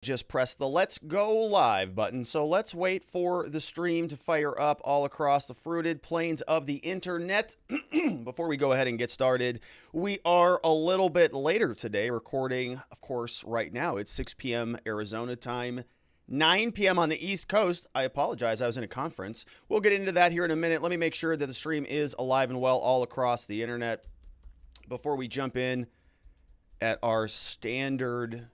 Just press the let's go live button. So let's wait for the stream to fire up all across the fruited plains of the internet. Before we go ahead and get started, we are a little bit later today, recording, of course, right now. It's 6 p.m. Arizona time, 9 p.m. on the East Coast. I apologize, I was in a conference. We'll get into that here in a minute. Let me make sure that the stream is alive and well all across the internet before we jump in at our standard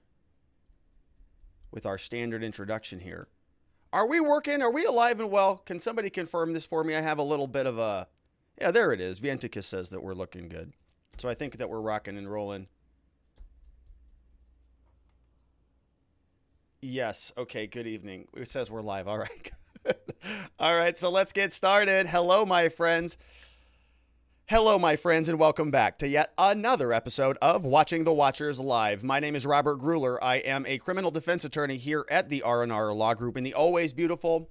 introduction here. Are we working? Are we alive and well? Can somebody confirm this for me? I have a little bit of a... Yeah, there it is. Vienticus says that we're looking good. So I think that we're rocking and rolling. Yes. Okay, good evening. It says we're live. All right. All right, so let's get started. Hello, my friends. Hello, my friends, and welcome back to yet another episode of Watching the Watchers Live. My name is Robert Gruler. I am a criminal defense attorney here at the R&R Law Group in the always beautiful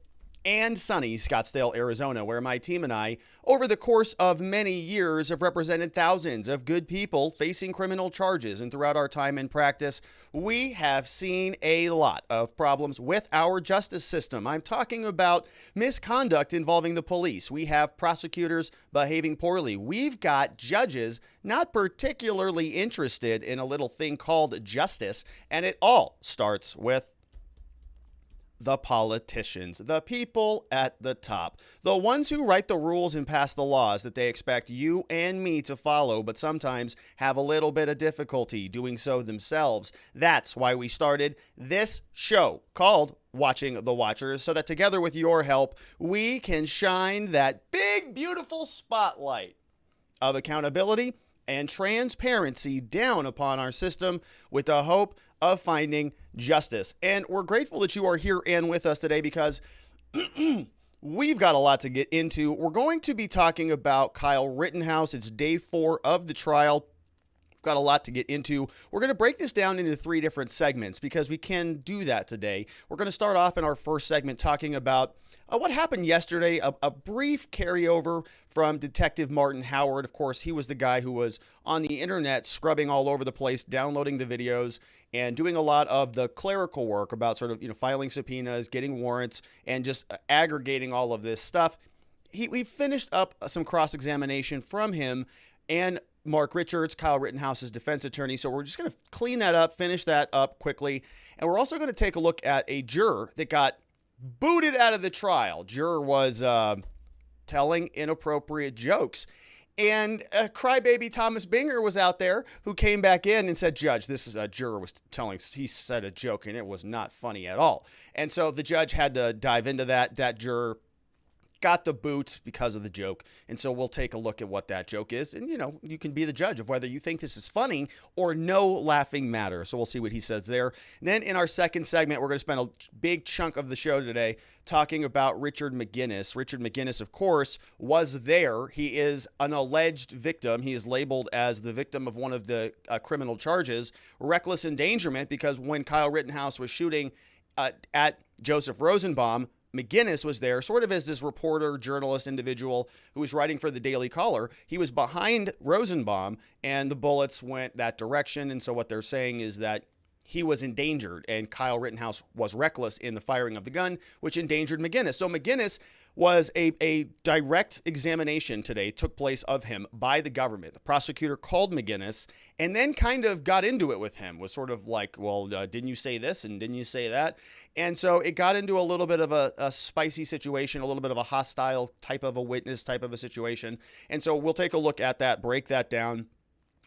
and sunny Scottsdale, Arizona, where my team and I, over the course of many years, have represented thousands of good people facing criminal charges. And throughout our time in practice, we have seen a lot of problems with our justice system. I'm talking about misconduct involving the police. We have prosecutors behaving poorly. We've got judges not particularly interested in a little thing called justice. And it all starts with the politicians, the people at the top, the ones who write the rules and pass the laws that they expect you and me to follow, but sometimes have a little bit of difficulty doing so themselves. That's why we started this show called Watching the Watchers, so that together with your help, we can shine that big, beautiful spotlight of accountability and transparency down upon our system with the hope of finding justice. And we're grateful that you are here and with us today because we've got a lot to get into. We're going to be talking about Kyle Rittenhouse. It's day 4 of the trial. We've got a lot to get into. We're going to break this down into 3 different segments because we can do that today. We're going to start off in our first segment talking about what happened yesterday, a brief carryover from Detective Martin Howard. Of course, he was the guy who was on the internet scrubbing all over the place, downloading the videos, and doing a lot of the clerical work about sort of, filing subpoenas, getting warrants, and just aggregating all of this stuff. We finished up some cross-examination from him and Mark Richards, Kyle Rittenhouse's defense attorney. So we're just going to clean that up, finish that up quickly. And we're also going to take a look at a juror that got booted out of the trial. Juror was telling inappropriate jokes. And crybaby Thomas Binger was out there who came back in and said, Judge, this is a juror was telling, he said a joke and it was not funny at all. And so the judge had to dive into that. That juror got the boot because of the joke. And so we'll take a look at what that joke is. And, you can be the judge of whether you think this is funny or no laughing matter. So we'll see what he says there. And then in our second segment, we're going to spend a big chunk of the show today talking about Richard McGinnis. Richard McGinnis, of course, was there. He is an alleged victim. He is labeled as the victim of one of the criminal charges, reckless endangerment, because when Kyle Rittenhouse was shooting at Joseph Rosenbaum, McGinnis was there sort of as this reporter, journalist individual who was writing for the Daily Caller. He was behind Rosenbaum and the bullets went that direction. And so what they're saying is that he was endangered and Kyle Rittenhouse was reckless in the firing of the gun, which endangered McGinnis. So McGinnis was a direct examination today took place of him by the government. The prosecutor called McGinnis and then kind of got into it with him, was sort of like, well, didn't you say this and didn't you say that? And so it got into a little bit of a spicy situation, a little bit of a hostile type of a witness type of a situation. And so we'll take a look at that, break that down.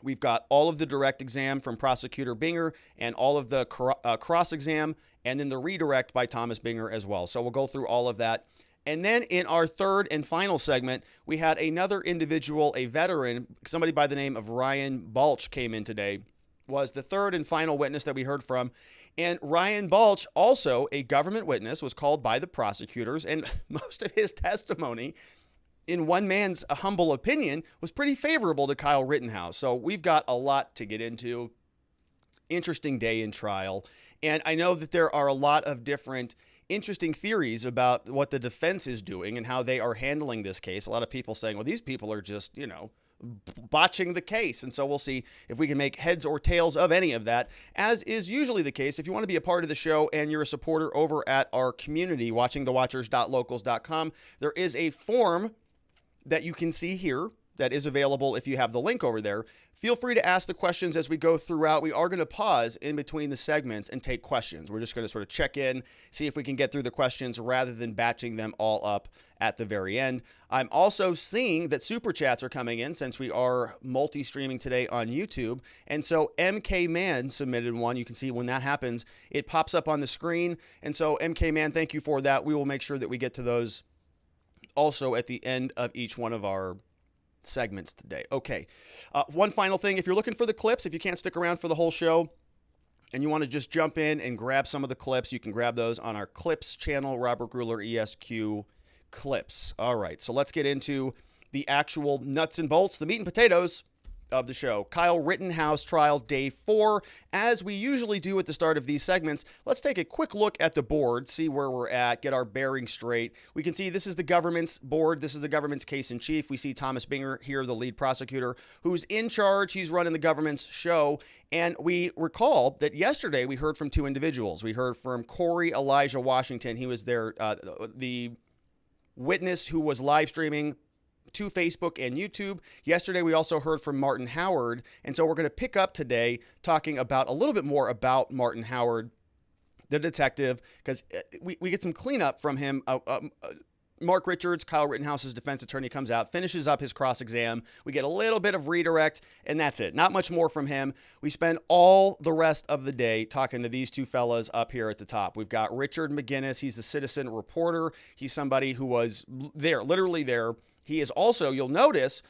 We've got all of the direct exam from Prosecutor Binger and all of the cross-exam and then the redirect by Thomas Binger as well. So we'll go through all of that. And then in our third and final segment, we had another individual, a veteran, somebody by the name of Ryan Balch came in today, was the third and final witness that we heard from. And Ryan Balch, also a government witness, was called by the prosecutors, and most of his testimony, in one man's humble opinion, was pretty favorable to Kyle Rittenhouse. So we've got a lot to get into. Interesting day in trial. And I know that there are a lot of different interesting theories about what the defense is doing and how they are handling this case. A lot of people saying, well, these people are just, botching the case. And so we'll see if we can make heads or tails of any of that, as is usually the case. If you want to be a part of the show and you're a supporter over at our community, watchingthewatchers.locals.com, there is a form that you can see here that is available if you have the link over there. Feel free to ask the questions as we go throughout. We are going to pause in between the segments and take questions. We're just going to sort of check in, see if we can get through the questions rather than batching them all up at the very end. I'm also seeing that super chats are coming in since we are multi-streaming today on YouTube. And so MK Man submitted one. You can see when that happens, it pops up on the screen. And so MK Man, thank you for that. We will make sure that we get to those also at the end of each one of our segments today. Okay. One final thing. If you're looking for the clips, if you can't stick around for the whole show and you want to just jump in and grab some of the clips, you can grab those on our Clips channel, Robert Gruler ESQ Clips. All right. So let's get into the actual nuts and bolts, the meat and potatoes of the show. Kyle Rittenhouse trial day 4. As we usually do at the start of these segments, let's take a quick look at the board, see where we're at, get our bearings straight. We can see this is the government's board. This is the government's case in chief. We see Thomas Binger here, the lead prosecutor, who's in charge. He's running the government's show. And we recall that yesterday we heard from 2 individuals. We heard from Corey Elijah Washington. He was there, the witness who was live streaming to Facebook and YouTube. Yesterday, we also heard from Martin Howard. And so we're going to pick up today talking about a little bit more about Martin Howard, the detective, because we get some cleanup from him. Mark Richards, Kyle Rittenhouse's defense attorney, comes out, finishes up his cross-exam. We get a little bit of redirect, and that's it. Not much more from him. We spend all the rest of the day talking to these 2 fellas up here at the top. We've got Richard McGinnis. He's the citizen reporter. He's somebody who was there, literally there. He is also, you'll notice,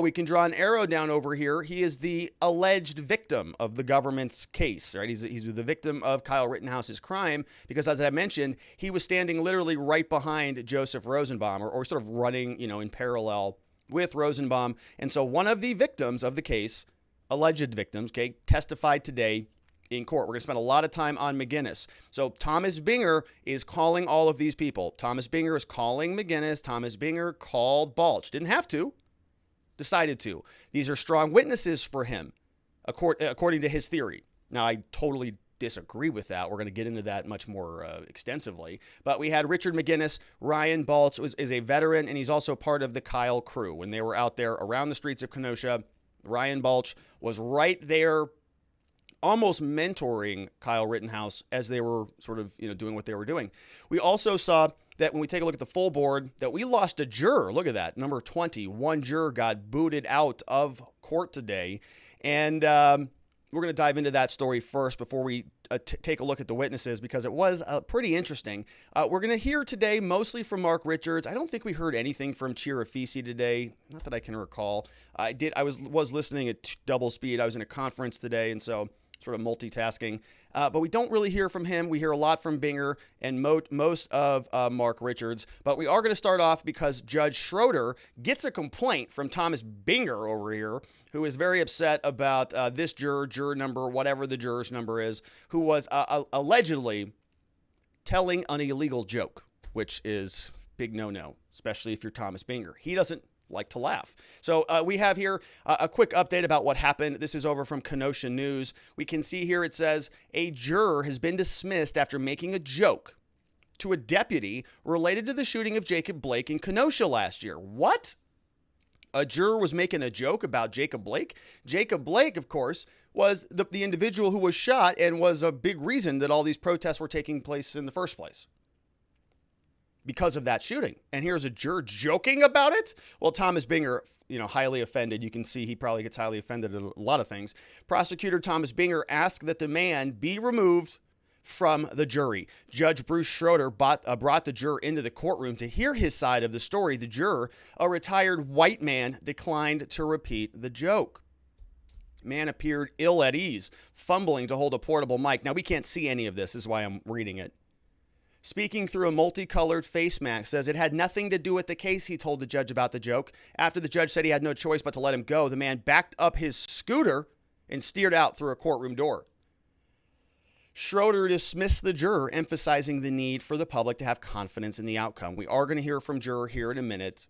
we can draw an arrow down over here. He is the alleged victim of the government's case, right? He's the victim of Kyle Rittenhouse's crime because, as I mentioned, he was standing literally right behind Joseph Rosenbaum or sort of running, in parallel with Rosenbaum. And so one of the victims of the case, alleged victims, testified today in court. We're going to spend a lot of time on McGinnis. So Thomas Binger is calling all of these people. Thomas Binger is calling McGinnis. Thomas Binger called Balch. Didn't have to. Decided to. These are strong witnesses for him, according to his theory. Now, I totally disagree with that. We're going to get into that much more extensively. But we had Richard McGinnis. Ryan Balch is a veteran, and he's also part of the Kyle crew. When they were out there around the streets of Kenosha, Ryan Balch was right there almost mentoring Kyle Rittenhouse as they were sort of, doing what they were doing. We also saw that when we take a look at the full board, that we lost a juror. Look at that, number 20. One juror got booted out of court today. And we're going to dive into that story first before we take a look at the witnesses, because it was pretty interesting. We're going to hear today mostly from Mark Richards. I don't think we heard anything from Chirafisi today, not that I can recall. I was listening at double speed. I was in a conference today, and so sort of multitasking. But we don't really hear from him. We hear a lot from Binger and most of Mark Richards. But we are going to start off because Judge Schroeder gets a complaint from Thomas Binger over here, who is very upset about this juror number, whatever the juror's number is, who was allegedly telling an illegal joke, which is big no-no, especially if you're Thomas Binger. He doesn't like to laugh. So we have here a quick update about what happened. This is over from Kenosha News. We can see here it says a juror has been dismissed after making a joke to a deputy related to the shooting of Jacob Blake in Kenosha last year. What? A juror was making a joke about Jacob Blake? Jacob Blake, of course, was the individual who was shot and was a big reason that all these protests were taking place in the first place, because of that shooting. And here's a juror joking about it. Well, Thomas Binger, highly offended. You can see he probably gets highly offended at a lot of things. Prosecutor Thomas Binger asked that the man be removed from the jury. Judge Bruce Schroeder brought the juror into the courtroom to hear his side of the story. The juror, a retired white man, declined to repeat the joke. Man appeared ill at ease, fumbling to hold a portable mic. Now, we can't see any of this. This is why I'm reading it. Speaking through a multicolored face mask, says it had nothing to do with the case, he told the judge about the joke. After the judge said he had no choice but to let him go, the man backed up his scooter and steered out through a courtroom door. Schroeder dismissed the juror, emphasizing the need for the public to have confidence in the outcome. We are going to hear from juror here in a minute.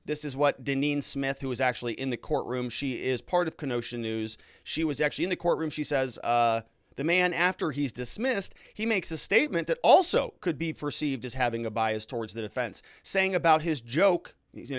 This is what Deneen Smith, who was actually in the courtroom, she is part of Kenosha News. She was actually in the courtroom. She says the man, after he's dismissed, he makes a statement that also could be perceived as having a bias towards the defense, saying about his joke,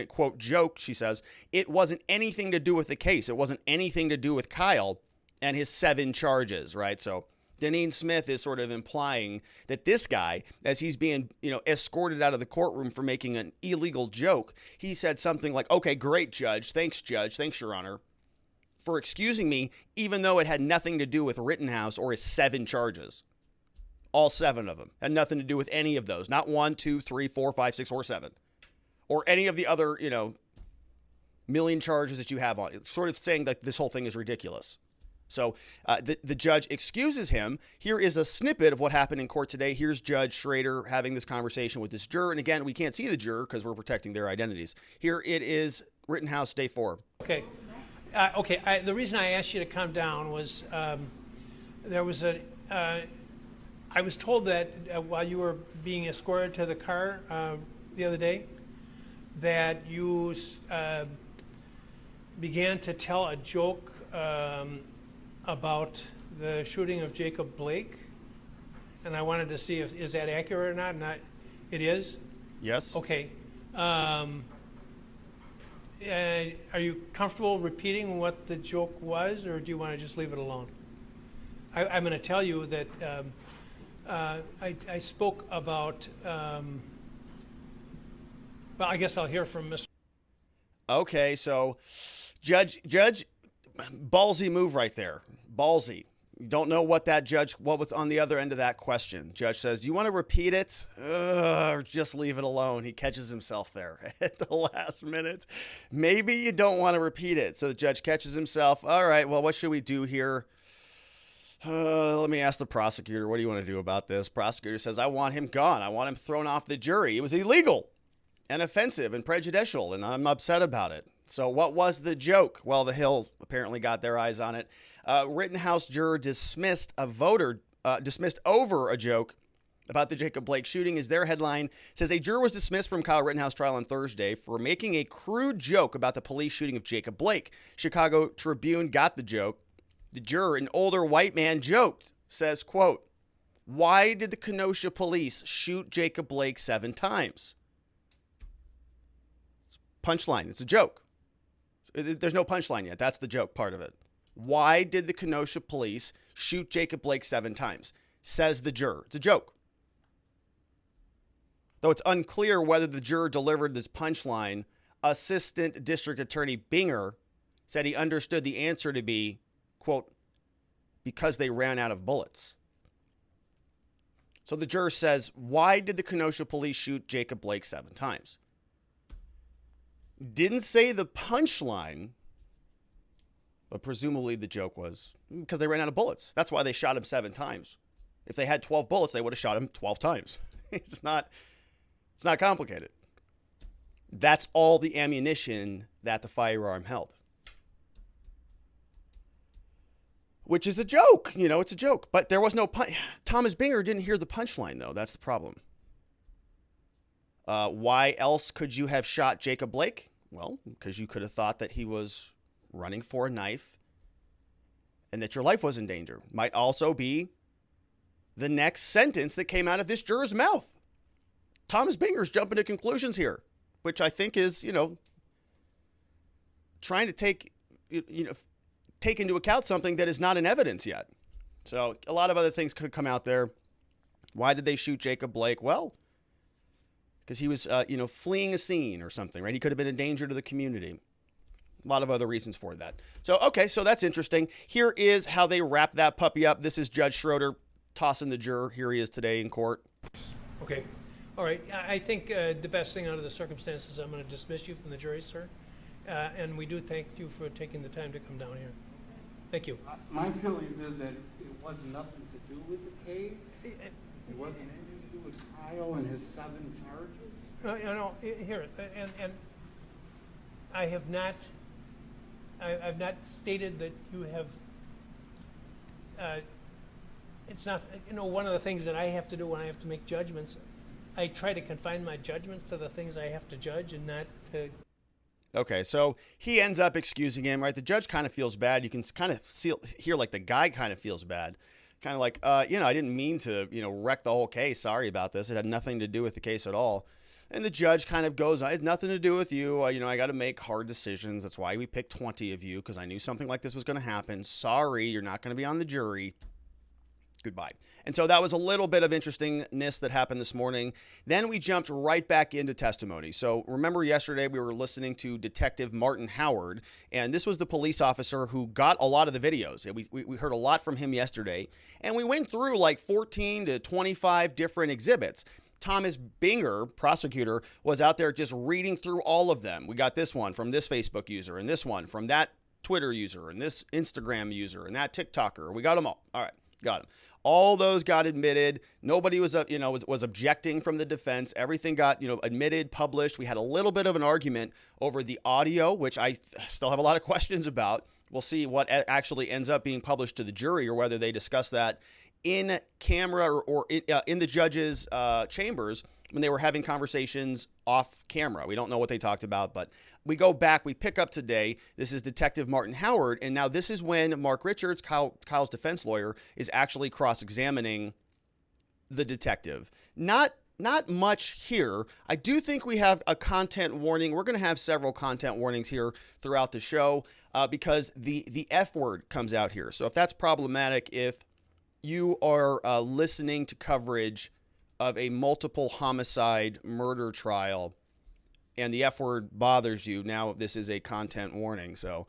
quote, joke, she says, it wasn't anything to do with the case. It wasn't anything to do with Kyle and his 7 charges, right? So Deneen Smith is sort of implying that this guy, as he's being, escorted out of the courtroom for making an illegal joke, he said something like, okay, great, Judge. Thanks, Your Honor, for excusing me, even though it had nothing to do with Rittenhouse or his 7 charges. All 7 of them. Had nothing to do with any of those. Not 1, 2, 3, 4, 5, 6, or 7. Or any of the other, million charges that you have on it. It's sort of saying that this whole thing is ridiculous. So the judge excuses him. Here is a snippet of what happened in court today. Here's Judge Schrader having this conversation with this juror. And again, we can't see the juror because we're protecting their identities. Here it is, Rittenhouse, day 4. Okay. The reason I asked you to come down was there was I was told that while you were being escorted to the car the other day, that you began to tell a joke about the shooting of Jacob Blake, and I wanted to see if is that accurate or not. It is? Yes. Okay. Are you comfortable repeating what the joke was, or do you want to just leave it alone? I'm going to tell you that I spoke about, well, I guess I'll hear from Mr. Okay, so Judge, ballsy move right there. Ballsy. You don't know what was on the other end of that question. Judge says, do you want to repeat it or just leave it alone? He catches himself there at the last minute. Maybe you don't want to repeat it. So the judge catches himself. All right, well, what should we do here? Let me ask the prosecutor. What do you want to do about this? Prosecutor says, I want him gone. I want him thrown off the jury. It was illegal and offensive and prejudicial, and I'm upset about it. So what was the joke? Well, the Hill apparently got their eyes on it. Rittenhouse juror dismissed over a joke about the Jacob Blake shooting. Is their headline. It says a juror was dismissed from Kyle Rittenhouse trial on Thursday for making a crude joke about the police shooting of Jacob Blake. Chicago Tribune got the joke. The juror, an older white man, joked, says, quote, why did the Kenosha police shoot Jacob Blake 7 times? Punchline. It's a joke. There's no punchline yet. That's the joke part of it. Why did the Kenosha police shoot Jacob Blake 7 times? Says the juror. It's a joke. Though it's unclear whether the juror delivered this punchline, Assistant District Attorney Binger said he understood the answer to be, quote, because they ran out of bullets. So the juror says, why did the Kenosha police shoot Jacob Blake 7 times? Didn't say the punchline, but presumably the joke was because they ran out of bullets. That's why they shot him 7 times. If they had 12 bullets, they would have shot him 12 times. It's not complicated. That's all the ammunition that the firearm held. Which is a joke. It's a joke. But there was no Thomas Binger didn't hear the punchline, though. That's the problem. Why else could you have shot Jacob Blake? Well, because you could have thought that he was running for a knife and that your life was in danger. Might also be the next sentence that came out of this juror's mouth. Thomas Binger's jumping to conclusions here, which I think is, trying to take into account something that is not in evidence yet. So a lot of other things could come out there. Why did they shoot Jacob Blake? Well, because he was, fleeing a scene or something, right? He could have been a danger to the community. A lot of other reasons for that. So, okay, so that's interesting. Here is how they wrap that puppy up. This is Judge Schroeder tossing the juror. Here he is today in court. Okay. All right. I think the best thing out of the circumstances, I'm going to dismiss you from the jury, sir. And we do thank you for taking the time to come down here. Thank you. My feelings is that it was nothing to do with the case. It wasn't anything to do with Kyle and his 7 charges. Here, and I have not. I've not stated that you have. It's not. One of the things that I have to do when I have to make judgments, I try to confine my judgments to the things I have to judge and not to. Okay, so he ends up excusing him, right? The judge kind of feels bad. You can kind of hear like the guy kind of feels bad. Kind of like, I didn't mean to, wreck the whole case. Sorry about this. It had nothing to do with the case at all. And the judge kind of goes, it has nothing to do with you. I got to make hard decisions. That's why we picked 20 of you, because I knew something like this was going to happen. Sorry, you're not going to be on the jury. Goodbye. And so that was a little bit of interestingness that happened this morning. Then we jumped right back into testimony. So remember yesterday we were listening to Detective Martin Howard, and this was the police officer who got a lot of the videos. We heard a lot from him yesterday, and we went through like 14 to 25 different exhibits. Thomas Binger, prosecutor, was out there just reading through all of them. We got this one from this Facebook user, and this one from that Twitter user, and this Instagram user, and that TikToker. We got them all. All right, got them. All those got admitted. Nobody was objecting from the defense. Everything got, admitted, published. We had a little bit of an argument over the audio, which I still have a lot of questions about. We'll see what actually ends up being published to the jury, or whether they discuss that in camera or in the judge's chambers when they were having conversations off camera. We don't know what they talked about, but we go back, we pick up today. This is Detective Martin Howard, and now this is when Mark Richards, Kyle's defense lawyer, is actually cross-examining the detective. Not much here. I do think we have a content warning. We're going to have several content warnings here throughout the show because the F word comes out here. So if that's problematic, if you are listening to coverage of a multiple homicide murder trial and the F word bothers you, now this is a content warning, so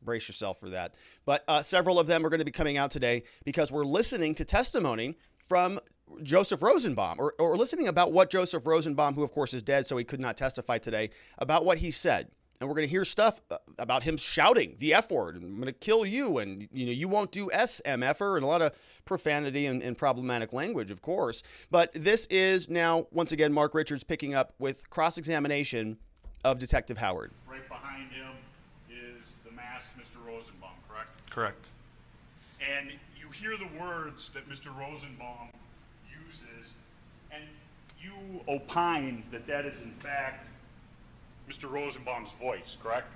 brace yourself for that. But several of them are going to be coming out today because we're listening to testimony from Joseph Rosenbaum, or listening about what Joseph Rosenbaum, who of course is dead, so he could not testify today, about what he said. And we're going to hear stuff about him shouting the F word, I'm going to kill you, and you won't do SMFer, and a lot of profanity and problematic language, of course. But this is now, once again, Mark Richards picking up with cross-examination of Detective Howard. Right behind him is the masked Mr. Rosenbaum, correct? Correct. And you hear the words that Mr. Rosenbaum uses, and you opine that that is in fact Mr. Rosenbaum's voice, correct?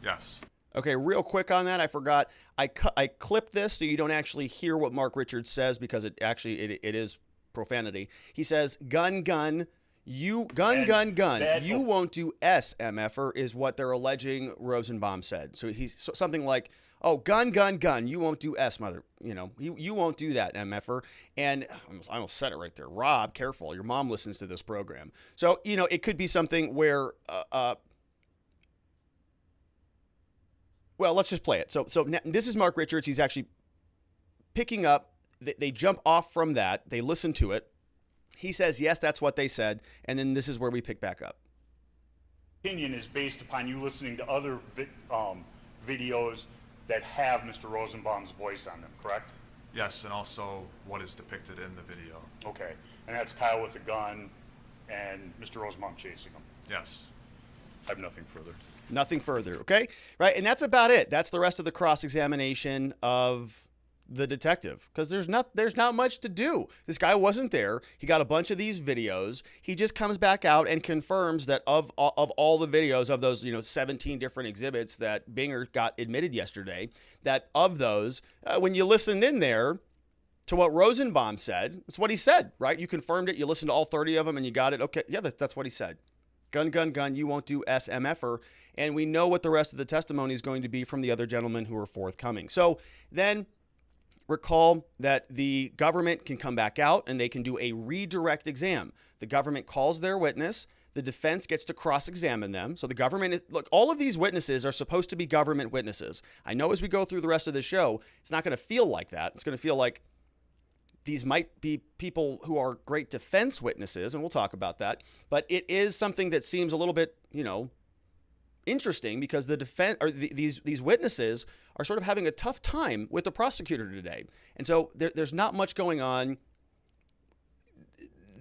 Yes. Okay, real quick on that, I forgot. I clipped this so you don't actually hear what Mark Richards says, because it is profanity. He says, gun, gun, you won't do SMFer is what they're alleging Rosenbaum said. So he's something like, oh, gun, you won't do S, mother. You won't do that, MFer. And I almost said it right there. Rob, careful. Your mom listens to this program. So, it could be something where, well, let's just play it. So this is Mark Richards. He's actually picking up. They jump off from that. They listen to it. He says, yes, that's what they said. And then this is where we pick back up. Opinion is based upon you listening to other videos that have Mr. Rosenbaum's voice on them, correct? Yes, and also what is depicted in the video. Okay, and that's Kyle with a gun and Mr. Rosenbaum chasing him. Yes. I have nothing further. Nothing further, okay? Right, and that's about it. That's the rest of the cross-examination of the detective, because there's not much to do. This guy wasn't there. He got a bunch of these videos. He just comes back out and confirms that of all the videos of those 17 different exhibits that Binger got admitted yesterday, that of those, when you listen in there to what Rosenbaum said, it's what he said, right? You confirmed it. You listened to all 30 of them and you got it. Okay, yeah, that's what he said. Gun, you won't do SMFer. And we know what the rest of the testimony is going to be from the other gentlemen who are forthcoming. So then recall that the government can come back out and they can do a redirect exam. The government calls their witness. The defense gets to cross-examine them. So the government, look, all of these witnesses are supposed to be government witnesses. I know as we go through the rest of the show, it's not going to feel like that. It's going to feel like these might be people who are great defense witnesses, and we'll talk about that. But it is something that seems a little bit, interesting, because the defense or these witnesses are sort of having a tough time with the prosecutor today. And so there's not much going on.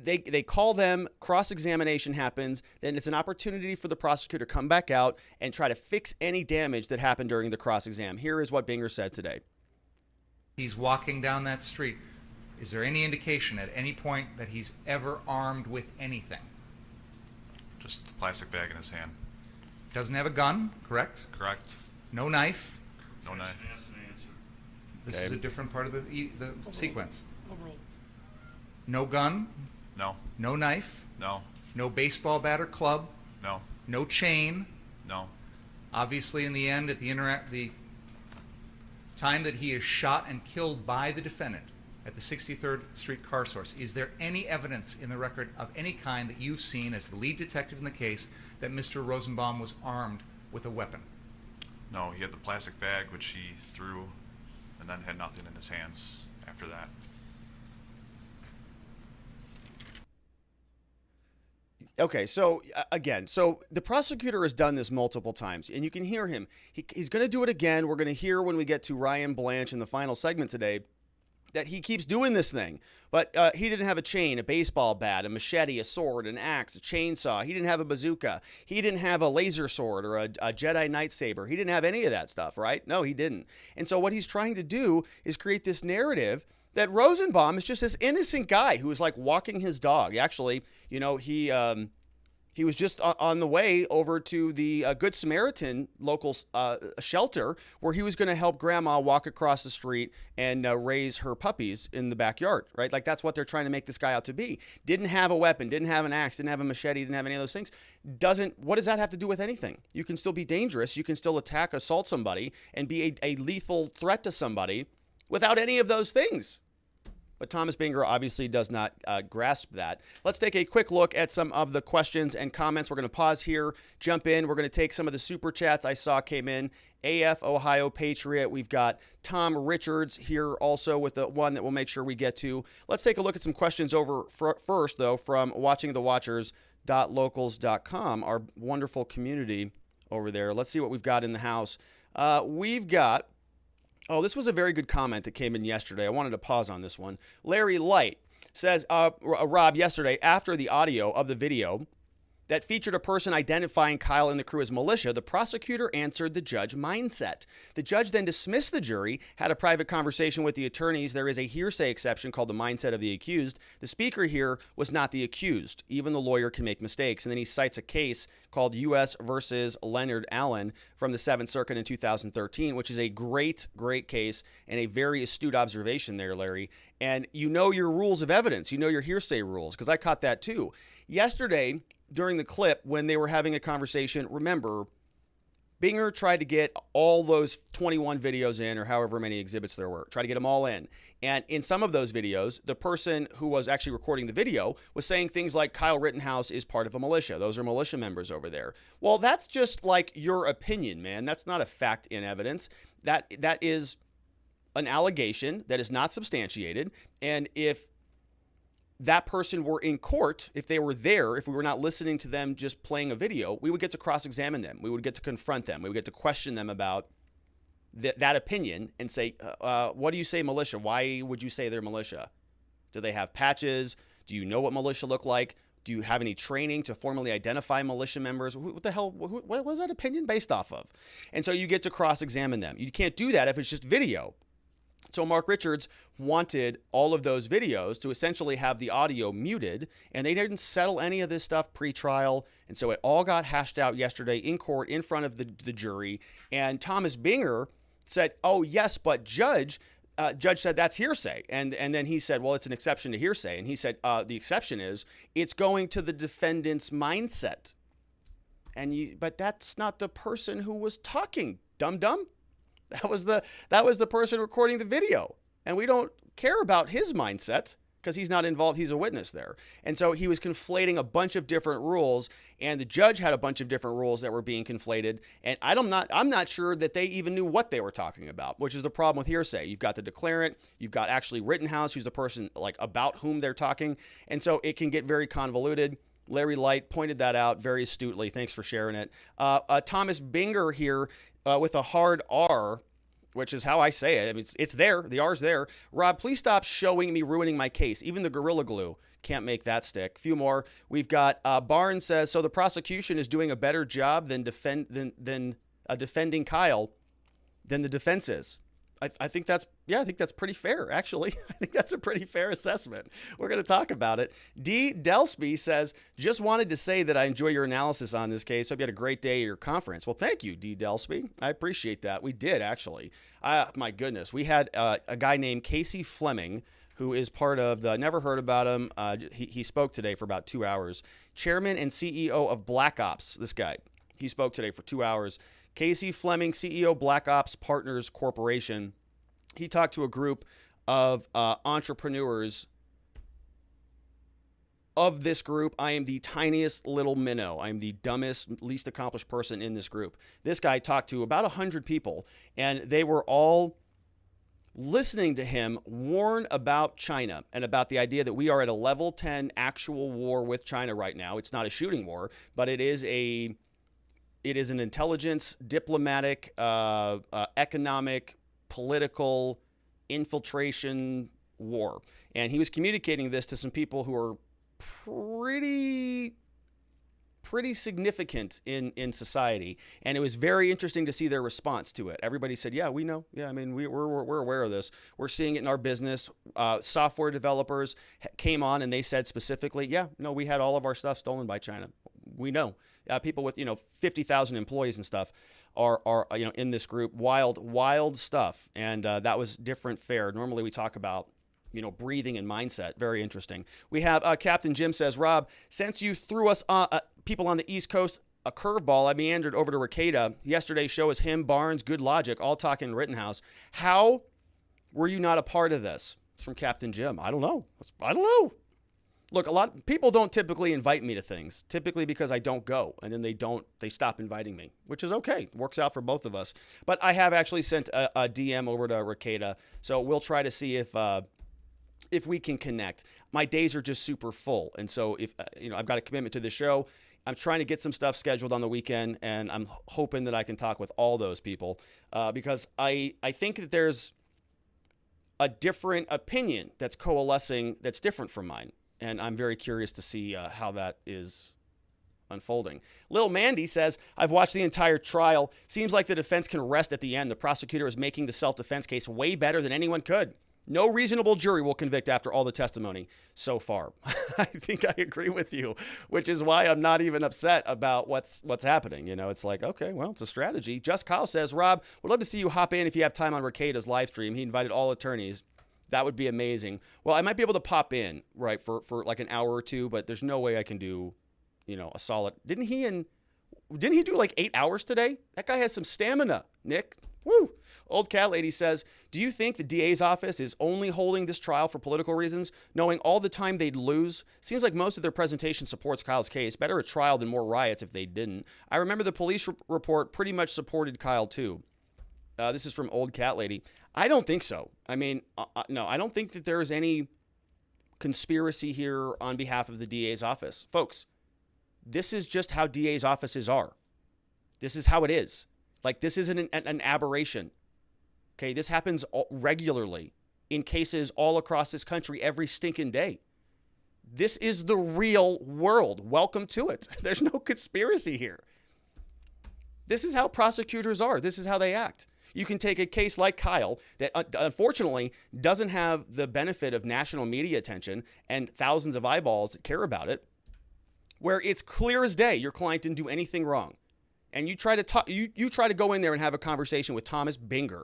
They call them, cross-examination happens, then it's an opportunity for the prosecutor to come back out and try to fix any damage that happened during the cross-exam. Here is what Binger said today. He's walking down that street. Is there any indication at any point that he's ever armed with anything? Just the plastic bag in his hand. Doesn't have a gun, correct? Correct. No knife. No knife. Question asked and answered. This Okay. is a different part of the sequence. Overruled. No gun, No. no knife, No. no baseball bat or club, No. no chain. No. Obviously, in the end, at the time that he is shot and killed by the defendant at the 63rd Street car source, is there any evidence in the record of any kind that you've seen as the lead detective in the case that Mr. Rosenbaum was armed with a weapon? No. He had the plastic bag, which he threw, and then had nothing in his hands after that. Okay, so again, so the prosecutor has done this multiple times, and you can hear him. He's going to do it again. We're going to hear when we get to Ryan Balch in the final segment today that he keeps doing this thing. But he didn't have a chain, a baseball bat, a machete, a sword, an axe, a chainsaw. He didn't have a bazooka. He didn't have a laser sword or a Jedi lightsaber. He didn't have any of that stuff, right? No, he didn't. And so what he's trying to do is create this narrative that Rosenbaum is just this innocent guy who is like walking his dog. Actually, you know, he was just on the way over to the Good Samaritan local shelter where he was going to help grandma walk across the street and raise her puppies in the backyard, right? Like that's what they're trying to make this guy out to be. Didn't have a weapon, didn't have an axe, didn't have a machete, didn't have any of those things. What does that have to do with anything? You can still be dangerous. You can still attack, assault somebody and be a lethal threat to somebody without any of those things. But Thomas Binger obviously does not grasp that. Let's take a quick look at some of the questions and comments. We're going to pause here, jump in. We're going to take some of the super chats I saw came in. AF Ohio Patriot. We've got Tom Richards here also with the one that we'll make sure we get to. Let's take a look at some questions over first, though, from watchingthewatchers.locals.com, our wonderful community over there. Let's see what we've got in the house. We've got... Oh, this was a very good comment that came in yesterday. I wanted to pause on this one. Larry Light says, Rob, yesterday, after the audio of the video that featured a person identifying Kyle and the crew as militia, the prosecutor answered the judge mindset. The judge then dismissed the jury, had a private conversation with the attorneys. There is a hearsay exception called the mindset of the accused. The speaker here was not the accused. Even the lawyer can make mistakes. And then he cites a case called U.S. versus Leonard Allen from the 7th Circuit in 2013, which is a great, great case and a very astute observation there, Larry. And you know your rules of evidence. You know your hearsay rules, because I caught that too. Yesterday, during the clip, when they were having a conversation, remember, Binger tried to get all those 21 videos in, or however many exhibits there were, try to get them all in. And in some of those videos, the person who was actually recording the video was saying things like Kyle Rittenhouse is part of a militia. Those are militia members over there. Well, that's just like your opinion, man. That's not a fact in evidence. That is an allegation that is not substantiated. And if that person were in court, if they were there, if we were not listening to them just playing a video, we would get to cross-examine them. We would get to confront them. We would get to question them about that opinion and say, what do you say militia? Why would you say they're militia? Do they have patches? Do you know what militia look like? Do you have any training to formally identify militia members? What the hell? What was that opinion based off of? And so you get to cross-examine them. You can't do that if it's just video. So Mark Richards wanted all of those videos to essentially have the audio muted, and they didn't settle any of this stuff pre-trial. And so it all got hashed out yesterday in court in front of the jury. And Thomas Binger said, oh, yes, but judge said that's hearsay. And then he said, well, it's an exception to hearsay. And he said, the exception is it's going to the defendant's mindset. But that's not the person who was talking, dum-dum. That was the person recording the video. And we don't care about his mindset because he's not involved. He's a witness there. And so he was conflating a bunch of different rules, and the judge had a bunch of different rules that were being conflated. And I'm not sure that they even knew what they were talking about, which is the problem with hearsay. You've got the declarant, you've got actually Rittenhouse, who's the person like about whom they're talking. And so it can get very convoluted. Larry Light pointed that out very astutely. Thanks for sharing it. Thomas Binger here with a hard R, which is how I say it. I mean, it's there. The R's there. Rob, please stop showing me ruining my case. Even the Gorilla Glue can't make that stick. Few more. We've got Barnes says, so the prosecution is doing a better job than defending Kyle than the defense is. I think that's pretty fair, actually. I think that's a pretty fair assessment. We're going to talk about it. D. Delsby says, just wanted to say that I enjoy your analysis on this case. Hope you had a great day at your conference. Well, thank you, D. Delsby. I appreciate that. We did, actually. My goodness. We had a guy named Casey Fleming, who is part of the, never heard about him. He spoke today for about 2 hours. Chairman and CEO of Black Ops, this guy. He spoke today for 2 hours. Casey Fleming, CEO, Black Ops Partners Corporation. He talked to a group of entrepreneurs. Of this group, I am the tiniest little minnow. I am the dumbest, least accomplished person in this group. This guy talked to about 100 people, and they were all listening to him warn about China and about the idea that we are at a level 10 actual war with China right now. It's not a shooting war, but it is an intelligence, diplomatic, economic, political infiltration war. And he was communicating this to some people who are pretty significant in society. And it was very interesting to see their response to it. Everybody said, yeah, we know. Yeah, I mean, we're aware of this. We're seeing it in our business. Software developers came on and they said specifically, yeah, no, we had all of our stuff stolen by China. We know. People with 50,000 employees and stuff are in this group. Wild stuff, and that was different fare. Normally we talk about breathing and mindset. Very interesting. We have Captain Jim says, Rob, since you threw us people on the East Coast a curveball, I meandered over to Ricada. Yesterday's show is him, Barnes, Good Logic, all talking Rittenhouse. How were you not a part of this? It's from Captain Jim. I don't know. Look, a lot of people don't typically invite me to things, typically because I don't go, and then they stop inviting me, which is okay. Works out for both of us. But I have actually sent a DM over to Ricada, so we'll try to see if we can connect. My days are just super full, and so if I've got a commitment to the show, I'm trying to get some stuff scheduled on the weekend, and I'm hoping that I can talk with all those people because I think that there's a different opinion that's coalescing that's different from mine. And I'm very curious to see how that is unfolding. Lil Mandy says, I've watched the entire trial. Seems like the defense can rest at the end. The prosecutor is making the self-defense case way better than anyone could. No reasonable jury will convict after all the testimony so far. I think I agree with you, which is why I'm not even upset about what's happening. It's like, okay, well, it's a strategy. Just Kyle says, Rob, would love to see you hop in if you have time on Ricada's live stream. He invited all attorneys. That would be amazing. Well, I might be able to pop in, right, for like an hour or two, but there's no way I can do, a solid. Didn't he do like 8 hours today? That guy has some stamina, Nick. Woo. Old Cat Lady says, do you think the DA's office is only holding this trial for political reasons, knowing all the time they'd lose? Seems like most of their presentation supports Kyle's case. Better a trial than more riots if they didn't. I remember the police report pretty much supported Kyle too. This is from Old Cat Lady. I don't think so. I mean, no, I don't think that there is any conspiracy here on behalf of the DA's office. Folks, this is just how DA's offices are. This is how it is. Like, this isn't an aberration. Okay, this happens regularly in cases all across this country every stinking day. This is the real world. Welcome to it. There's no conspiracy here. This is how prosecutors are. This is how they act. You can take a case like Kyle that unfortunately doesn't have the benefit of national media attention and thousands of eyeballs that care about it, where it's clear as day your client didn't do anything wrong. And you try to go in there and have a conversation with Thomas Binger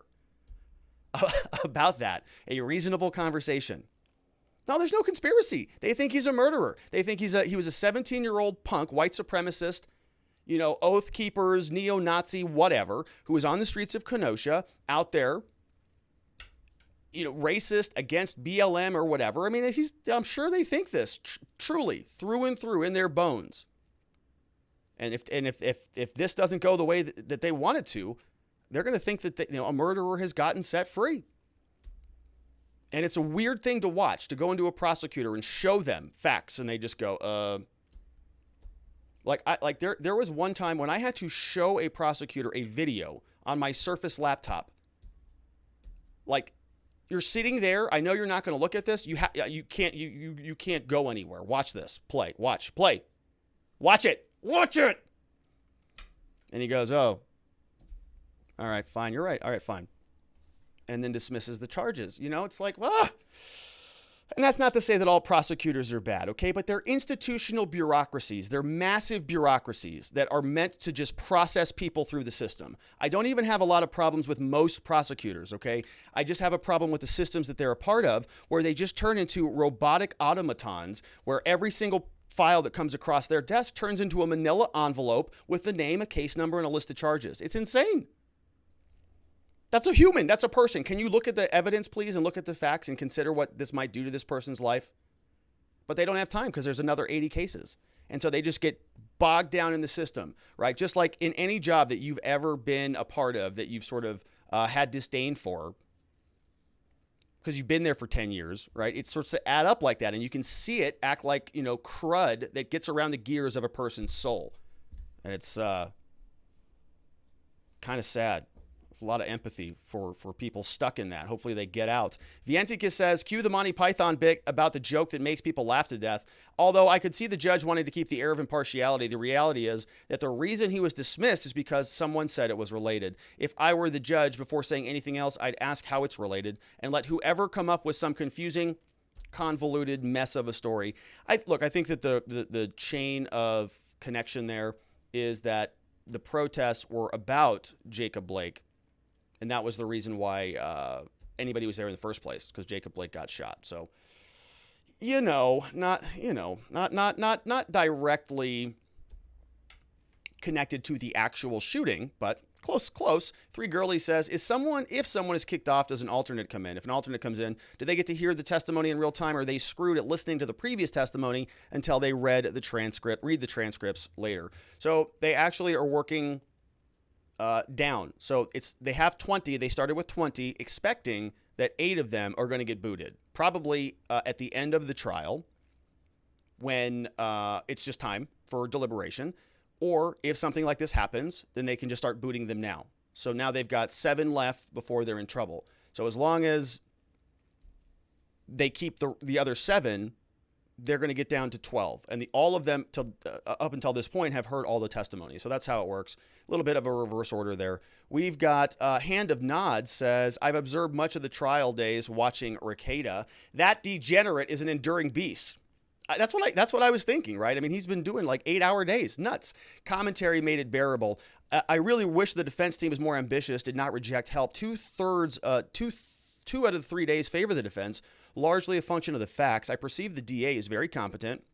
about that, a reasonable conversation. No, there's no conspiracy. They think he's a murderer. They think he was a 17-year-old punk, white supremacist, oath keepers, neo-Nazi, whatever, who was on the streets of Kenosha out there, racist against BLM or whatever. I mean, I'm sure they think this truly through and through in their bones. And if this doesn't go the way that they want it to, they're going to think that a murderer has gotten set free. And it's a weird thing to watch, to go into a prosecutor and show them facts, and they just go, There was one time when I had to show a prosecutor a video on my Surface laptop. Like, you're sitting there. I know you're not going to look at this. You can't go anywhere. Watch this. Play. Watch. Play. Watch it. Watch it. And he goes, oh, all right, fine. You're right. All right, fine. and then dismisses the charges. You know, it's like, ah. And that's not to say that all prosecutors are bad, okay? But they're institutional bureaucracies. They're massive bureaucracies that are meant to just process people through the system. I don't even have a lot of problems with most prosecutors, okay? I just have a problem with the systems that they're a part of, where they just turn into robotic automatons, where every single file that comes across their desk turns into a manila envelope with the name, a case number, and a list of charges. It's insane. That's a human. That's a person. Can you look at the evidence, please, and look at the facts and consider what this might do to this person's life? But they don't have time because there's another 80 cases. And so they just get bogged down in the system, right? Just like in any job that you've ever been a part of that you've sort of had disdain for because you've been there for 10 years, right? It starts to add up like that. And you can see it act like, you know, crud that gets around the gears of a person's soul. And it's kind of sad. A lot of empathy for people stuck in that. Hopefully they get out. Vienticus says, cue the Monty Python bit about the joke that makes people laugh to death. Although I could see the judge wanting to keep the air of impartiality, the reality is that the reason he was dismissed is because someone said it was related. If I were the judge, before saying anything else, I'd ask how it's related and let whoever come up with some confusing, convoluted mess of a story. I think that the chain of connection there is that the protests were about Jacob Blake. And that was the reason why anybody was there in the first place, because Jacob Blake got shot. So, not directly connected to the actual shooting, but close. Three Girlies says, if someone is kicked off, does an alternate come in? If an alternate comes in, do they get to hear the testimony in real time, or are they screwed at listening to the previous testimony until they read the transcripts later? So they actually are working down. So they have 20. They started with 20, expecting that 8 of them are going to get booted. Probably at the end of the trial, when it's just time for deliberation. Or if something like this happens, then they can just start booting them now. So now they've got 7 left before they're in trouble. So as long as they keep the other 7, they're going to get down to 12. And all of them up until this point have heard all the testimony. So that's how it works. A little bit of a reverse order there. We've got Hand of Nod says, I've observed much of the trial days watching Ricada. That degenerate is an enduring beast. That's what I was thinking, right? I mean, he's been doing like 8-hour days. Nuts. Commentary made it bearable. I really wish the defense team was more ambitious, did not reject help. 2/3, 2 out of the 3 days favor the defense, largely a function of the facts. I perceive the DA is very competent,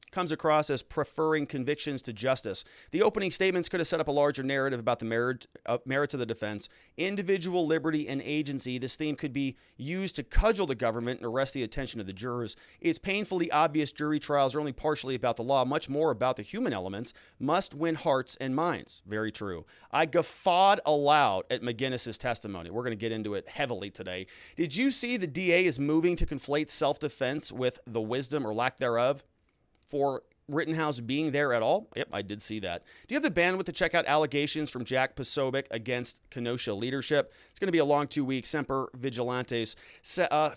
comes across as preferring convictions to justice. The opening statements could have set up a larger narrative about the merits of the defense. Individual liberty and agency. This theme could be used to cudgel the government and arrest the attention of the jurors. It's painfully obvious jury trials are only partially about the law, much more about the human elements. Must win hearts and minds. Very true. I guffawed aloud at McGinnis' testimony. We're going to get into it heavily today. Did you see the DA is moving to conflate self-defense with the wisdom or lack thereof for Rittenhouse being there at all? Yep, I did see that. Do you have the bandwidth to check out allegations from Jack Posobiec against Kenosha leadership? It's going to be a long 2 weeks. Semper Vigilantes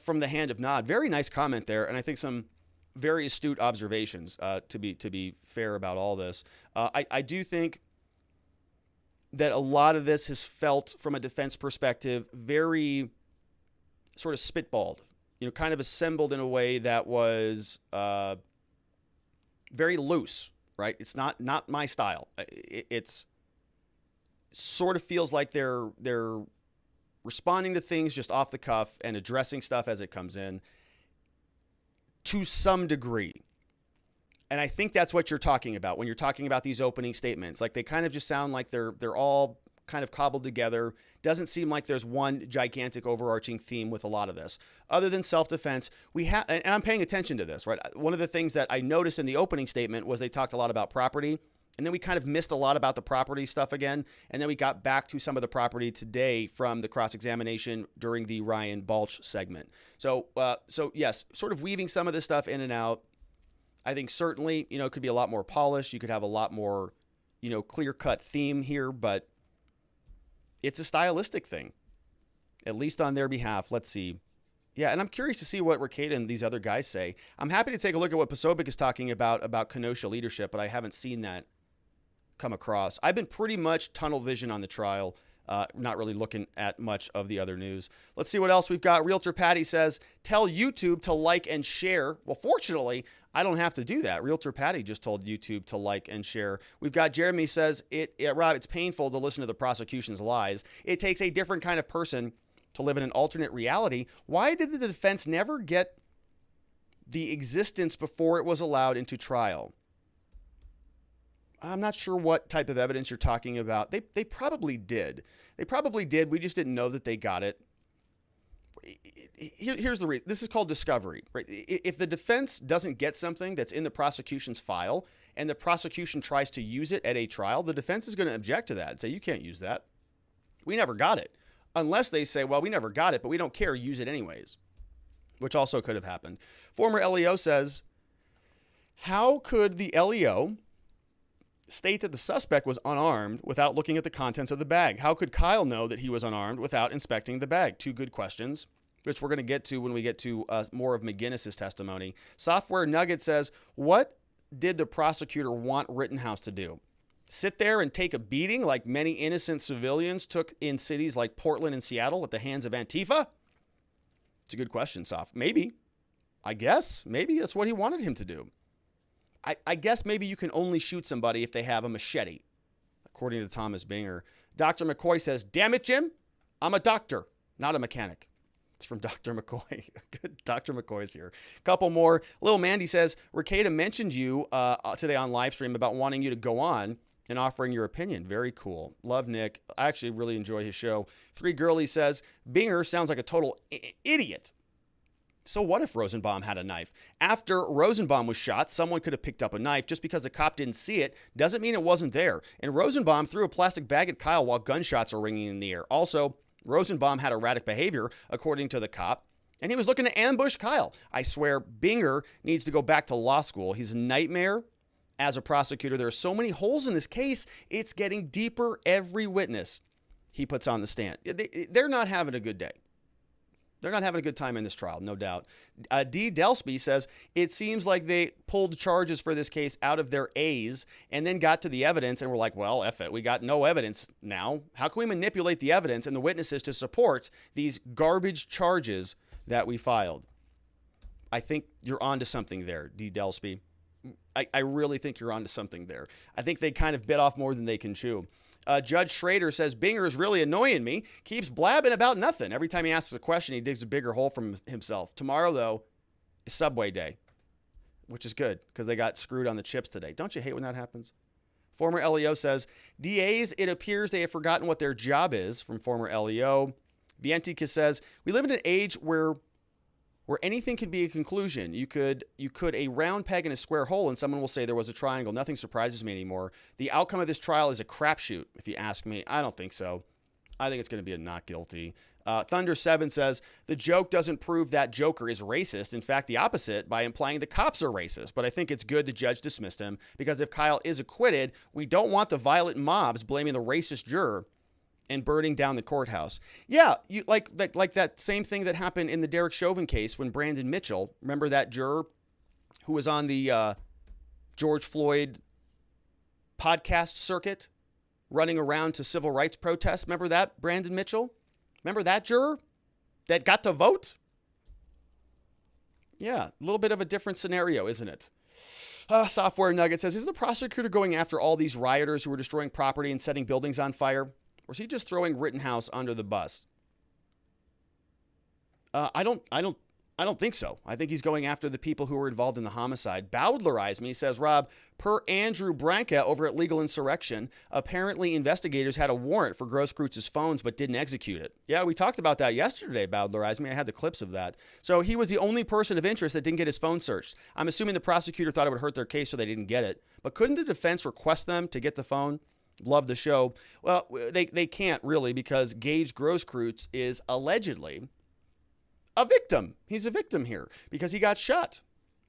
from the Hand of Nod. Very nice comment there, and I think some very astute observations to be fair about all this. I do think that a lot of this has felt, from a defense perspective, very sort of spitballed, kind of assembled in a way that was very loose, right? It's not my style. It's sort of feels like they're responding to things just off the cuff and addressing stuff as it comes in to some degree. And I think that's what you're talking about when you're talking about these opening statements. Like, they kind of just sound like they're all kind of cobbled together. Doesn't seem like there's one gigantic overarching theme with a lot of this. Other than self-defense, we have, and I'm paying attention to this, right? One of the things that I noticed in the opening statement was they talked a lot about property, and then we kind of missed a lot about the property stuff again, and then we got back to some of the property today from the cross-examination during the Ryan Balch segment. So yes, sort of weaving some of this stuff in and out. I think certainly, it could be a lot more polished. You could have a lot more, clear-cut theme here, but it's a stylistic thing, at least on their behalf. Let's see. Yeah, and I'm curious to see what Ricada and these other guys say. I'm happy to take a look at what Posobiec is talking about Kenosha leadership, but I haven't seen that come across. I've been pretty much tunnel vision on the trial. Not really looking at much of the other news. Let's see what else we've got. Realtor Patty says, tell YouTube to like and share. Well, fortunately, I don't have to do that. Realtor Patty just told YouTube to like and share. We've got Jeremy says, Rob, it's painful to listen to the prosecution's lies. It takes a different kind of person to live in an alternate reality. Why did the defense never get the existence before it was allowed into trial? I'm not sure what type of evidence you're talking about. They probably did. They probably did. We just didn't know that they got it. Here's the reason. This is called discovery, right? If the defense doesn't get something that's in the prosecution's file and the prosecution tries to use it at a trial, the defense is going to object to that and say, you can't use that. We never got it. Unless they say, well, we never got it, but we don't care. Use it anyways, which also could have happened. Former LEO says, how could the LEO state that the suspect was unarmed without looking at the contents of the bag? How could Kyle know that he was unarmed without inspecting the bag? Two good questions, which we're going to get to when we get to more of McGinnis' testimony. Software Nugget says, what did the prosecutor want Rittenhouse to do? Sit there and take a beating like many innocent civilians took in cities like Portland and Seattle at the hands of Antifa? It's a good question, Soft. Maybe. I guess. Maybe that's what he wanted him to do. I guess maybe you can only shoot somebody if they have a machete, according to Thomas Binger. Dr. McCoy says, damn it, Jim, I'm a doctor, not a mechanic. It's from Dr. McCoy. Good. Dr. McCoy's here. Couple more. Little Mandy says, Ricada mentioned you today on live stream about wanting you to go on and offering your opinion. Very cool. Love Nick. I actually really enjoy his show. Three Girlie says, Binger sounds like a total idiot. So what if Rosenbaum had a knife? After Rosenbaum was shot, someone could have picked up a knife. Just because the cop didn't see it doesn't mean it wasn't there. And Rosenbaum threw a plastic bag at Kyle while gunshots are ringing in the air. Also, Rosenbaum had erratic behavior, according to the cop, and he was looking to ambush Kyle. I swear, Binger needs to go back to law school. He's a nightmare as a prosecutor. There are so many holes in this case, it's getting deeper every witness he puts on the stand. They're not having a good day. They're not having a good time in this trial, no doubt. D. Delsby says, it seems like they pulled charges for this case out of their A's and then got to the evidence and were like, well, F it. We got no evidence now. How can we manipulate the evidence and the witnesses to support these garbage charges that we filed? I think you're onto something there, D. Delsby. I really think you're onto something there. I think they kind of bit off more than they can chew. Judge Schrader says, Binger is really annoying me. Keeps blabbing about nothing. Every time he asks a question, he digs a bigger hole from himself. Tomorrow, though, is Subway Day, which is good because they got screwed on the chips today. Don't you hate when that happens? Former LEO says, DAs, it appears they have forgotten what their job is, from former LEO. Vientica says, we live in an age where anything can be a conclusion. You could a round peg in a square hole and someone will say there was a triangle. Nothing surprises me anymore. The outcome of this trial is a crapshoot, if you ask me. I don't think so. I think it's going to be a not guilty. Thunder7 says, the joke doesn't prove that Joker is racist. In fact, the opposite, by implying the cops are racist. But I think it's good the judge dismissed him, because if Kyle is acquitted, we don't want the violent mobs blaming the racist juror and burning down the courthouse. Yeah, you like that same thing that happened in the Derek Chauvin case when Brandon Mitchell, remember that juror who was on the George Floyd podcast circuit running around to civil rights protests? Remember that, Brandon Mitchell? Remember that juror that got to vote? Yeah, a little bit of a different scenario, isn't it? Software Nugget says, is the prosecutor going after all these rioters who were destroying property and setting buildings on fire? Or is he just throwing Rittenhouse under the bus? I don't think so. I think he's going after the people who were involved in the homicide. Bowdlerized me says, Rob, per Andrew Branca over at Legal Insurrection, apparently investigators had a warrant for Grosskreuz's phones but didn't execute it. Yeah, we talked about that yesterday, Bowdlerized me. I had the clips of that. So he was the only person of interest that didn't get his phone searched. I'm assuming the prosecutor thought it would hurt their case so they didn't get it. But couldn't the defense request them to get the phone? Love the show. Well, they can't really, because Gage Grosskreutz is allegedly a victim. He's a victim here because he got shot.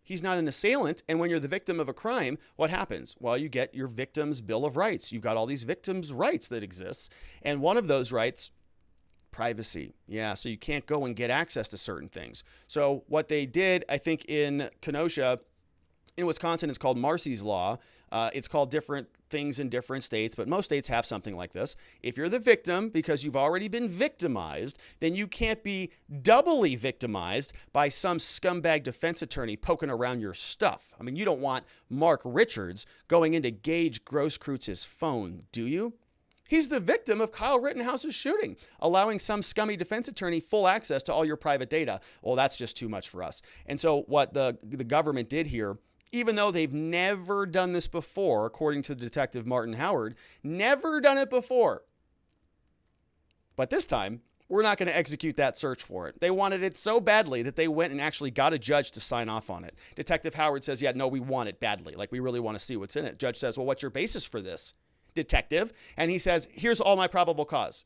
He's not an assailant. And when you're the victim of a crime, what happens? Well, you get your victim's Bill of Rights. You've got all these victims' rights that exist. And one of those rights, privacy. Yeah, so you can't go and get access to certain things. So what they did, I think in Kenosha, In Wisconsin, it's called Marcy's Law. It's called different things in different states, but most states have something like this. If you're the victim because you've already been victimized, then you can't be doubly victimized by some scumbag defense attorney poking around your stuff. I mean, you don't want Mark Richards going into Gage Grosskreuz's phone, do you? He's the victim of Kyle Rittenhouse's shooting, allowing some scummy defense attorney full access to all your private data. Well, that's just too much for us. And so what the government did here, even though they've never done this before, according to Detective Martin Howard, never done it before. But this time, we're not going to execute that search warrant. They wanted it so badly that they went and actually got a judge to sign off on it. Detective Howard says, yeah, no, we want it badly. Like, we really want to see what's in it. Judge says, well, what's your basis for this, detective? And he says, here's all my probable cause.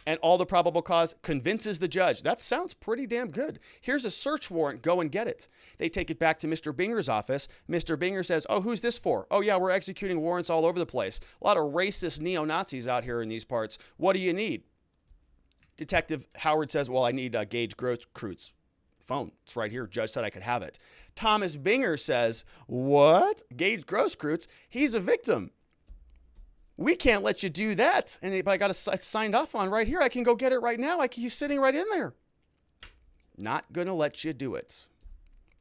And all the probable cause convinces the judge. That sounds pretty damn good. Here's a search warrant. Go and get it. They take it back to Mr. Binger's office. Mr. Binger says, oh, who's this for? Oh, yeah, we're executing warrants all over the place. A lot of racist neo-Nazis out here in these parts. What do you need? Detective Howard says, well, I need Gage Grosskreuz's phone. It's right here. Judge said I could have it. Thomas Binger says, what? Gage Grosskreuz? He's a victim. We can't let you do that. But I got it signed off on right here. I can go get it right now. He's sitting right in there. Not going to let you do it.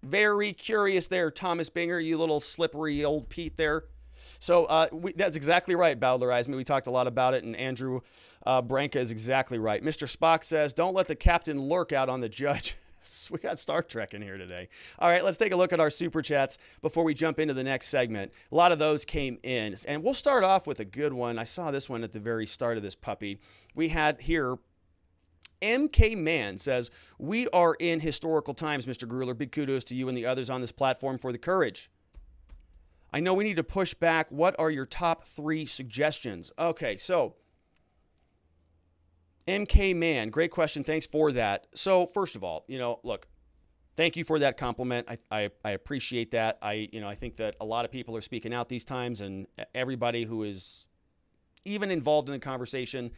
Very curious there, Thomas Binger, you little slippery old Pete there. So that's exactly right, Bowdlerized. We talked a lot about it, and Andrew Branca is exactly right. Mr. Spock says, don't let the captain lurk out on the judge. We got Star Trek in here today. All right, let's take a look at our super chats before we jump into the next segment. A lot of those came in, and we'll start off with a good one. I saw this one at the very start of this puppy. We had here, MK Man says, we are in historical times, Mr. Grueller. Big kudos to you and the others on this platform for the courage. I know we need to push back. What are your top 3 suggestions? Okay, so MK Man, great question. Thanks for that. So first of all, look, thank you for that compliment. I appreciate that. I think that a lot of people are speaking out these times, and everybody who is even involved in the conversation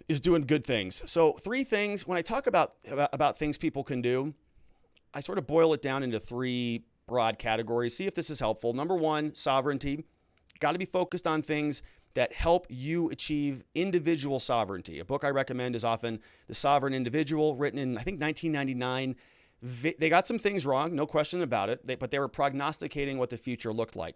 is doing good things. So 3 things, when I talk about things people can do, I sort of boil it down into 3 broad categories. See if this is helpful. Number 1, sovereignty. Got to be focused on things that help you achieve individual sovereignty. A book I recommend is often The Sovereign Individual, written in, I think, 1999. They got some things wrong, no question about it, but they were prognosticating what the future looked like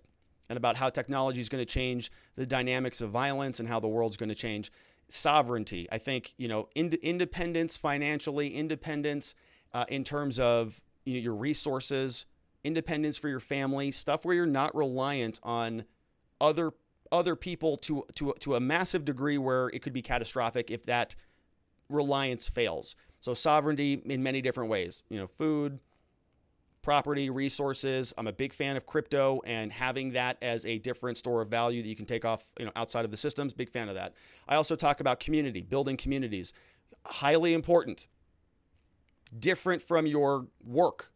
and about how technology is going to change the dynamics of violence and how the world's going to change. Sovereignty, I think, independence financially, independence in terms of your resources, independence for your family, stuff where you're not reliant on other people to a massive degree where it could be catastrophic if that reliance fails. So sovereignty in many different ways, food, property, resources. I'm a big fan of crypto and having that as a different store of value that you can take off, outside of the systems. Big fan of that. I also talk about community, building communities. Highly important. Different from your work,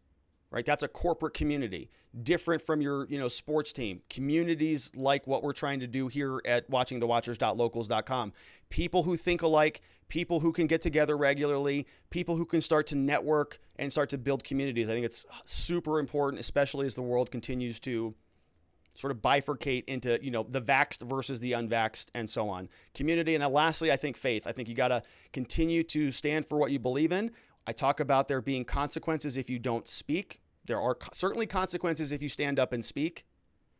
right? That's a corporate community. Different from your, sports team. Communities like what we're trying to do here at watchingthewatchers.locals.com. People who think alike, people who can get together regularly, people who can start to network and start to build communities. I think it's super important, especially as the world continues to sort of bifurcate into, the vaxxed versus the unvaxxed and so on. Community. And then lastly, I think faith. I think you got to continue to stand for what you believe in. I talk about there being consequences if you don't speak. There are certainly consequences if you stand up and speak.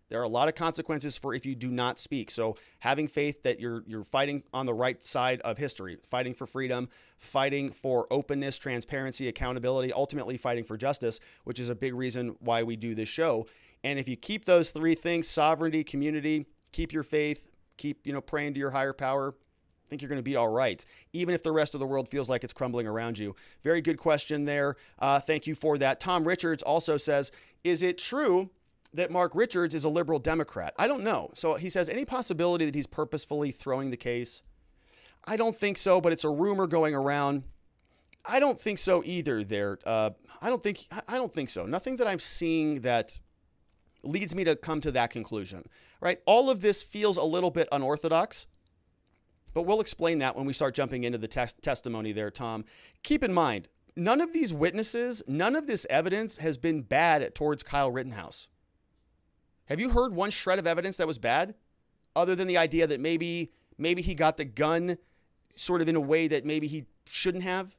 There are a lot of consequences for if you do not speak. So having faith that you're fighting on the right side of history, fighting for freedom, fighting for openness, transparency, accountability, ultimately fighting for justice, which is a big reason why we do this show. And if you keep those 3 things, sovereignty, community, keep your faith, keep, praying to your higher power, I think you're going to be all right, even if the rest of the world feels like it's crumbling around you. Very good question there. Thank you for that. Tom Richards also says, is it true that Mark Richards is a liberal Democrat? I don't know. So he says, any possibility that he's purposefully throwing the case? I don't think so, but it's a rumor going around. I don't think so either there. I don't think so. Nothing that I'm seeing that leads me to come to that conclusion, right? All of this feels a little bit unorthodox. But we'll explain that when we start jumping into the testimony there, Tom. Keep in mind, none of these witnesses, none of this evidence has been bad towards Kyle Rittenhouse. Have you heard one shred of evidence that was bad? Other than the idea that maybe he got the gun sort of in a way that maybe he shouldn't have?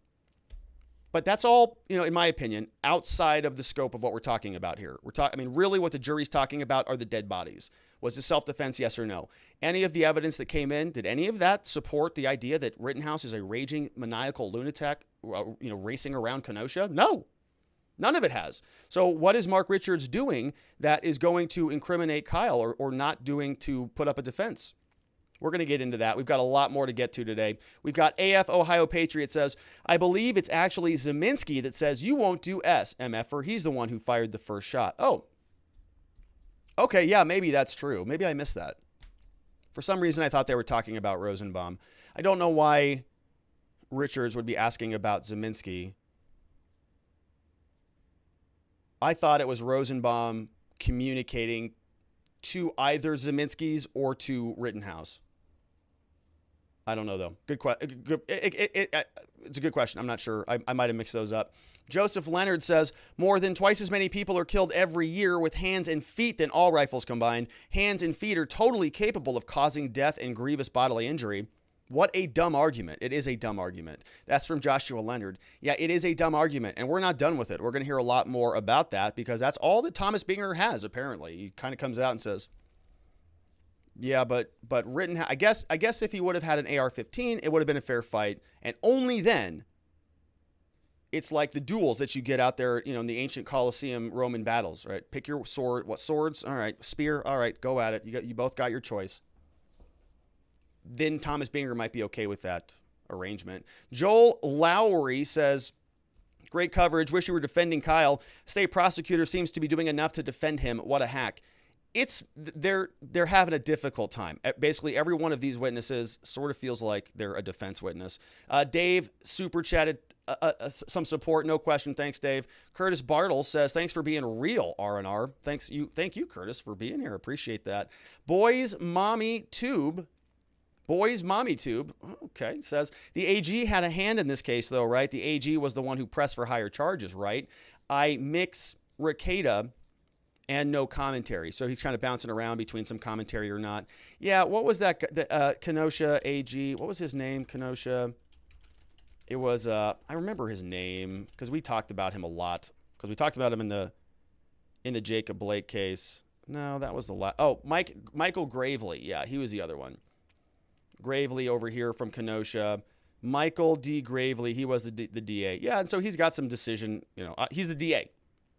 But that's all, in my opinion, outside of the scope of what we're talking about here. Really what the jury's talking about are the dead bodies. Was it self-defense, yes or no? Any of the evidence that came in, did any of that support the idea that Rittenhouse is a raging, maniacal lunatic, racing around Kenosha? No. None of it has. So what is Mark Richards doing that is going to incriminate Kyle or not doing to put up a defense? We're going to get into that. We've got a lot more to get to today. We've got AF Ohio Patriot says, I believe it's actually Zeminski that says you won't do S, MFer. He's the one who fired the first shot. Oh, okay. Yeah, maybe that's true. Maybe I missed that. For some reason, I thought they were talking about Rosenbaum. I don't know why Richards would be asking about Zeminski. I thought it was Rosenbaum communicating to either Zeminski's or to Rittenhouse. I don't know, though. Good question. It's a good question. I'm not sure. I might have mixed those up. Joseph Leonard says, more than twice as many people are killed every year with hands and feet than all rifles combined. Hands and feet are totally capable of causing death and grievous bodily injury. What a dumb argument. It is a dumb argument. That's from Joshua Leonard. Yeah, it is a dumb argument, and we're not done with it. We're going to hear a lot more about that because that's all that Thomas Binger has, apparently. He kind of comes out and says, yeah, but Rittenhouse, I guess if he would have had an AR-15, it would have been a fair fight, and only then it's like the duels that you get out there, in the ancient Colosseum Roman battles, right? Pick your sword. What swords? All right. Spear. All right. Go at it. You both got your choice. Then Thomas Binger might be okay with that arrangement. Joel Lowry says, great coverage. Wish you were defending Kyle. State prosecutor seems to be doing enough to defend him. What a hack. They're having a difficult time. Basically, every one of these witnesses sort of feels like they're a defense witness. Dave super chatted some support. No question. Thanks, Dave. Curtis Bartle says, thanks for being real, R&R. Thank you, Curtis, for being here. Appreciate that. Boys Mommy Tube, okay, says, the AG had a hand in this case, though, right? The AG was the one who pressed for higher charges, right? I mix Ricada and no commentary. So he's kind of bouncing around between some commentary or not. Yeah, what was that? The Kenosha AG, what was his name, Kenosha? It was, I remember his name because we talked about him a lot. Because we talked about him in the Jacob Blake case. No, that was the last. Oh, Michael Gravely. Yeah, he was the other one. Gravely over here from Kenosha. Michael D. Gravely, he was the DA. Yeah, and so he's got some decision, he's the DA.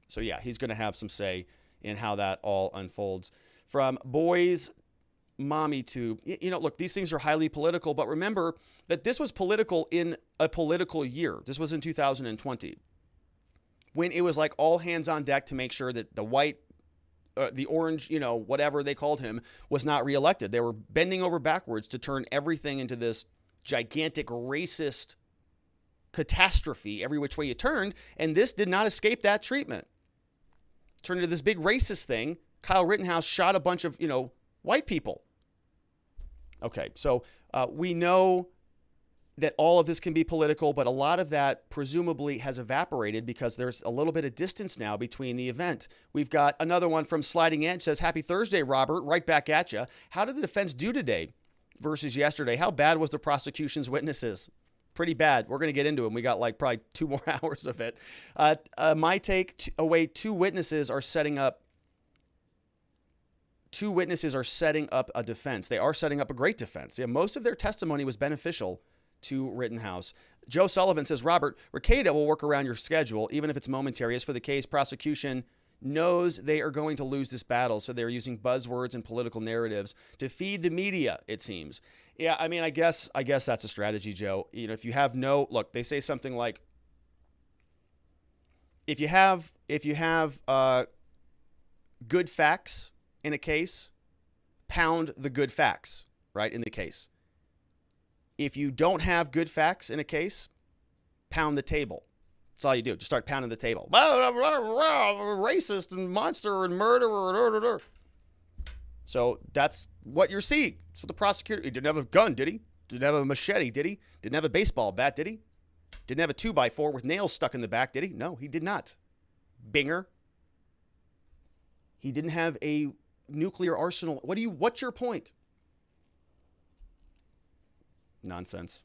So yeah, he's going to have some say in how that all unfolds. From Boys Mommy Tube, look, these things are highly political, but remember that this was political in a political year. This was in 2020 when it was like all hands on deck to make sure that the white, the orange, whatever they called him, was not reelected. They were bending over backwards to turn everything into this gigantic racist catastrophe every which way you turned, and this did not escape that treatment. Turned into this big racist thing. Kyle Rittenhouse shot a bunch of, white people. Okay, so we know that all of this can be political, but a lot of that presumably has evaporated because there's a little bit of distance now between the event. We've got another one from Sliding Edge, says, happy Thursday, Robert, right back at you. How did the defense do today versus yesterday? How bad was the prosecution's witnesses? Pretty bad. We're going to get into them. We got like probably 2 more hours of it. My take away, two witnesses are setting up a defense. They are setting up a great defense. Yeah, most of their testimony was beneficial to Rittenhouse. Joe Sullivan says, Robert, Ricada will work around your schedule, even if it's momentary. As for the case, prosecution knows they are going to lose this battle, so they're using buzzwords and political narratives to feed the media, it seems. Yeah, I mean, I guess that's a strategy, Joe. If you have look, they say something like, if you have good facts in a case, pound the good facts, right, in the case. If you don't have good facts in a case, pound the table. That's all you do. Just start pounding the table. Racist and monster and murderer. So that's what you're seeing. So the prosecutor, he didn't have a gun, did he? Didn't have a machete, did he? Didn't have a baseball bat, did he? Didn't have a 2x4 with nails stuck in the back, did he? No, he did not. Binger. He didn't have a nuclear arsenal. What's your point? Nonsense.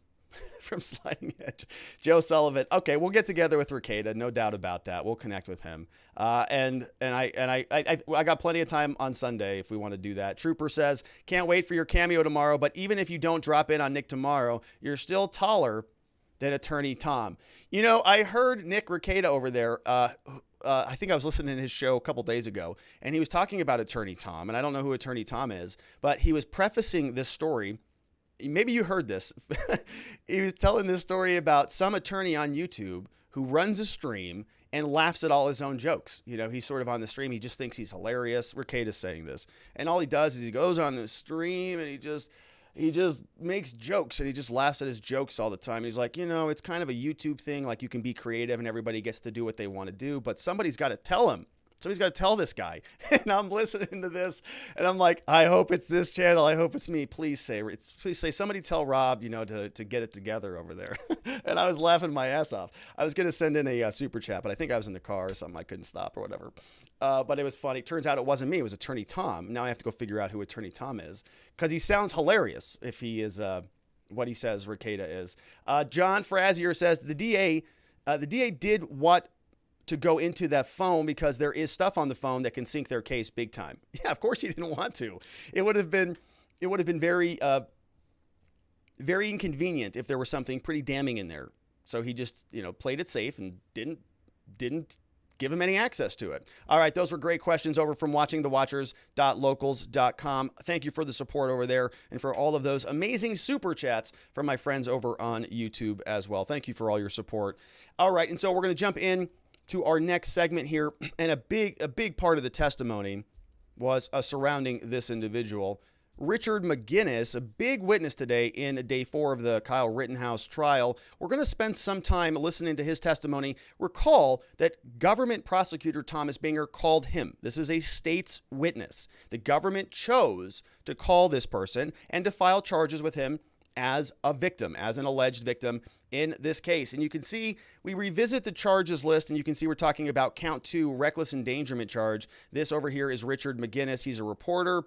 From Sliding Edge. Joe Sullivan. Okay, we'll get together with Rekieta, no doubt about that. We'll connect with him. And I got plenty of time on Sunday if we want to do that. Trooper says, can't wait for your cameo tomorrow, but even if you don't drop in on Nick tomorrow, you're still taller than Attorney Tom. You know, I heard Nick Rekieta over there. I think I was listening to his show a couple days ago, and he was talking about Attorney Tom, and I don't know who Attorney Tom is, but he was prefacing this story. Maybe you heard this. He was telling this story about some attorney on YouTube who runs a stream and laughs at all his own jokes. You know, he's sort of on the stream. He just thinks he's hilarious. Rekieta's saying this. And all he does is he goes on the stream and he just makes jokes and he just laughs at his jokes all the time. He's like, you know, it's kind of a YouTube thing. Like, you can be creative and everybody gets to do what they want to do, but somebody's got to tell him. Somebody's got to tell this guy. And I'm listening to this and I'm like, I hope it's this channel. I hope it's me. Please say somebody tell Rob, you know, to get it together over there. And I was laughing my ass off. I was going to send in a super chat, but I think I was in the car or something. I couldn't stop or whatever. But it was funny. Turns out it wasn't me. It was Attorney Tom. Now I have to go figure out who Attorney Tom is because he sounds hilarious if he is what he says Rekieta is. John Frazier says the DA did what to go into that phone because there is stuff on the phone that can sink their case big time. Yeah, of course he didn't want to. It would have been very, very inconvenient if there was something pretty damning in there. So he just, you know, played it safe and didn't give him any access to it. All right, those were great questions over from watchingthewatchers.locals.com. Thank you for the support over there and for all of those amazing super chats from my friends over on YouTube as well. Thank you for all your support. All right, and so we're going to jump in to our next segment here, and a big part of the testimony was surrounding this individual, Richard McGinnis, a big witness today in day 4 of the Kyle Rittenhouse trial. We're going to spend some time listening to his testimony. Recall that government prosecutor Thomas Binger called him. This is a state's witness. The government chose to call this person and to file charges with him as a victim, as an alleged victim in this case. And you can see we revisit the charges list, and you can see we're talking about count 2, reckless endangerment charge. This over here is Richard McGinnis. He's a reporter,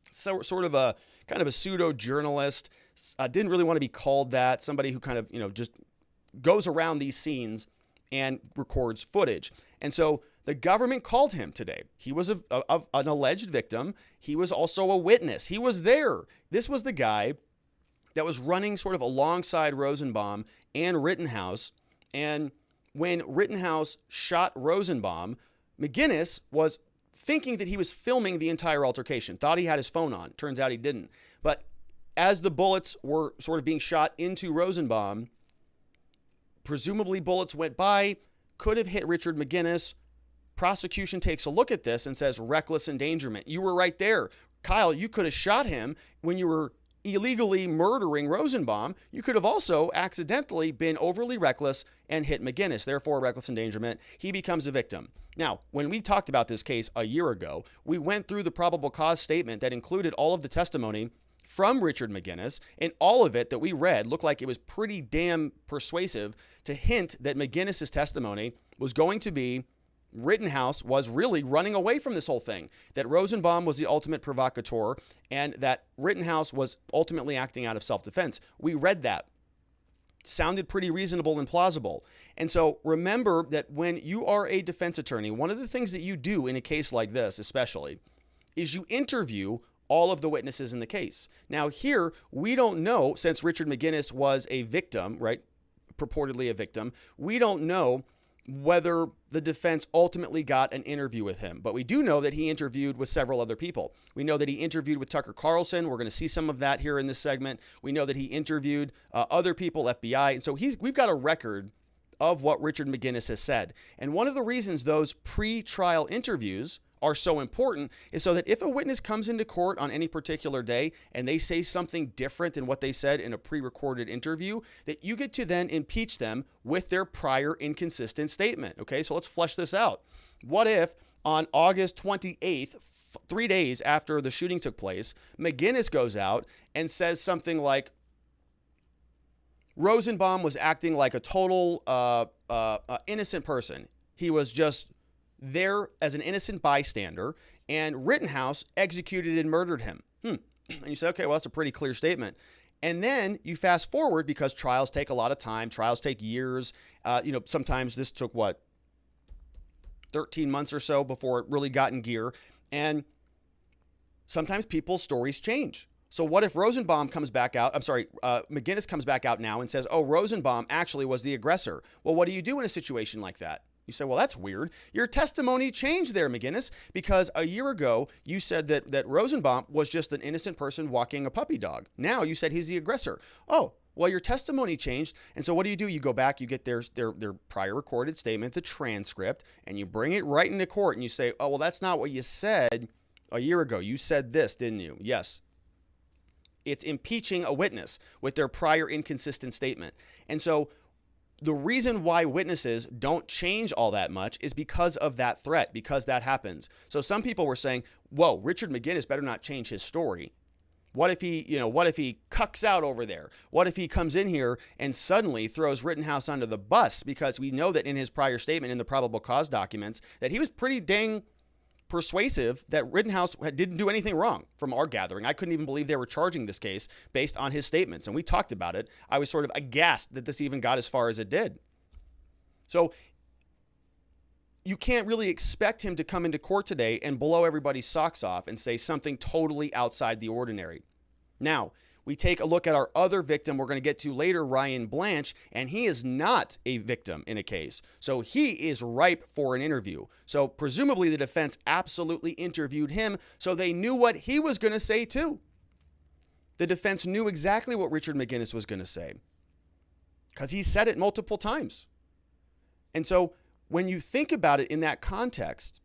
so sort of a kind of a pseudo journalist. Didn't really want to be called that. Somebody who kind of, you know, just goes around these scenes and records footage. And so the government called him today. He was an alleged victim. He was also a witness. He was there. This was the guy that was running sort of alongside Rosenbaum and Rittenhouse. And when Rittenhouse shot Rosenbaum, McGinnis was thinking that he was filming the entire altercation, thought he had his phone on. Turns out he didn't. But as the bullets were sort of being shot into Rosenbaum, presumably bullets went by, could have hit Richard McGinnis. Prosecution takes a look at this and says, reckless endangerment. You were right there. Kyle, you could have shot him when you were illegally murdering Rosenbaum. You could have also accidentally been overly reckless and hit McGinnis. Therefore, reckless endangerment. He becomes a victim. Now, when we talked about this case a year ago, we went through the probable cause statement that included all of the testimony from Richard McGinnis, and all of it that we read looked like it was pretty damn persuasive to hint that McGinnis's testimony was going to be Rittenhouse was really running away from this whole thing, that Rosenbaum was the ultimate provocateur, and that Rittenhouse was ultimately acting out of self-defense. We read that. Sounded pretty reasonable and plausible. And so remember that when you are a defense attorney, one of the things that you do in a case like this especially is you interview all of the witnesses in the case. Now here, we don't know, since Richard McGinnis was a victim, right, purportedly a victim, we don't know whether the defense ultimately got an interview with him. But we do know that he interviewed with several other people. We know that he interviewed with Tucker Carlson. We're going to see some of that here in this segment. We know that he interviewed other people, FBI. And so we've got a record of what Richard McGinnis has said. And one of the reasons those pre-trial interviews are so important is so that if a witness comes into court on any particular day and they say something different than what they said in a pre-recorded interview, that you get to then impeach them with their prior inconsistent statement. Okay, so let's flesh this out. What if on August 28th, 3 days after the shooting took place, McGinnis goes out and says something like, Rosenbaum was acting like a total innocent person. He was just there as an innocent bystander, and Rittenhouse executed and murdered him. And you say, okay, well, that's a pretty clear statement. And then you fast forward, because trials take a lot of time. Trials take years. Sometimes this took 13 months or so before it really got in gear. And sometimes people's stories change. So what if McGinnis comes back out now and says, oh, Rosenbaum actually was the aggressor? Well, what do you do in a situation like that? You say, well, that's weird. Your testimony changed there, McGinnis, because a year ago you said that Rosenbaum was just an innocent person walking a puppy dog. Now you said he's the aggressor. Oh, well, your testimony changed. And so what do? You go back, you get their prior recorded statement, the transcript, and you bring it right into court and you say, oh, well, that's not what you said a year ago. You said this, didn't you? Yes. It's impeaching a witness with their prior inconsistent statement. And so the reason why witnesses don't change all that much is because of that threat, because that happens. So some people were saying, whoa, Richard McGinnis better not change his story. What if he cucks out over there? What if he comes in here and suddenly throws Rittenhouse under the bus? Because we know that in his prior statement in the probable cause documents that he was pretty dang persuasive that Rittenhouse didn't do anything wrong from our gathering. I couldn't even believe they were charging this case based on his statements. And we talked about it. I was sort of aghast that this even got as far as it did. So you can't really expect him to come into court today and blow everybody's socks off and say something totally outside the ordinary. Now, we take a look at our other victim we're going to get to later, Ryan Balch, and he is not a victim in a case. So he is ripe for an interview. So presumably the defense absolutely interviewed him, so they knew what he was going to say too. The defense knew exactly what Richard McGinnis was going to say because he said it multiple times. And so when you think about it in that context,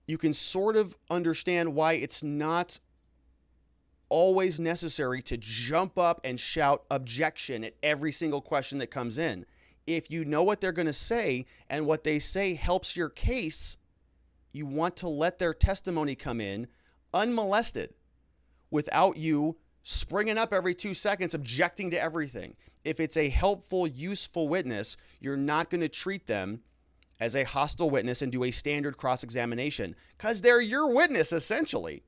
you can sort of understand why it's not always necessary to jump up and shout objection at every single question that comes in. If you know what they're going to say and what they say helps your case, you want to let their testimony come in unmolested without you springing up every 2 seconds objecting to everything. If it's a helpful, useful witness, you're not going to treat them as a hostile witness and do a standard cross-examination because they're your witness essentially.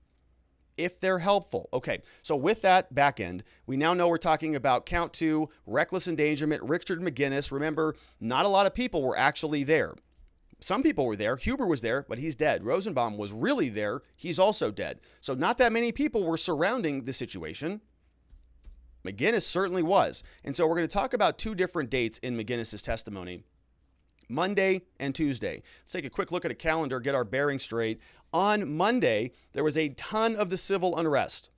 If they're helpful. Okay, so with that back end, we now know we're talking about count 2, reckless endangerment, Richard McGinnis. Remember, not a lot of people were actually there. Some people were there. Huber was there, but he's dead. Rosenbaum was really there. He's also dead. So not that many people were surrounding the situation. McGinnis certainly was. And so we're going to talk about 2 different dates in McGinnis' testimony. Monday and Tuesday. Let's take a quick look at a calendar, get our bearings straight. On Monday, there was a ton of the civil unrest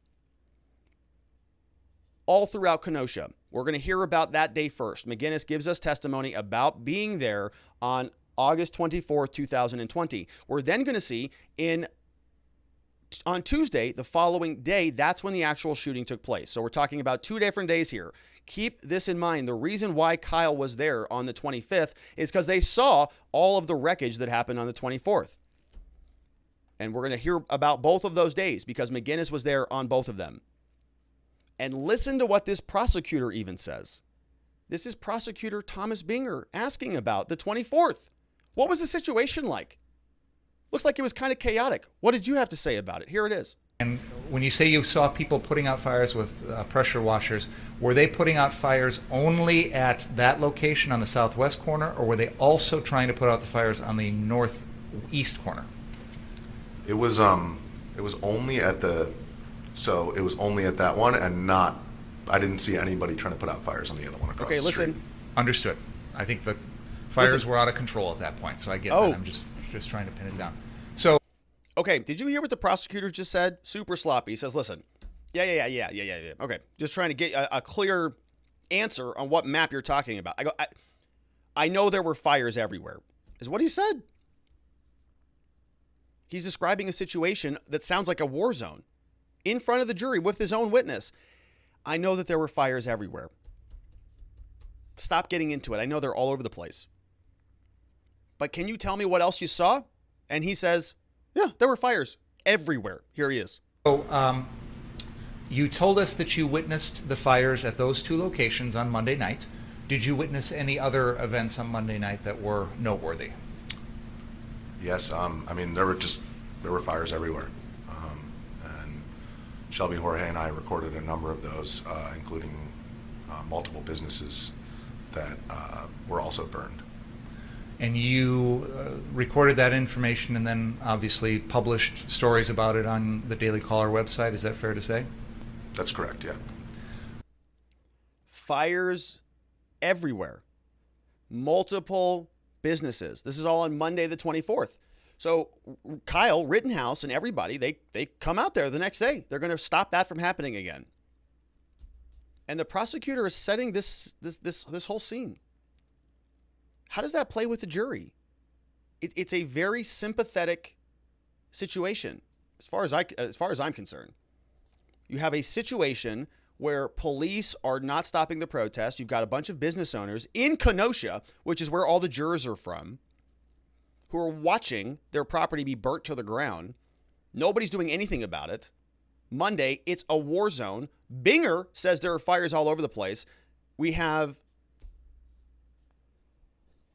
all throughout Kenosha. We're going to hear about that day first. McGinnis gives us testimony about being there on August 24th, 2020. We're then going to see on Tuesday, the following day, that's when the actual shooting took place. So we're talking about 2 different days here. Keep this in mind. The reason why Kyle was there on the 25th is because they saw all of the wreckage that happened on the 24th. And we're going to hear about both of those days because McGinnis was there on both of them. And listen to what this prosecutor even says. This is Prosecutor Thomas Binger asking about the 24th. What was the situation like? Looks like it was kind of chaotic. What did you have to say about it? Here it is. And when you say you saw people putting out fires with pressure washers, were they putting out fires only at that location on the southwest corner, or were they also trying to put out the fires on the northeast corner? It was only at that one, and I didn't see anybody trying to put out fires on the other one across the street. Understood. I think the fires were out of control at that point, so I get that. I'm just trying to pin it down. So, okay, did you hear what the prosecutor just said? Super sloppy. He says, listen, yeah. Okay, just trying to get a clear answer on what map you're talking about. I know there were fires everywhere, is what he said. He's describing a situation that sounds like a war zone in front of the jury with his own witness. I know that there were fires everywhere. Stop getting into it. I know they're all over the place. But can you tell me what else you saw? And he says, yeah, there were fires everywhere. Here he is. So you told us that you witnessed the fires at those 2 locations on Monday night. Did you witness any other events on Monday night that were noteworthy? Yes. I mean, there were fires everywhere. And Shelby, Jorge, and I recorded a number of those, including multiple businesses that were also burned. And you recorded that information and then obviously published stories about it on the Daily Caller website. Is that fair to say? That's correct, yeah. Fires everywhere. Multiple businesses. This is all on Monday the 24th. So Kyle, Rittenhouse, and everybody, they come out there the next day. They're going to stop that from happening again. And the prosecutor is setting this whole scene. How does that play with the jury? It's a very sympathetic situation, as far as I'm concerned. You have a situation where police are not stopping the protest. You've got a bunch of business owners in Kenosha, which is where all the jurors are from, who are watching their property be burnt to the ground. Nobody's doing anything about it. Monday, it's a war zone. Binger says there are fires all over the place. We have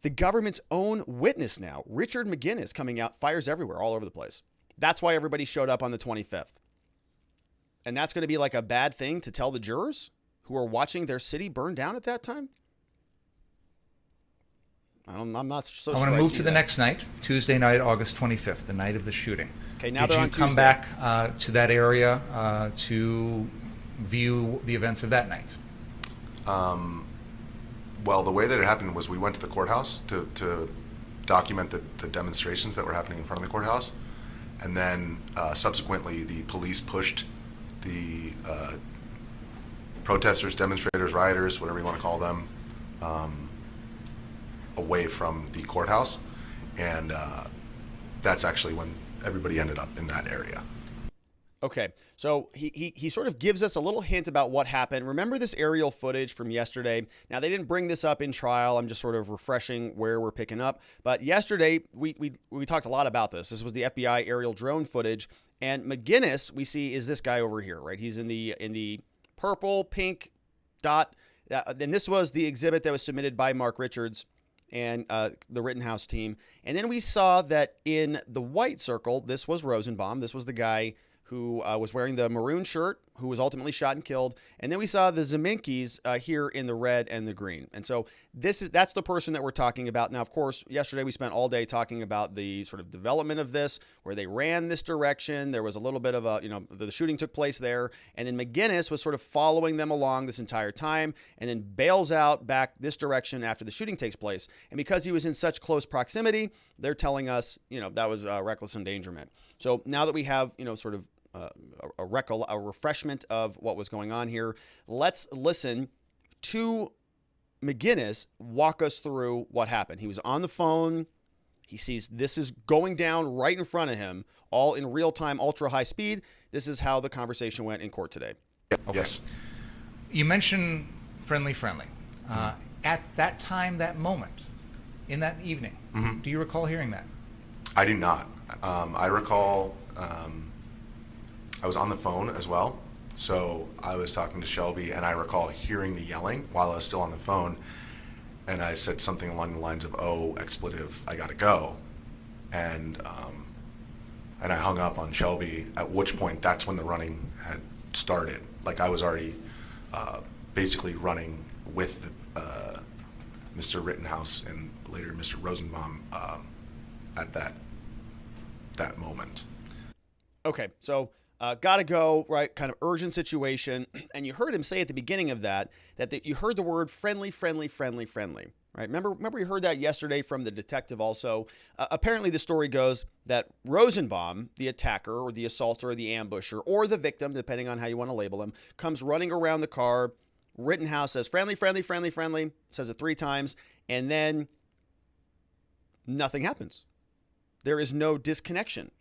the government's own witness now, Richard McGinnis, coming out, fires everywhere, all over the place. That's why everybody showed up on the 25th. And that's going to be like a bad thing to tell the jurors who are watching their city burn down at that time? I'm not so sure. I want to move to the next night, Tuesday night, August 25th, the night of the shooting. Okay, now Did they're you on come Tuesday. back to that area to view the events of that night? Well, the way that it happened was we went to the courthouse to document the demonstrations that were happening in front of the courthouse. And then subsequently, the police pushed the protesters, demonstrators, rioters, whatever you want to call them, away from the courthouse. And that's actually when everybody ended up in that area. Okay, so he sort of gives us a little hint about what happened. Remember this aerial footage from yesterday? Now, they didn't bring this up in trial. I'm just sort of refreshing where we're picking up. But yesterday, we talked a lot about this. This was the FBI aerial drone footage. And McGinnis, we see, is this guy over here, right? He's in the purple, pink dot. And this was the exhibit that was submitted by Mark Richards and the Rittenhouse team. And then we saw that in the white circle, this was Rosenbaum. This was the guy who was wearing the maroon shirt, who was ultimately shot and killed. And then we saw the Zeminkis here in the red and the green. And so that's the person that we're talking about. Now, of course, yesterday we spent all day talking about the sort of development of this, where they ran this direction. There was a little bit of the shooting took place there. And then McGinnis was sort of following them along this entire time and then bails out back this direction after the shooting takes place. And because he was in such close proximity, they're telling us, that was reckless endangerment. So now that we have, sort of a refreshment of what was going on here, let's listen to McGinnis walk us through what happened. He was on the phone. He sees this is going down right in front of him, all in real time, ultra high speed. This is how the conversation went in court today. Okay. Yes. You mentioned friendly. At that time, that moment, in that evening, do you recall hearing that? I do not. I recall I was on the phone as well, so I was talking to Shelby, and I recall hearing the yelling while I was still on the phone, and I said something along the lines of, "Oh, expletive, I gotta go," and I hung up on Shelby. At which point, that's when the running had started. Like I was already basically running with Mr. Rittenhouse and later Mr. Rosenbaum at that moment. Okay, so gotta go, right? Kind of urgent situation. And you heard him say at the beginning of that you heard the word friendly, right? Remember you heard that yesterday from the detective also. Apparently the story goes that Rosenbaum, the attacker or the assaulter or the ambusher or the victim, depending on how you want to label him, comes running around the car. Rittenhouse says friendly, says it 3 times, and then nothing happens. There is no disconnection.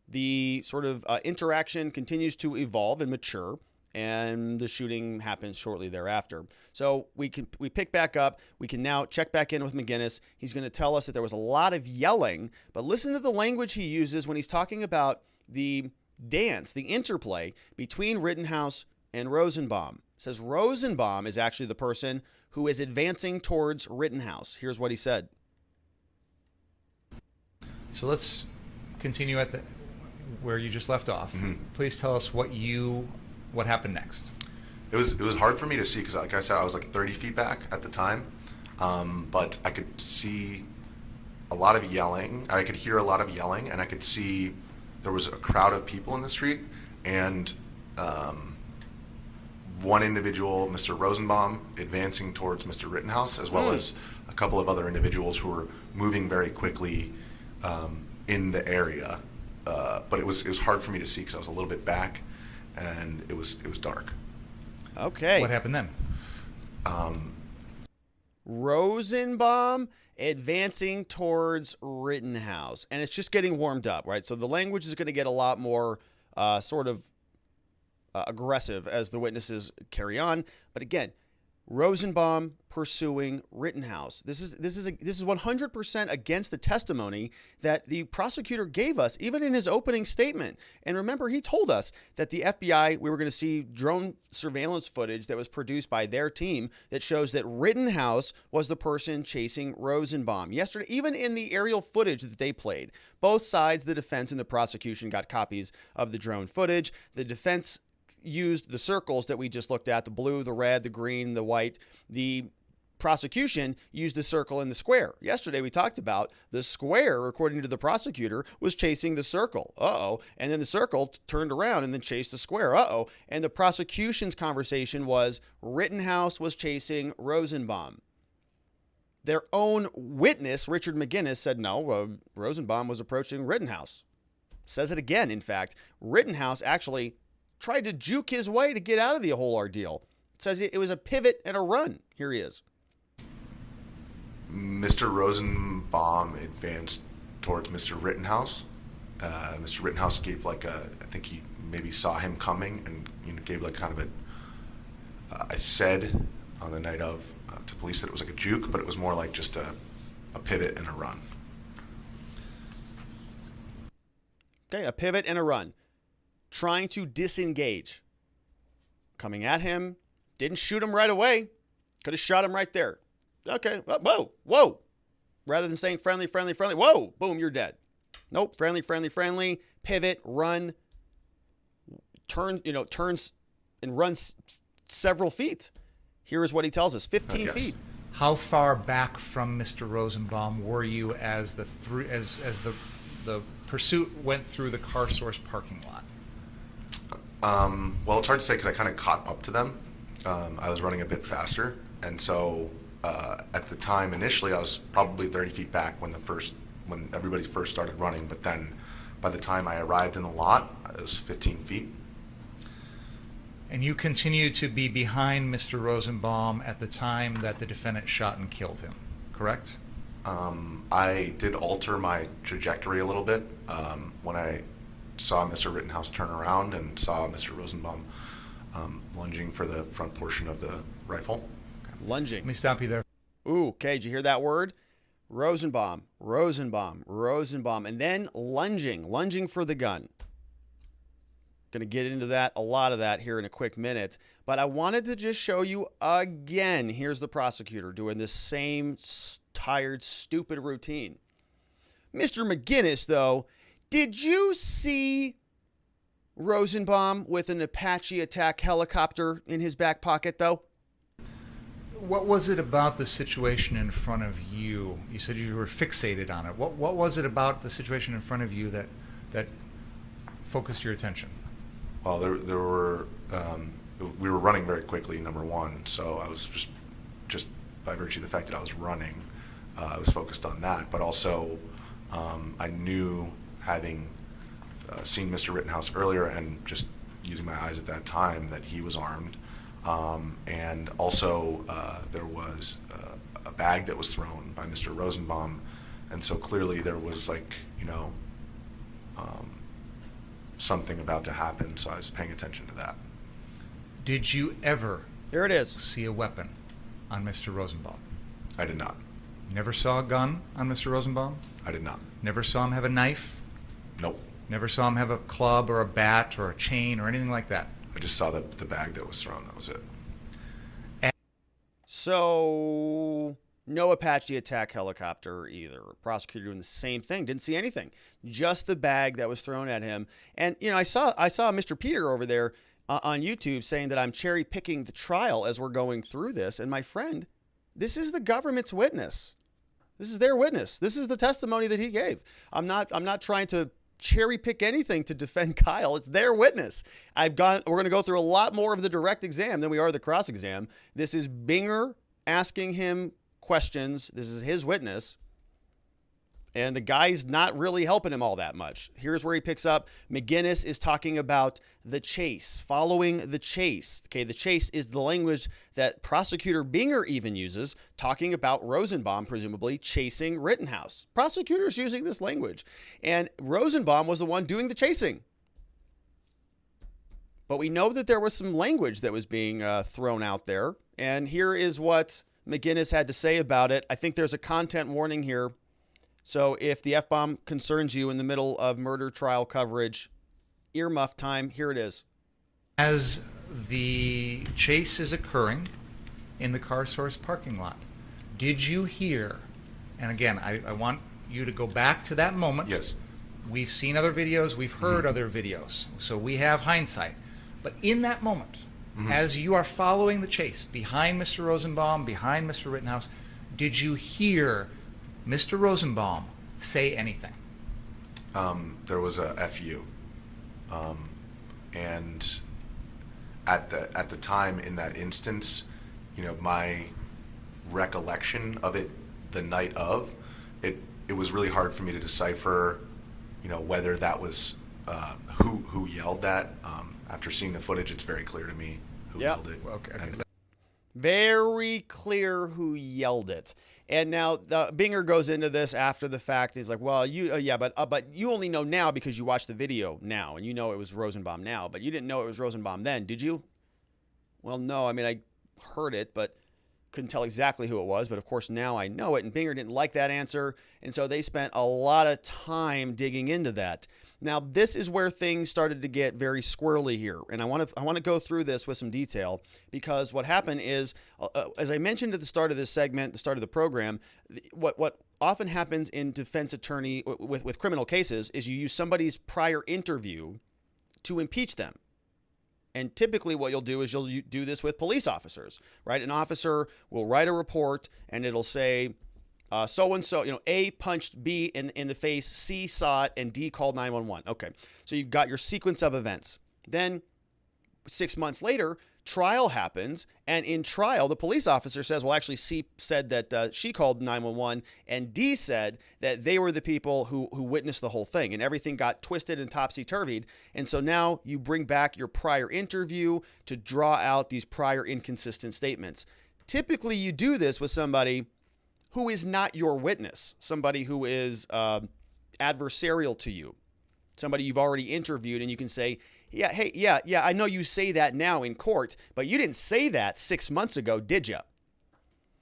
The sort of interaction continues to evolve and mature, and the shooting happens shortly thereafter. So we pick back up. We can now check back in with McGinnis. He's going to tell us that there was a lot of yelling, but listen to the language he uses when he's talking about the dance, the interplay between Rittenhouse and Rosenbaum. It says Rosenbaum is actually the person who is advancing towards Rittenhouse. Here's what he said. So let's continue at where you just left off. Mm-hmm. Please tell us what happened next. It was hard for me to see because, like I said, I was like 30 feet back at the time, but I could see a lot of yelling. I could hear a lot of yelling, and I could see there was a crowd of people in the street, and one individual, Mr. Rosenbaum, advancing towards Mr. Rittenhouse, as well as a couple of other individuals who were moving very quickly in the area. But it was hard for me to see because I was a little bit back, and it was dark. Okay. What happened then? Rosenbaum advancing towards Rittenhouse, and it's just getting warmed up, right? So the language is going to get a lot more sort of aggressive as the witnesses carry on. But again, Rosenbaum pursuing Rittenhouse. This is 100% against the testimony that the prosecutor gave us, even in his opening statement. And remember, he told us that the FBI, we were going to see drone surveillance footage that was produced by their team that shows that Rittenhouse was the person chasing Rosenbaum. Yesterday, even in the aerial footage that they played, both sides, the defense and the prosecution, got copies of the drone footage. The defense used the circles that we just looked at, the blue, the red, the green, the white. The prosecution used the circle and the square. Yesterday we talked about the square, according to the prosecutor, was chasing the circle. Uh-oh. And then the circle turned around and then chased the square. Uh-oh. And the prosecution's conversation was Rittenhouse was chasing Rosenbaum. Their own witness, Richard McGinnis, said no, Rosenbaum was approaching Rittenhouse. Says it again, in fact. Rittenhouse actually tried to juke his way to get out of the whole ordeal. It says it was a pivot and a run. Here he is. Mr. Rosenbaum advanced towards Mr. Rittenhouse. Mr. Rittenhouse gave I think he maybe saw him coming and gave kind of I said on the night of to police that it was like a juke, but it was more like just a pivot and a run. Okay, a pivot and a run. Trying to disengage. Coming at him. Didn't shoot him right away. Could have shot him right there. Okay. Whoa. Rather than saying friendly. Whoa. Boom, you're dead. Nope. Friendly. Pivot, run. Turns and runs several feet. Here is what he tells us. 15 feet. How far back from Mr. Rosenbaum were you as the pursuit went through the car source parking lot? Well, it's hard to say because I kind of caught up to them. I was running a bit faster, and so at the time initially I was probably 30 feet back when everybody first started running, but then by the time I arrived in the lot, it was 15 feet. And you continued to be behind Mr. Rosenbaum at the time that the defendant shot and killed him, correct? I did alter my trajectory a little bit when I saw Mr. Rittenhouse turn around and saw Mr. Rosenbaum lunging for the front portion of the rifle. Lunging. Let me stop you there. Ooh, okay, did you hear that word? Rosenbaum, and then lunging for the gun. Going to get into a lot of that here in a quick minute, but I wanted to just show you again. Here's the prosecutor doing this same tired, stupid routine. Mr. McGinnis, though, did you see Rosenbaum with an Apache attack helicopter in his back pocket, though? What was it about the situation in front of you? You said you were fixated on it. What was it about the situation in front of you that focused your attention? Well, there were we were running very quickly, number one, so I was just by virtue of the fact that I was running, I was focused on that. But also, I knew, having seen Mr. Rittenhouse earlier and just using my eyes at that time, that he was armed. And also, there was a bag that was thrown by Mr. Rosenbaum, and so clearly there was something about to happen, so I was paying attention to that. Did you ever Here it is. see a weapon on Mr. Rosenbaum? I did not. Never saw a gun on Mr. Rosenbaum? I did not. Never saw him have a knife? Nope. Never saw him have a club or a bat or a chain or anything like that? I just saw the bag that was thrown. That was it. So No Apache attack helicopter either. Prosecutor doing the same thing. Didn't see anything. Just the bag that was thrown at him. And, you know, I saw Mr. Peter over there on YouTube saying that I'm cherry picking the trial as we're going through this. And my friend, this is the government's witness. This is their witness. This is the testimony that he gave. I'm not trying to cherry pick anything to defend Kyle. It's their witness. We're going to go through a lot more of the direct exam than we are the cross exam. This is Binger asking him questions. This is his witness. And the guy's not really helping him all that much. Here's where he picks up. McGinnis is talking about the chase, following the chase. Okay, the chase is the language that Prosecutor Binger even uses, talking about Rosenbaum presumably chasing Rittenhouse. Prosecutors using this language. And Rosenbaum was the one doing the chasing. But we know that there was some language that was being thrown out there. And here is what McGinnis had to say about it. I think there's a content warning here. So if the F-bomb concerns you in the middle of murder trial coverage, earmuff time, here it is. As the chase is occurring in the car source parking lot, did you hear, and again, I want you to go back to that moment. Yes. We've seen other videos, we've heard other videos, so we have hindsight. But in that moment, as you are following the chase behind Mr. Rosenbaum, behind Mr. Rittenhouse, did you hear Mr. Rosenbaum say anything? There was a FU. And at the time in that instance, you know, my recollection of it the night of, it was really hard for me to decipher, you know, whether that was who yelled that. After seeing the footage, it's very clear to me who yelled it. Okay. Very clear who yelled it. And now Binger goes into this after the fact. He's like, well, but you only know now because you watched the video now, and you know it was Rosenbaum now, but you didn't know it was Rosenbaum then, did you? Well, no. I mean, I heard it, but couldn't tell exactly who it was. But of course, now I know it. And Binger didn't like that answer, and so they spent a lot of time digging into that. Now, this is where things started to get very squirrely here, and I want to go through this with some detail, because what happened is, as I mentioned at the start of this segment, the start of the program, what often happens in defense attorney with criminal cases is you use somebody's prior interview to impeach them. And typically what you'll do is you'll do this with police officers, right? An officer will write a report and it'll say, so-and-so, you know, A punched B in the face, C saw it, and D called 911. Okay, so you've got your sequence of events. Then 6 months later, trial happens, and in trial, the police officer says, well, actually, C said that she called 911, and D said that they were the people who witnessed the whole thing, and everything got twisted and topsy-turvied. And so now you bring back your prior interview to draw out these prior inconsistent statements. Typically, you do this with somebody who is not your witness, somebody who is adversarial to you, somebody you've already interviewed, and you can say, yeah, I know you say that now in court, but you didn't say that 6 months ago, did you?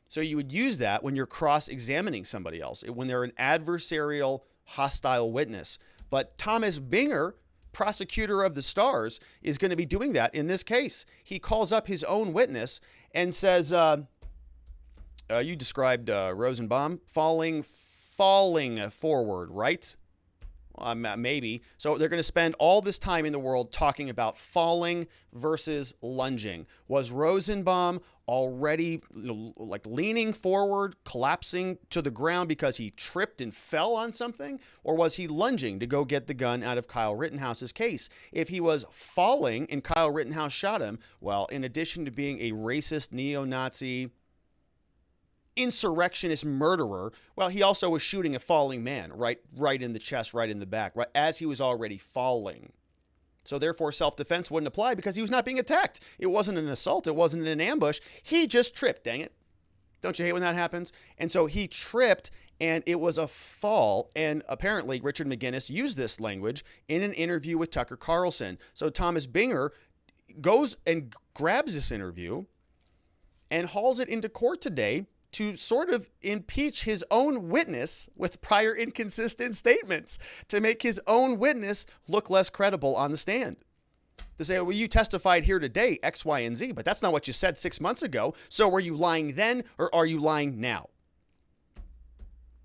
So you would use that when you're cross-examining somebody else, when they're an adversarial, hostile witness. But Thomas Binger, prosecutor of the Stars, is going to be doing that in this case. He calls up his own witness and says, you described Rosenbaum falling forward, right? Maybe. So they're going to spend all this time in the world talking about falling versus lunging. Was Rosenbaum already like leaning forward, collapsing to the ground because he tripped and fell on something? Or was he lunging to go get the gun out of Kyle Rittenhouse's case? If he was falling and Kyle Rittenhouse shot him, well, in addition to being a racist, neo-Nazi, insurrectionist murderer, well, he also was shooting a falling man right in the chest, right in the back, right as he was already falling. So therefore, self-defense wouldn't apply because he was not being attacked. It wasn't an assault. It wasn't an ambush. He just tripped, dang it. Don't you hate when that happens? And so he tripped, and it was a fall. And apparently, Richard McGinnis used this language in an interview with Tucker Carlson. So Thomas Binger goes and grabs this interview and hauls it into court today to sort of impeach his own witness with prior inconsistent statements, to make his own witness look less credible on the stand. To say, well, you testified here today, X, Y, and Z, but that's not what you said 6 months ago. So were you lying then, or are you lying now?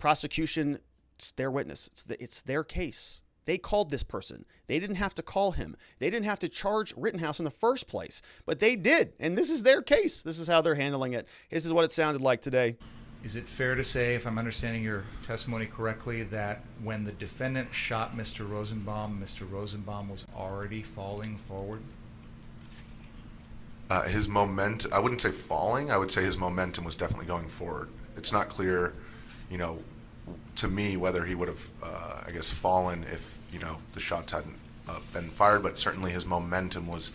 prosecution, it's their witness. It's their case. They called this person. They didn't have to call him. They didn't have to charge Rittenhouse in the first place, but they did. And this is their case. This is how they're handling it. This is what it sounded like today. Is it fair to say, if I'm understanding your testimony correctly, that when the defendant shot Mr. Rosenbaum was already falling forward? His moment, I wouldn't say falling, I would say his momentum was definitely going forward. It's not clear, to me whether he would have, fallen if, the shots hadn't been fired, but certainly his momentum was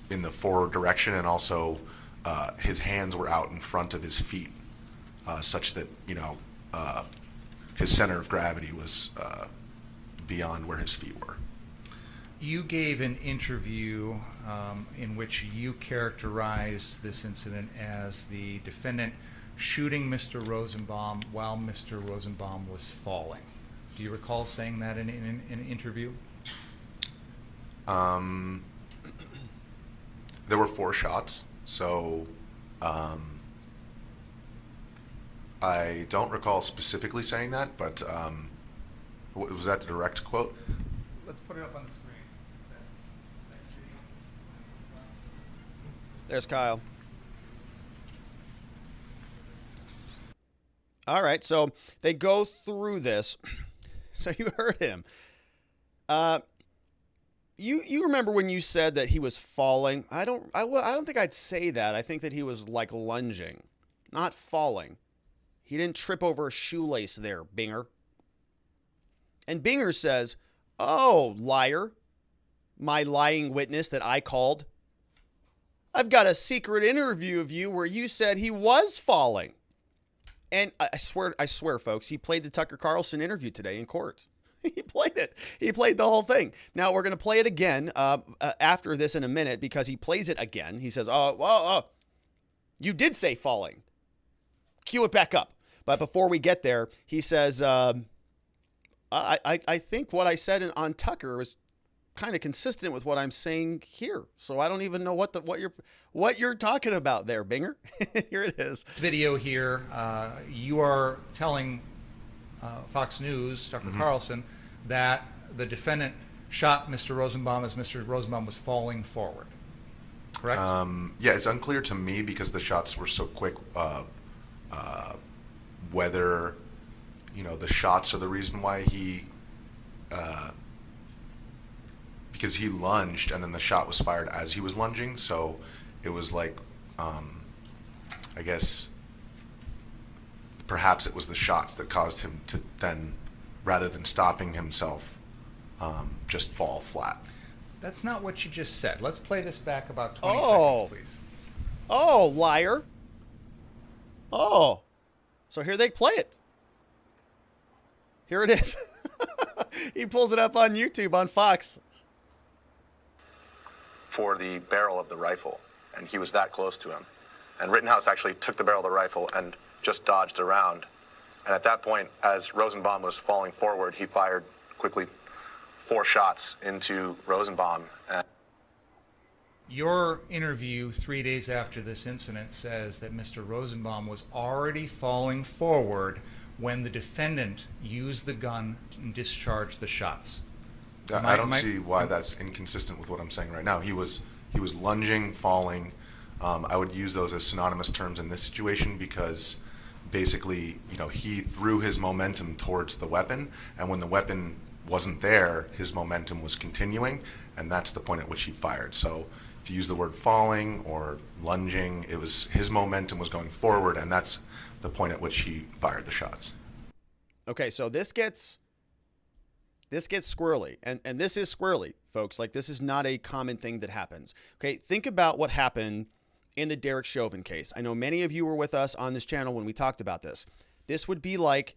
in the forward direction, and also his hands were out in front of his feet, such that, his center of gravity was beyond where his feet were. You gave an interview in which you characterized this incident as the defendant shooting Mr. Rosenbaum while Mr. Rosenbaum was falling. Do you recall saying that in an interview? There were 4 shots, so I don't recall specifically saying that, but was that the direct quote? Let's put it up on the screen. There's Kyle. All right, so they go through this. So you heard him. You remember when you said that he was falling? I don't think I'd say that. I think that he was like lunging, not falling. He didn't trip over a shoelace there, Binger. And Binger says, "Oh, liar, my lying witness that I called. I've got a secret interview of you where you said he was falling." And I swear, folks, he played the Tucker Carlson interview today in court. He played it. He played the whole thing. Now, we're going to play it again after this in a minute, because he plays it again. He says, oh, you did say falling. Cue it back up. But before we get there, he says, I think what I said on Tucker was kind of consistent with what I'm saying here. So I don't even know what you're talking about there, Binger. Here it is. Video here. You are telling Fox News, Tucker Carlson, that the defendant shot Mr. Rosenbaum as Mr. Rosenbaum was falling forward. Correct? Yeah, it's unclear to me because the shots were so quick whether the shots are the reason why he because he lunged and then the shot was fired as he was lunging, so it was like I guess perhaps it was the shots that caused him to then, rather than stopping himself, just fall flat. That's not what you just said. Let's play this back about 20 seconds, please. Oh, liar. Oh. So here they play it. Here it is. He pulls it up on YouTube on Fox. For the barrel of the rifle, and he was that close to him. And Rittenhouse actually took the barrel of the rifle and just dodged around. And at that point, as Rosenbaum was falling forward, he fired quickly 4 shots into Rosenbaum. Your interview 3 days after this incident says that Mr. Rosenbaum was already falling forward when the defendant used the gun and discharged the shots. I don't see why that's inconsistent with what I'm saying right now. He was lunging, falling. I would use those as synonymous terms in this situation because basically, he threw his momentum towards the weapon, and when the weapon wasn't there, his momentum was continuing, and that's the point at which he fired. So if you use the word falling or lunging, it was his momentum was going forward, and that's the point at which he fired the shots. Okay, so this gets squirrely, and this is squirrely, folks. Like, this is not a common thing that happens. Okay, think about what happened in the Derek Chauvin case. I know many of you were with us on this channel when we talked about this. This would be like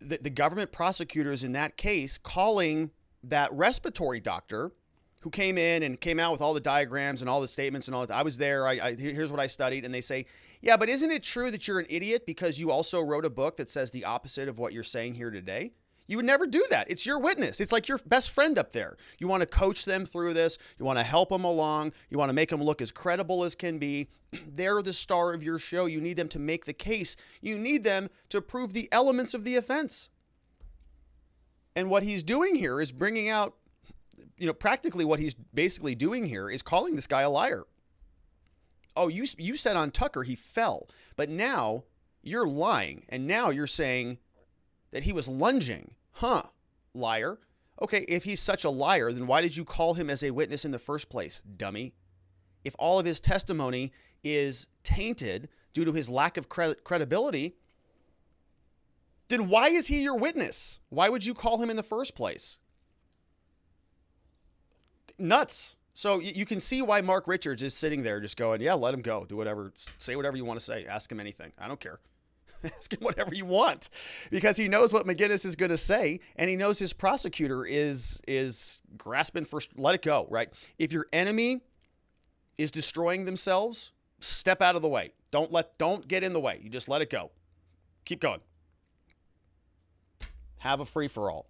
the government prosecutors in that case calling that respiratory doctor who came in and came out with all the diagrams and all the statements and all that. I was there. Here's what I studied. And they say, yeah, but isn't it true that you're an idiot because you also wrote a book that says the opposite of what you're saying here today? You would never do that. It's your witness. It's like your best friend up there. You want to coach them through this. You want to help them along. You want to make them look as credible as can be. They're the star of your show. You need them to make the case. You need them to prove the elements of the offense. And what he's doing here is bringing out, practically what he's basically doing here is calling this guy a liar. Oh, you said on Tucker he fell, but now you're lying. And now you're saying that he was lunging. Huh, liar. Okay, if he's such a liar, then why did you call him as a witness in the first place, dummy? If all of his testimony is tainted due to his lack of credibility, then why is he your witness? Why would you call him in the first place? Nuts. So you can see why Mark Richards is sitting there just going, yeah, let him go. Do whatever. Say whatever you want to say. Ask him anything. I don't care. Ask him whatever you want, because he knows what McGinnis is going to say, and he knows his prosecutor is grasping for, let it go, right? If your enemy is destroying themselves, step out of the way. Don't get in the way. You just let it go. Keep going. Have a free-for-all.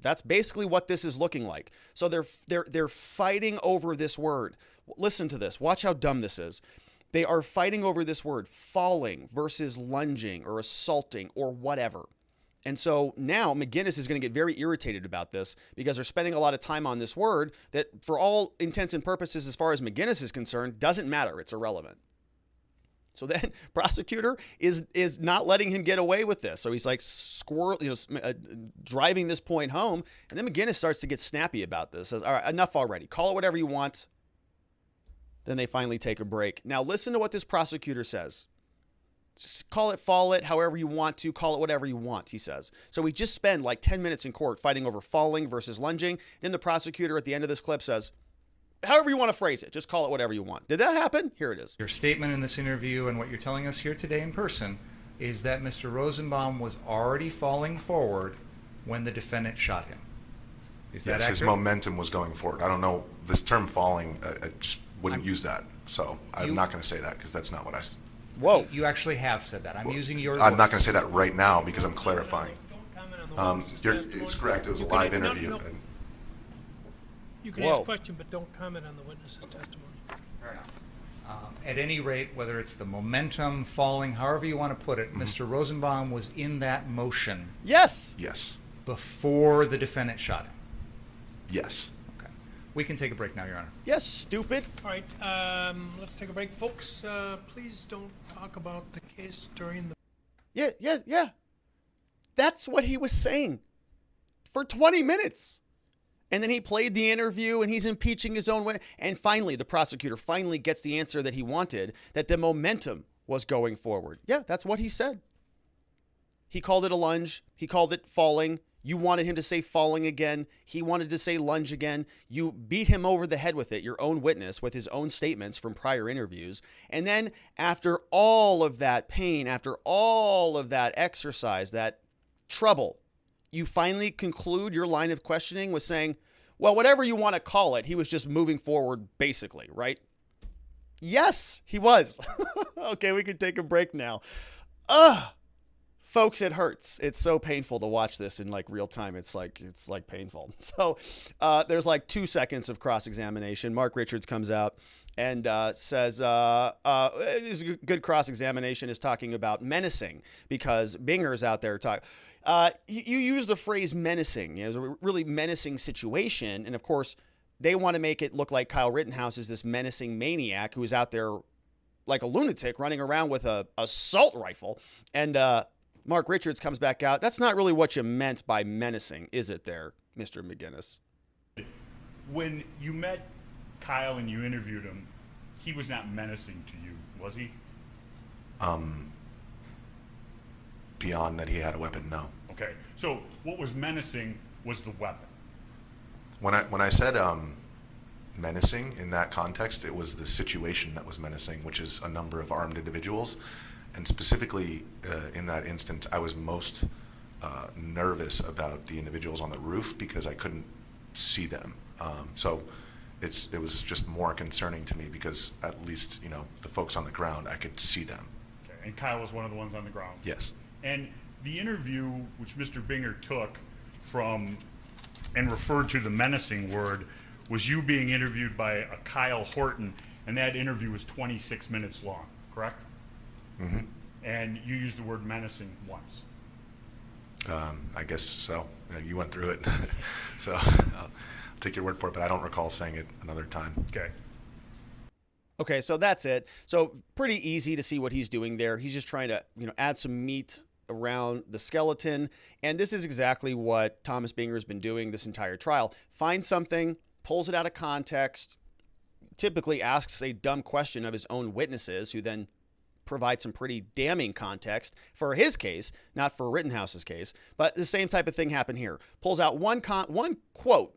That's basically what this is looking like. So they're fighting over this word. Listen to this. Watch how dumb this is. They are fighting over this word, falling versus lunging or assaulting or whatever. And so now McGinnis is going to get very irritated about this because they're spending a lot of time on this word that, for all intents and purposes, as far as McGinnis is concerned, doesn't matter. It's irrelevant. So then prosecutor is not letting him get away with this. So he's like driving this point home. And then McGinnis starts to get snappy about this. Says, all right, enough already. Call it whatever you want. Then they finally take a break. Now listen to what this prosecutor says. Just call it, however you want to. Call it whatever you want, he says. So we just spend like 10 minutes in court fighting over falling versus lunging. Then the prosecutor at the end of this clip says, however you want to phrase it, just call it whatever you want. Did that happen? Here it is. Your statement in this interview and what you're telling us here today in person is that Mr. Rosenbaum was already falling forward when the defendant shot him. Is that Yes, accurate? his momentum was going forward. I don't know, this term falling, I just wouldn't use that. So I'm not going to say that because that's not what I... Whoa. You actually have said that. I'm using your I'm not words. going to say that right now because I'm clarifying. Don't comment on the witness's testimony. It's correct. It was a You can- live no, interview. no. and- You can Whoa. ask a question, but don't comment on the witness's testimony. Fair enough. At any rate, whether it's the momentum, falling, however you want to put it, Mr. Rosenbaum was in that motion Yes. Yes. before the defendant shot him. Yes. Okay. We can take a break now, Your Honor. Yes, stupid. All right, let's take a break. Folks, please don't talk about the case during the... Yeah. That's what he was saying for 20 minutes. And then he played the interview and he's impeaching his own way. And finally, the prosecutor finally gets the answer that he wanted, that the momentum was going forward. Yeah, that's what he said. He called it a lunge. He called it falling. You wanted him to say falling again. He wanted to say lunge again. You beat him over the head with it, your own witness, with his own statements from prior interviews. And then after all of that pain, after all of that exercise, that trouble, you finally conclude your line of questioning with saying, well, whatever you want to call it, he was just moving forward, basically, right? Yes, he was. Okay, we can take a break now. Folks, it hurts. It's so painful to watch this in like real time. It's like painful. So there's like 2 seconds of cross-examination. Mark Richards comes out and says, this is a good cross-examination, is talking about menacing, because Binger's out there talking. You use the phrase menacing. It was a really menacing situation. And of course, they want to make it look like Kyle Rittenhouse is this menacing maniac who is out there like a lunatic running around with a assault rifle. And Mark Richards comes back out. That's not really what you meant by menacing, is it there, Mr. McGinnis? When you met Kyle and you interviewed him, he was not menacing to you, was he? Beyond that he had a weapon, no. Okay. So what was menacing was the weapon. When I said menacing in that context, it was the situation that was menacing, which is a number of armed individuals. And specifically in that instance, I was most nervous about the individuals on the roof because I couldn't see them. So it was just more concerning to me because at least, the folks on the ground, I could see them. Okay. And Kyle was one of the ones on the ground. Yes. And the interview which Mr. Binger took from and referred to the menacing word was you being interviewed by a Kyle Horton, and that interview was 26 minutes long, correct? Mm-hmm. And you used the word menacing once. I guess so. You went through it. So I'll take your word for it, but I don't recall saying it another time. Okay. Okay, so that's it. So pretty easy to see what he's doing there. He's just trying to, add some meat around the skeleton. And this is exactly what Thomas Binger has been doing this entire trial. Finds something, pulls it out of context, typically asks a dumb question of his own witnesses, who then provide some pretty damning context for his case, not for Rittenhouse's case. But the same type of thing happened here. Pulls out one quote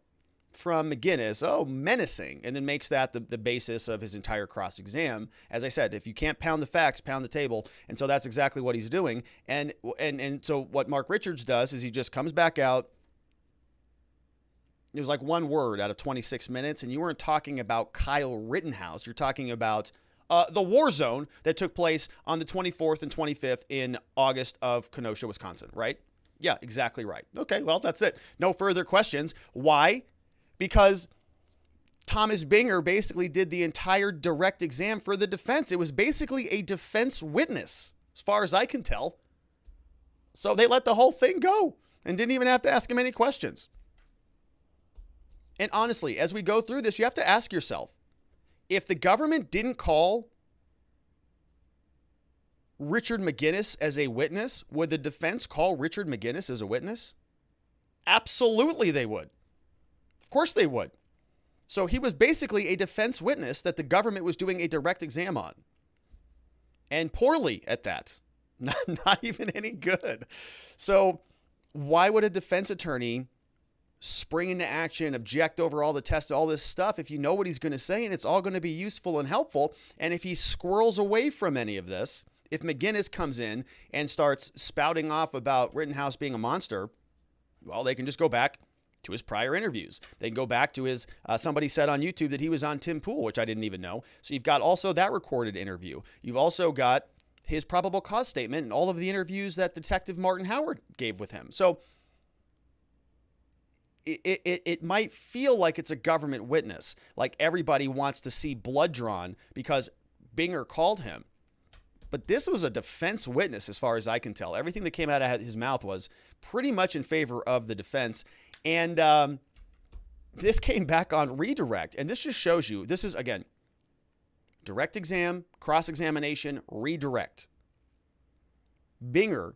from McGinnis, menacing, and then makes that the basis of his entire cross-exam. As I said, if you can't pound the facts, pound the table. And so that's exactly what he's doing. And so what Mark Richards does is he just comes back out. It was like one word out of 26 minutes, and you weren't talking about Kyle Rittenhouse. You're talking about the war zone that took place on the 24th and 25th in August of Kenosha, Wisconsin, right? Yeah, exactly right. Okay, well, that's it. No further questions. Why? Because Thomas Binger basically did the entire direct exam for the defense. It was basically a defense witness, as far as I can tell. So they let the whole thing go and didn't even have to ask him any questions. And honestly, as we go through this, you have to ask yourself, if the government didn't call Richard McGinnis as a witness, would the defense call Richard McGinnis as a witness? Absolutely they would. Of course they would. So he was basically a defense witness that the government was doing a direct exam on. And poorly at that. Not even any good. So why would a defense attorney spring into action, object over all the tests, all this stuff, if you know what he's going to say and it's all going to be useful and helpful? And if he squirrels away from any of this, if McGinnis comes in and starts spouting off about Rittenhouse being a monster, well, they can just go back to his prior interviews. They can go back to his, somebody said on YouTube that he was on Tim Pool, which I didn't even know. So you've got also that recorded interview. You've also got his probable cause statement and all of the interviews that Detective Martin Howard gave with him. So it might feel like it's a government witness, like everybody wants to see blood drawn because Binger called him. But this was a defense witness, as far as I can tell. Everything that came out of his mouth was pretty much in favor of the defense. And this came back on redirect. And this just shows you, this is, again, direct exam, cross-examination, redirect. Binger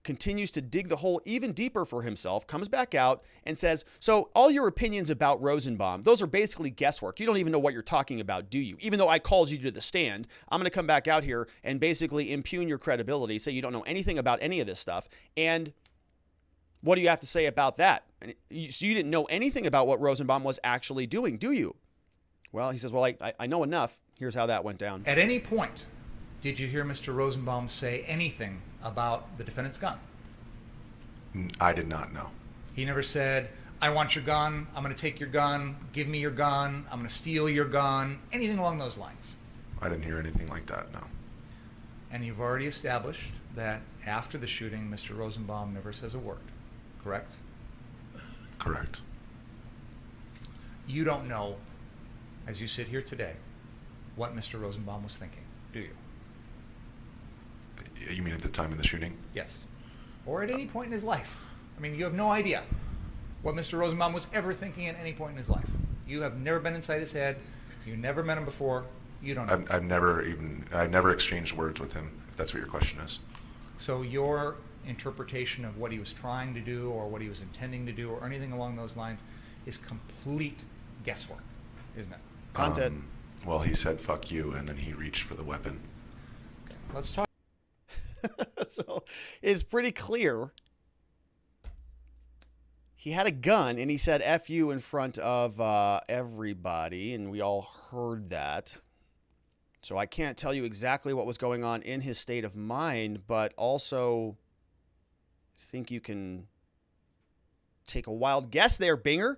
continues to dig the hole even deeper for himself, comes back out and says, so all your opinions about Rosenbaum, those are basically guesswork. You don't even know what you're talking about, do you? Even though I called you to the stand, I'm going to come back out here and basically impugn your credibility, say you don't know anything about any of this stuff. And what do you have to say about that? So you didn't know anything about what Rosenbaum was actually doing, do you? Well, he says, well, I know enough. Here's how that went down. At any point, did you hear Mr. Rosenbaum say anything about the defendant's gun? I did not know. He never said, I want your gun, I'm going to take your gun, give me your gun, I'm going to steal your gun, anything along those lines? I didn't hear anything like that, no. And you've already established that after the shooting, Mr. Rosenbaum never says a word, correct? Correct. You don't know, as you sit here today, what Mr. Rosenbaum was thinking, do you? You mean at the time of the shooting? Yes. Or at any point in his life. I mean, you have no idea what Mr. Rosenbaum was ever thinking at any point in his life. You have never been inside his head. You never met him before. You don't know. I've never exchanged words with him, if that's what your question is. So your interpretation of what he was trying to do or what he was intending to do or anything along those lines is complete guesswork, isn't it? Content. Well, he said, fuck you, and then he reached for the weapon. Okay. Let's talk. So it's pretty clear. He had a gun and he said F you in front of everybody, and we all heard that. So I can't tell you exactly what was going on in his state of mind, but also think you can take a wild guess there, Binger.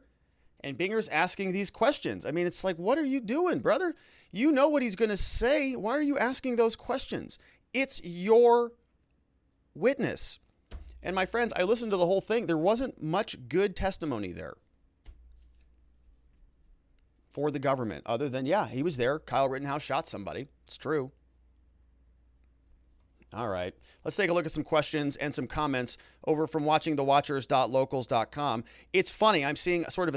And Binger's asking these questions. I mean, it's like, what are you doing, brother? You know what he's going to say. Why are you asking those questions? It's your witness. And my friends, I listened to the whole thing. There wasn't much good testimony there for the government other than, yeah, he was there. Kyle Rittenhouse shot somebody. It's true. All right. Let's take a look at some questions and some comments over from watchingthewatchers.locals.com. It's funny. I'm seeing sort of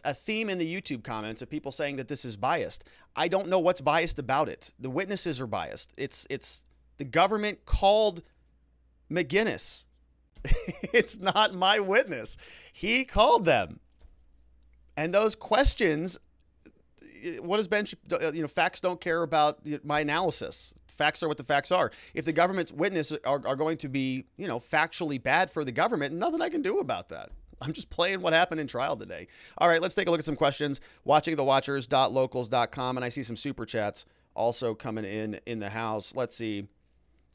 a theme in the YouTube comments of people saying that this is biased. I don't know what's biased about it. The witnesses are biased. It's the government called McGinnis. It's not my witness. He called them. And those questions, what does Bench, facts don't care about my analysis. Facts are what the facts are. If the government's witnesses are going to be, factually bad for the government, nothing I can do about that. I'm just playing what happened in trial today. All right, let's take a look at some questions. Watchingthewatchers.locals.com, and I see some super chats also coming in the house. Let's see.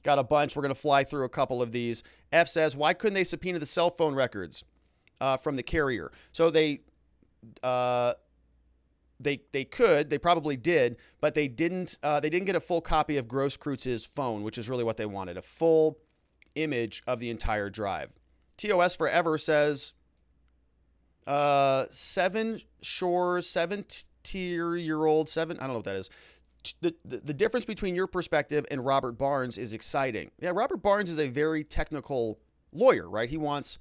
Got a bunch. We're going to fly through a couple of these. F says, why couldn't they subpoena the cell phone records from the carrier? So they could, they probably did, but they didn't get a full copy of Grosskreuz's phone, which is really what they wanted, a full image of the entire drive. TOS Forever says, 7-year-old, I don't know what that is. The difference between your perspective and Robert Barnes is exciting. Yeah, Robert Barnes is a very technical lawyer, right? He wants,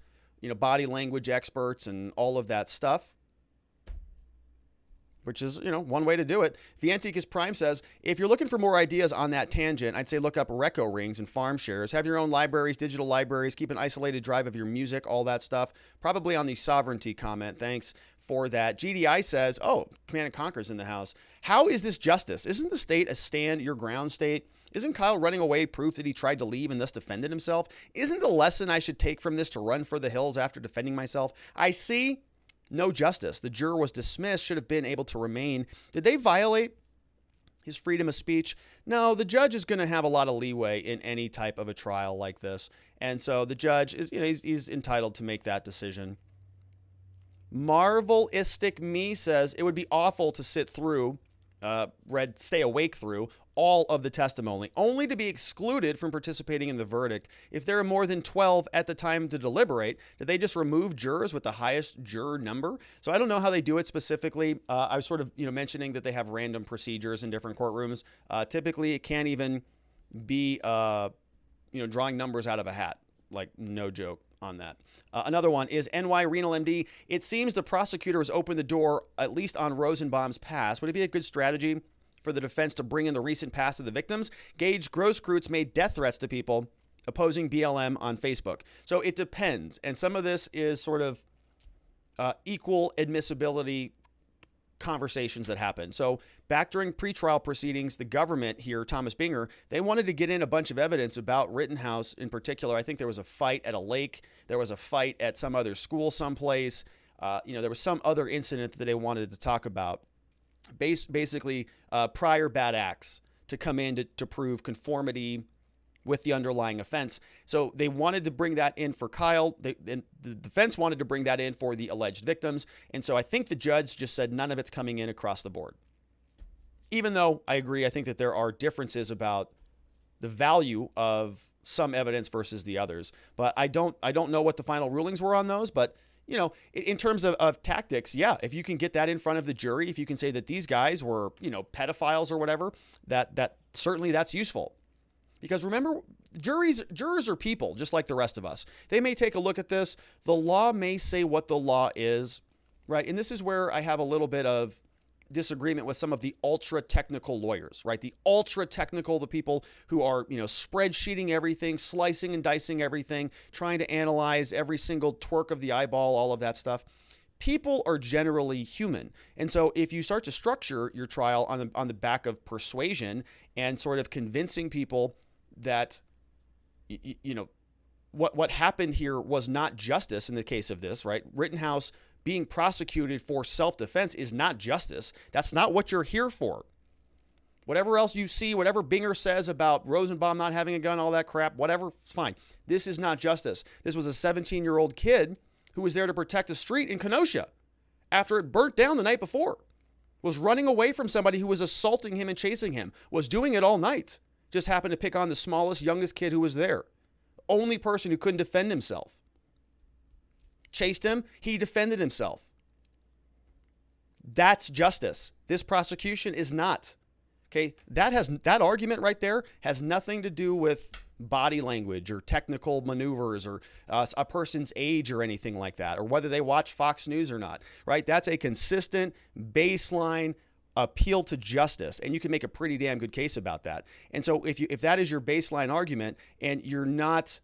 body language experts and all of that stuff, which is, one way to do it. Vianticus Prime says, if you're looking for more ideas on that tangent, I'd say look up Reco rings and farm shares. Have your own libraries, digital libraries, keep an isolated drive of your music, all that stuff. Probably on the sovereignty comment. Thanks for that. GDI says, oh, Command and Conquer's in the house. How is this justice? Isn't the state a stand your ground state? Isn't Kyle running away proof that he tried to leave and thus defended himself? Isn't the lesson I should take from this to run for the hills after defending myself? I see no justice. The juror was dismissed, should have been able to remain. Did they violate his freedom of speech? No, the judge is going to have a lot of leeway in any type of a trial like this. And so the judge is, he's entitled to make that decision. Marvelistic Me says it would be awful to sit through, stay awake through all of the testimony, only to be excluded from participating in the verdict. If there are more than 12 at the time to deliberate, did they just remove jurors with the highest juror number? So I don't know how they do it specifically. I was sort of, mentioning that they have random procedures in different courtrooms. Typically, it can't even be, drawing numbers out of a hat. Like, no joke on that. Another one is NY Renal MD. It seems the prosecutor has opened the door, at least on Rosenbaum's past. Would it be a good strategy for the defense to bring in the recent past of the victims? Gage Grosskreutz made death threats to people opposing BLM on Facebook. So it depends. And some of this is sort of equal admissibility conversations that happen. So back during pretrial proceedings, the government here, Thomas Binger, they wanted to get in a bunch of evidence about Rittenhouse in particular. I think there was a fight at a lake. There was a fight at some other school someplace. There was some other incident that they wanted to talk about. Basically, prior bad acts to come in to prove conformity with the underlying offense. So they wanted to bring that in for Kyle. The defense wanted to bring that in for the alleged victims. And so I think the judge just said none of it's coming in across the board. Even though I agree, I think that there are differences about the value of some evidence versus the others. But I don't know what the final rulings were on those. But, in terms of tactics, yeah, if you can get that in front of the jury, if you can say that these guys were, pedophiles or whatever, that certainly that's useful. Because remember, jurors are people just like the rest of us. They may take a look at this. The law may say what the law is, right? And this is where I have a little bit of disagreement with some of the ultra technical lawyers, right? The ultra technical, the people who are, spreadsheeting everything, slicing and dicing everything, trying to analyze every single twerk of the eyeball, all of that stuff. People are generally human. And so if you start to structure your trial on the back of persuasion and sort of convincing people that, what happened here was not justice in the case of this, right? Rittenhouse being prosecuted for self-defense is not justice. That's not what you're here for. Whatever else you see, whatever Binger says about Rosenbaum not having a gun, all that crap, whatever, it's fine. This is not justice. This was a 17-year-old kid who was there to protect a street in Kenosha after it burnt down the night before, was running away from somebody who was assaulting him and chasing him, was doing it all night, just happened to pick on the smallest, youngest kid who was there. only person who couldn't defend himself. Chased him, he defended himself. That's justice. This prosecution is not. Okay, that argument right there has nothing to do with body language or technical maneuvers or a person's age or anything like that, or whether they watch Fox News or not, right? That's a consistent baseline appeal to justice, and you can make a pretty damn good case about that. And so if that is your baseline argument and you're not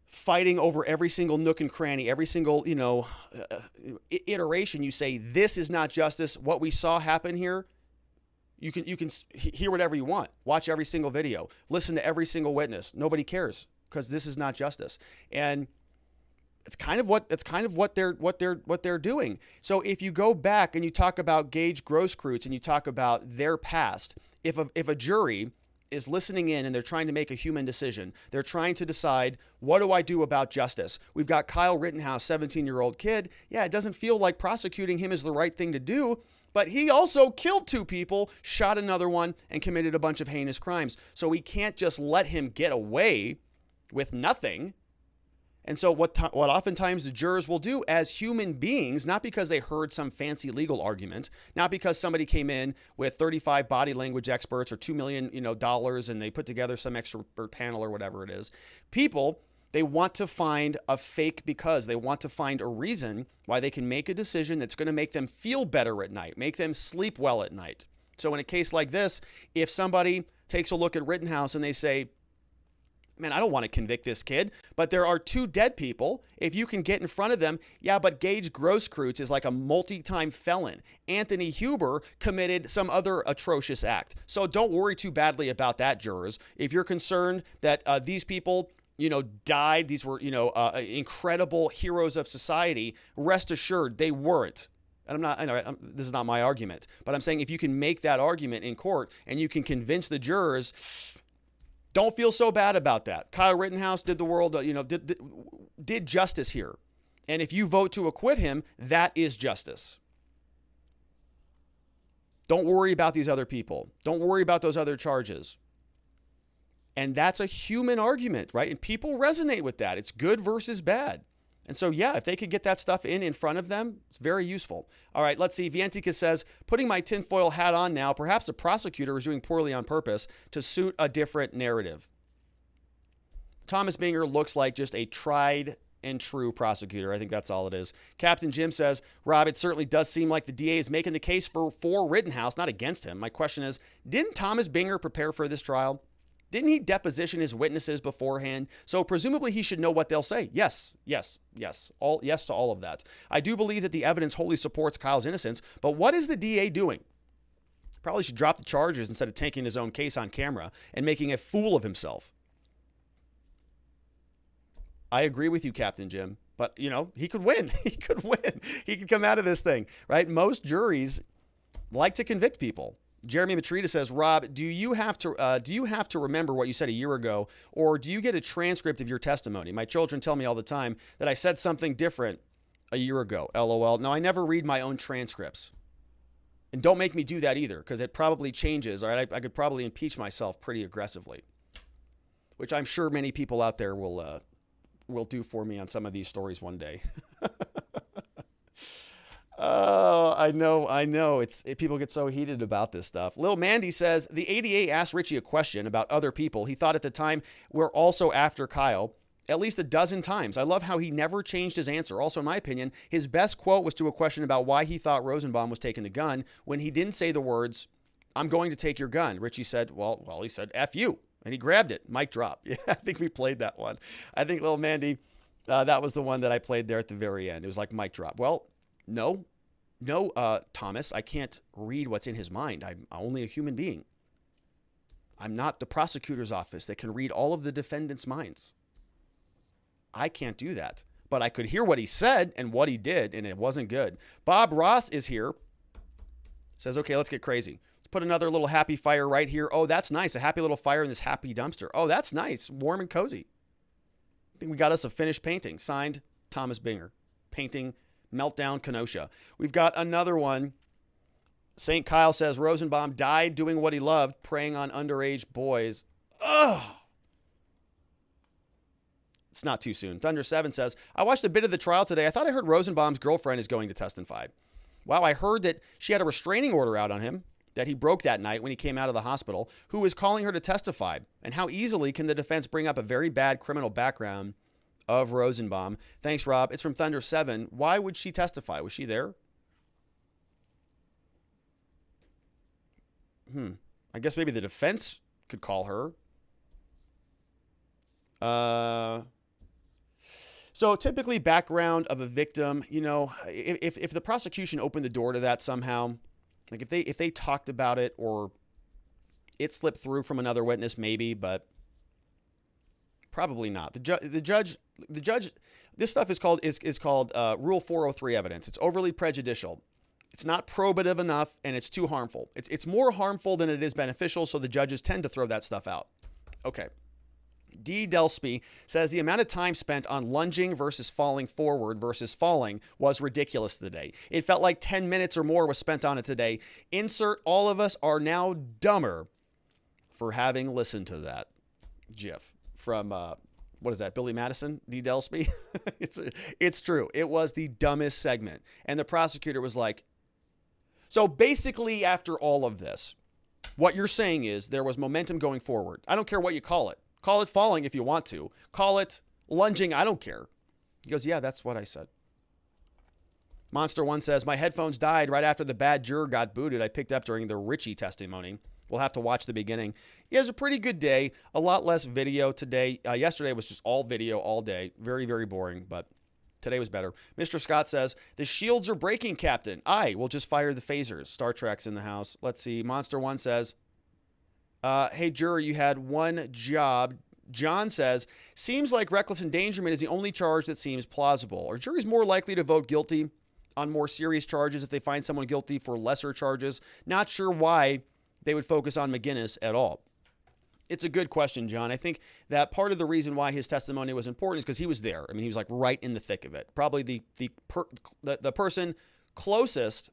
fighting over every single nook and cranny, every single, iteration, you say, this is not justice, what we saw happen here, you can hear whatever you want, watch every single video, listen to every single witness. Nobody cares because this is not justice. And it's kind of what they're doing. So if you go back and you talk about Gage Grosskreutz and you talk about their past, if a jury is listening in and they're trying to make a human decision, they're trying to decide, what do I do about justice? We've got Kyle Rittenhouse, 17-year-old kid. Yeah, it doesn't feel like prosecuting him is the right thing to do, but he also killed 2 people, shot another one, and committed a bunch of heinous crimes. So we can't just let him get away with nothing. And so what oftentimes the jurors will do as human beings, not because they heard some fancy legal argument, not because somebody came in with 35 body language experts or $2 million, dollars, and they put together some expert panel or whatever it is. People, they want to find a fake because they want to find a reason why they can make a decision that's going to make them feel better at night, make them sleep well at night. So in a case like this, if somebody takes a look at Rittenhouse and they say, man, I don't want to convict this kid, but there are 2 dead people. If you can get in front of them, yeah, but Gage Grosskreutz is like a multi-time felon. Anthony Huber committed some other atrocious act. So don't worry too badly about that, jurors. If you're concerned that these people, died, these were, incredible heroes of society, rest assured they weren't. And this is not my argument, but I'm saying if you can make that argument in court and you can convince the jurors, don't feel so bad about that. Kyle Rittenhouse did the world, did justice here. And if you vote to acquit him, that is justice. Don't worry about these other people. Don't worry about those other charges. And that's a human argument, right? And people resonate with that. It's good versus bad. And so, yeah, if they could get that stuff in front of them, it's very useful. All right, let's see. Vientika says, putting my tinfoil hat on now, perhaps the prosecutor is doing poorly on purpose to suit a different narrative. Thomas Binger looks like just a tried and true prosecutor. I think that's all it is. Captain Jim says, Rob, it certainly does seem like the DA is making the case for Rittenhouse, not against him. My question is, didn't Thomas Binger prepare for this trial? Didn't he deposition his witnesses beforehand? So presumably he should know what they'll say. Yes. Yes to all of that. I do believe that the evidence wholly supports Kyle's innocence, but what is the DA doing? Probably should drop the charges instead of taking his own case on camera and making a fool of himself. I agree with you, Captain Jim, but he could win. He could win. He could come out of this thing, right? Most juries like to convict people. Jeremy Matrita says, Rob, do you have to remember what you said a year ago, or do you get a transcript of your testimony? My children tell me all the time that I said something different a year ago. LOL. No, I never read my own transcripts. And don't make me do that either, because it probably changes. All right, I could probably impeach myself pretty aggressively, which I'm sure many people out there will do for me on some of these stories one day. Oh, I know. People get so heated about this stuff. Lil Mandy says, the ADA asked Richie a question about other people. He thought at the time we're also after Kyle at least a dozen times. I love how he never changed his answer. Also, in my opinion, his best quote was to a question about why he thought Rosenbaum was taking the gun when he didn't say the words, I'm going to take your gun. Richie said, well, he said, F you. And he grabbed it. Mic drop. Yeah, I think we played that one. I think Lil Mandy, that was the one that I played there at the very end. It was like mic drop. Well, No, Thomas, I can't read what's in his mind. I'm only a human being. I'm not the prosecutor's office that can read all of the defendant's minds. I can't do that. But I could hear what he said and what he did, and it wasn't good. Bob Ross is here. Says, okay, let's get crazy. Let's put another little happy fire right here. Oh, that's nice. A happy little fire in this happy dumpster. Oh, that's nice. Warm and cozy. I think we got us a finished painting. Signed, Thomas Binger. Painting Meltdown Kenosha. We've got another one. St. Kyle says Rosenbaum died doing what he loved, preying on underage boys. Ugh. It's not too soon. Thunder7 says, I watched a bit of the trial today. I thought I heard Rosenbaum's girlfriend is going to testify. Wow, I heard that she had a restraining order out on him that he broke that night when he came out of the hospital, who is calling her to testify. And how easily can the defense bring up a very bad criminal background of Rosenbaum? Thanks, Rob. It's from Thunder7. Why would she testify? Was she there? I guess maybe the defense could call her. So typically background of a victim, you know, if the prosecution opened the door to that somehow, like if they talked about it or it slipped through from another witness, maybe, but probably not. The judge, this stuff is called Rule 403 evidence. It's overly prejudicial. It's not probative enough, and it's too harmful. It's more harmful than it is beneficial, so the judges tend to throw that stuff out. Okay. D. Delsby says the amount of time spent on lunging versus falling forward versus falling was ridiculous today. It felt like 10 minutes or more was spent on it today. Insert all of us are now dumber for having listened to that GIF from, what is that, Billy Madison, D. Delsby? It's true. It was the dumbest segment. And the prosecutor was like, so basically after all of this, what you're saying is there was momentum going forward. I don't care what you call it. Call it falling if you want to. Call it lunging. I don't care. He goes, yeah, that's what I said. Monster1 says, my headphones died right after the bad juror got booted. I picked up during the Ritchie testimony. We'll have to watch the beginning. It was a pretty good day. A lot less video today. Yesterday was just all video all day. Very, very boring, but today was better. Mr. Scott says, the shields are breaking, Captain. I will just fire the phasers. Star Trek's in the house. Let's see. Monster1 says, hey, juror, you had one job. John says, seems like reckless endangerment is the only charge that seems plausible. Are juries more likely to vote guilty on more serious charges if they find someone guilty for lesser charges? Not sure why they would focus on McGinnis at all. It's a good question, John. I think that part of the reason why his testimony was important is because he was there. I mean, he was like right in the thick of it. Probably the person closest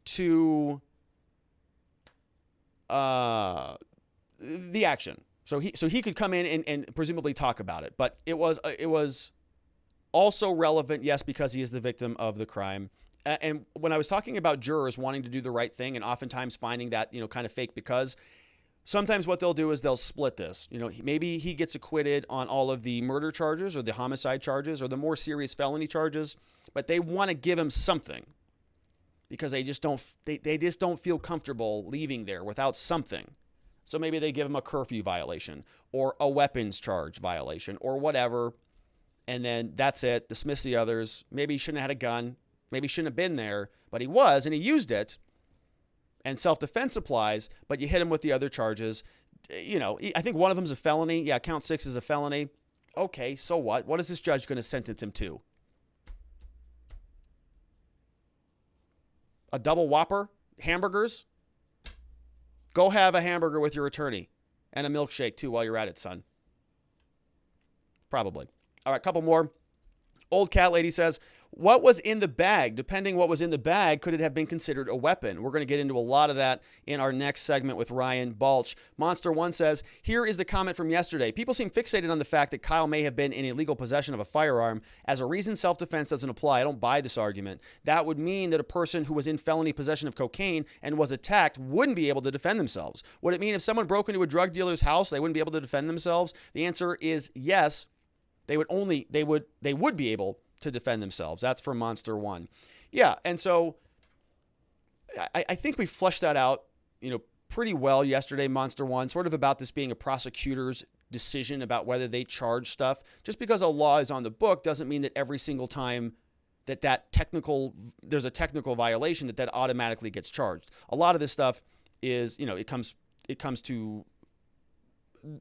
to the action. So he could come in and presumably talk about it. But it was also relevant, yes, because he is the victim of the crime. And when I was talking about jurors wanting to do the right thing and oftentimes finding that, kind of fake because sometimes what they'll do is they'll split this. Maybe he gets acquitted on all of the murder charges or the homicide charges or the more serious felony charges, but they want to give him something because they just don't feel comfortable leaving there without something. So maybe they give him a curfew violation or a weapons charge violation or whatever. And then that's it. Dismiss the others. Maybe he shouldn't have had a gun. Maybe he shouldn't have been there, but he was, and he used it. And self-defense applies, but you hit him with the other charges. I think one of them is a felony. Yeah, count 6 is a felony. Okay, so what? What is this judge going to sentence him to? A double Whopper? Hamburgers? Go have a hamburger with your attorney and a milkshake too while you're at it, son. Probably. All right, a couple more. Old Cat Lady says, what was in the bag? Depending what was in the bag, could it have been considered a weapon? We're going to get into a lot of that in our next segment with Ryan Balch. Monster1 says, here is the comment from yesterday. People seem fixated on the fact that Kyle may have been in illegal possession of a firearm as a reason self-defense doesn't apply. I don't buy this argument. That would mean that a person who was in felony possession of cocaine and was attacked wouldn't be able to defend themselves. Would it mean if someone broke into a drug dealer's house, they wouldn't be able to defend themselves? The answer is yes. They would be able to defend themselves. That's for Monster1. Yeah, and so I think we fleshed that out, pretty well yesterday, Monster1, sort of about this being a prosecutor's decision about whether they charge stuff. Just because a law is on the book doesn't mean that every single time there's a technical violation that automatically gets charged. A lot of this stuff is, it comes to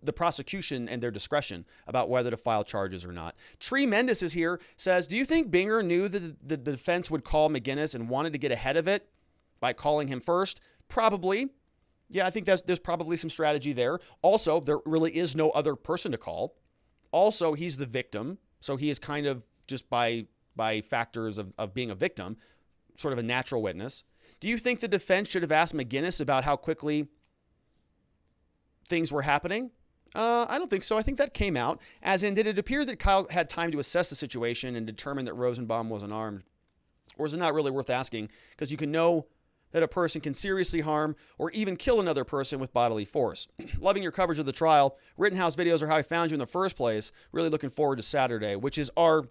the prosecution and their discretion about whether to file charges or not. Tree Mendes is here, says, do you think Binger knew that the defense would call McGinnis and wanted to get ahead of it by calling him first? Probably. Yeah, I think there's probably some strategy there. Also, there really is no other person to call. Also, he's the victim, so he is kind of just by factors of being a victim, sort of a natural witness. Do you think the defense should have asked McGinnis about how quickly things were happening? I don't think so. I think that came out. As in, did it appear that Kyle had time to assess the situation and determine that Rosenbaum was unarmed? Or is it not really worth asking? Because you can know that a person can seriously harm or even kill another person with bodily force. Loving your coverage of the trial. Rittenhouse videos are how I found you in the first place. Really looking forward to Saturday, which is our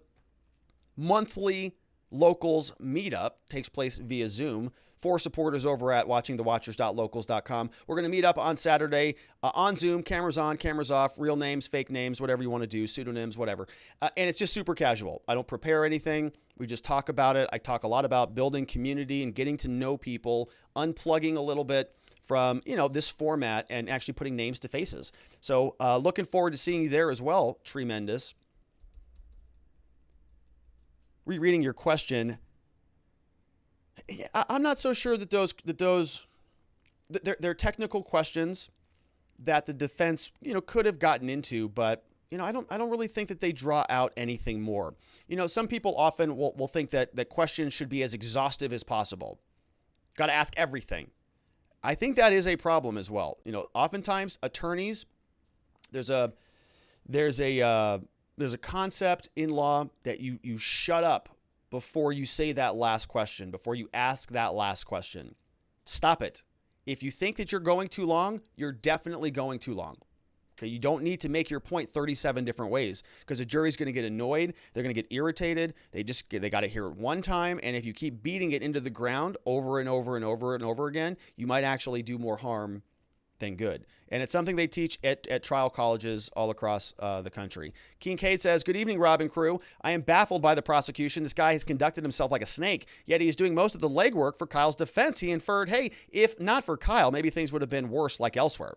monthly locals meetup. Takes place via Zoom. For supporters over at watchingthewatchers.locals.com. We're going to meet up on Saturday on Zoom, cameras on, cameras off, real names, fake names, whatever you want to do, pseudonyms, whatever. And it's just super casual. I don't prepare anything. We just talk about it. I talk a lot about building community and getting to know people, unplugging a little bit from, this format and actually putting names to faces. So looking forward to seeing you there as well. Tremendous. Rereading your question. I'm not so sure that they're technical questions that the defense, could have gotten into, but I don't really think that they draw out anything more. Some people often will think that questions should be as exhaustive as possible. Got to ask everything. I think that is a problem as well. Oftentimes attorneys, there's a concept in law that you shut up before you say that last question, before you ask that last question. Stop it. If you think that you're going too long, you're definitely going too long. Okay, you don't need to make your point 37 different ways because the jury's going to get annoyed. They're going to get irritated. They got to hear it one time. And if you keep beating it into the ground over and over and over and over again, you might actually do more harm than good. And it's something they teach at trial colleges all across the country. Kincaid says, good evening, Rob and crew. I am baffled by the prosecution. This guy has conducted himself like a snake, yet he is doing most of the legwork for Kyle's defense. He inferred, hey, if not for Kyle, maybe things would have been worse like elsewhere.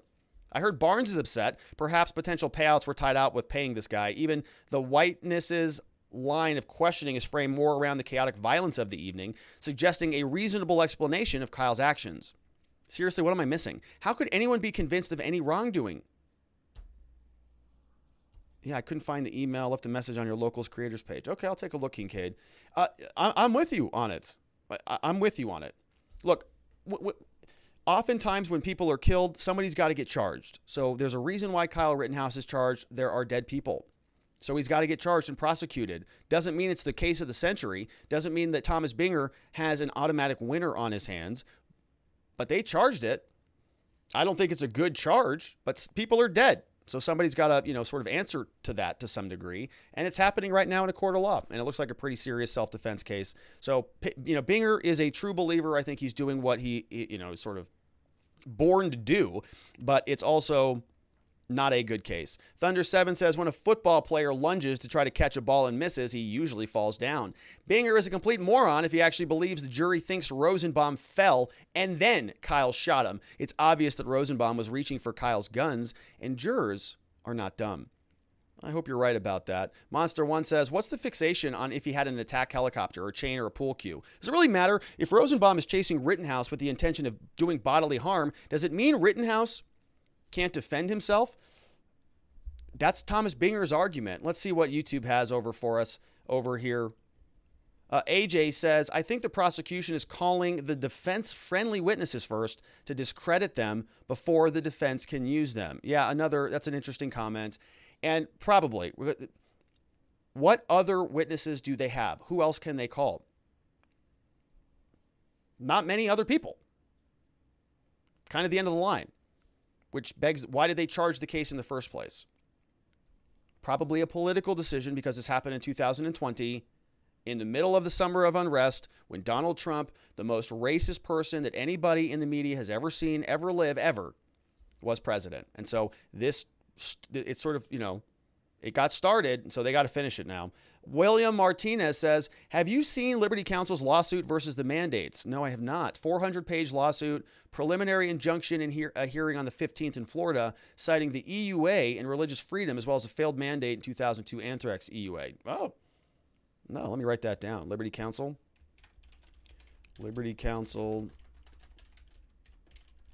I heard Barnes is upset. Perhaps potential payouts were tied out with paying this guy. Even the whiteness's line of questioning is framed more around the chaotic violence of the evening, suggesting a reasonable explanation of Kyle's actions. Seriously, what am I missing? How could anyone be convinced of any wrongdoing? Yeah, I couldn't find the email. Left a message on your locals creators page. Okay, I'll take a look, Kincaid. I'm with you on it. I'm with you on it. Look, oftentimes when people are killed, somebody's got to get charged. So there's a reason why Kyle Rittenhouse is charged. There are dead people. So he's got to get charged and prosecuted. Doesn't mean it's the case of the century. Doesn't mean that Thomas Binger has an automatic winner on his hands. But they charged it. I don't think it's a good charge, but people are dead. So somebody's got to, sort of answer to that to some degree. And it's happening right now in a court of law. And it looks like a pretty serious self-defense case. So, Binger is a true believer. I think he's doing what he is sort of born to do. But it's also not a good case. Thunder7 says, when a football player lunges to try to catch a ball and misses, he usually falls down. Binger is a complete moron if he actually believes the jury thinks Rosenbaum fell and then Kyle shot him. It's obvious that Rosenbaum was reaching for Kyle's guns, and jurors are not dumb. I hope you're right about that. Monster1 says, what's the fixation on if he had an attack helicopter or chain or a pool cue? Does it really matter? If Rosenbaum is chasing Rittenhouse with the intention of doing bodily harm, does it mean Rittenhouse can't defend himself? That's Thomas Binger's argument. Let's see what YouTube has for us over here. AJ says, I think the prosecution is calling the defense friendly witnesses first to discredit them before the defense can use them. Yeah, that's an interesting comment. And probably, what other witnesses do they have? Who else can they call? Not many other people. Kind of the end of the line. Which begs, why did they charge the case in the first place? Probably a political decision because this happened in 2020 in the middle of the summer of unrest when Donald Trump, the most racist person that anybody in the media has ever seen, ever live, ever, was president. And so it's sort of, it got started, and so they got to finish it now. William Martinez says, have you seen Liberty Counsel's lawsuit versus the mandates? No, I have not. 400-page lawsuit, preliminary injunction in a hearing on the 15th in Florida, citing the EUA and religious freedom, as well as a failed mandate in 2002 anthrax EUA. Oh, no, let me write that down. Liberty Counsel. Liberty Counsel.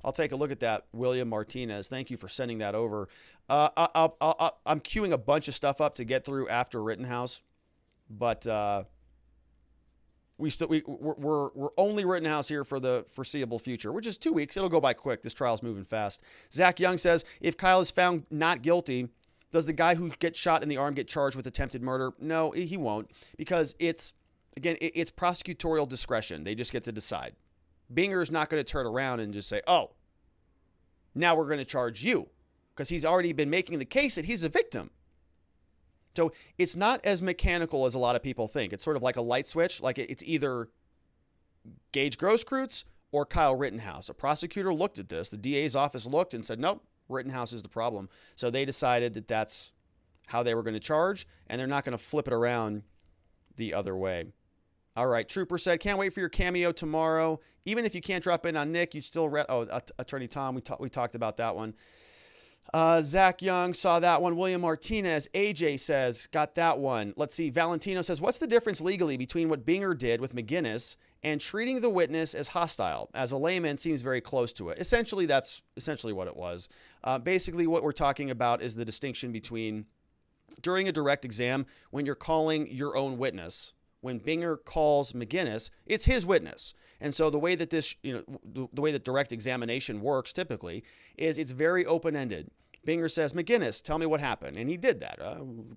I'll take a look at that, William Martinez. Thank you for sending that over. I'm queuing a bunch of stuff up to get through after Rittenhouse, but we're only Rittenhouse here for the foreseeable future, which is 2 weeks. It'll go by quick. This trial's moving fast. Zach Young says, if Kyle is found not guilty, does the guy who gets shot in the arm get charged with attempted murder? No, he won't, because it's prosecutorial discretion. They just get to decide. Binger's not going to turn around and just say, oh, now we're going to charge you, because he's already been making the case that he's a victim. So it's not as mechanical as a lot of people think. It's sort of like a light switch. Like it's either Gage Grosskreutz or Kyle Rittenhouse. A prosecutor looked at this. The DA's office looked and said, nope, Rittenhouse is the problem. So they decided that that's how they were going to charge, and they're not going to flip it around the other way. All right, Trooper said, can't wait for your cameo tomorrow. Even if you can't drop in on Nick, you'd still Attorney Tom, we talked about that one. Zach Young saw that one. William Martinez, AJ says, got that one. Let's see. Valentino says, what's the difference legally between what Binger did with McGinnis and treating the witness as hostile? As a layman, seems very close to it. Essentially, that's essentially what it was. Basically, what we're talking about is the distinction between during a direct exam, when you're calling your own witness, when Binger calls McGinnis, it's his witness. And so the way that the way that direct examination works typically is it's very open-ended. Binger says, McGinnis, tell me what happened. And he did that.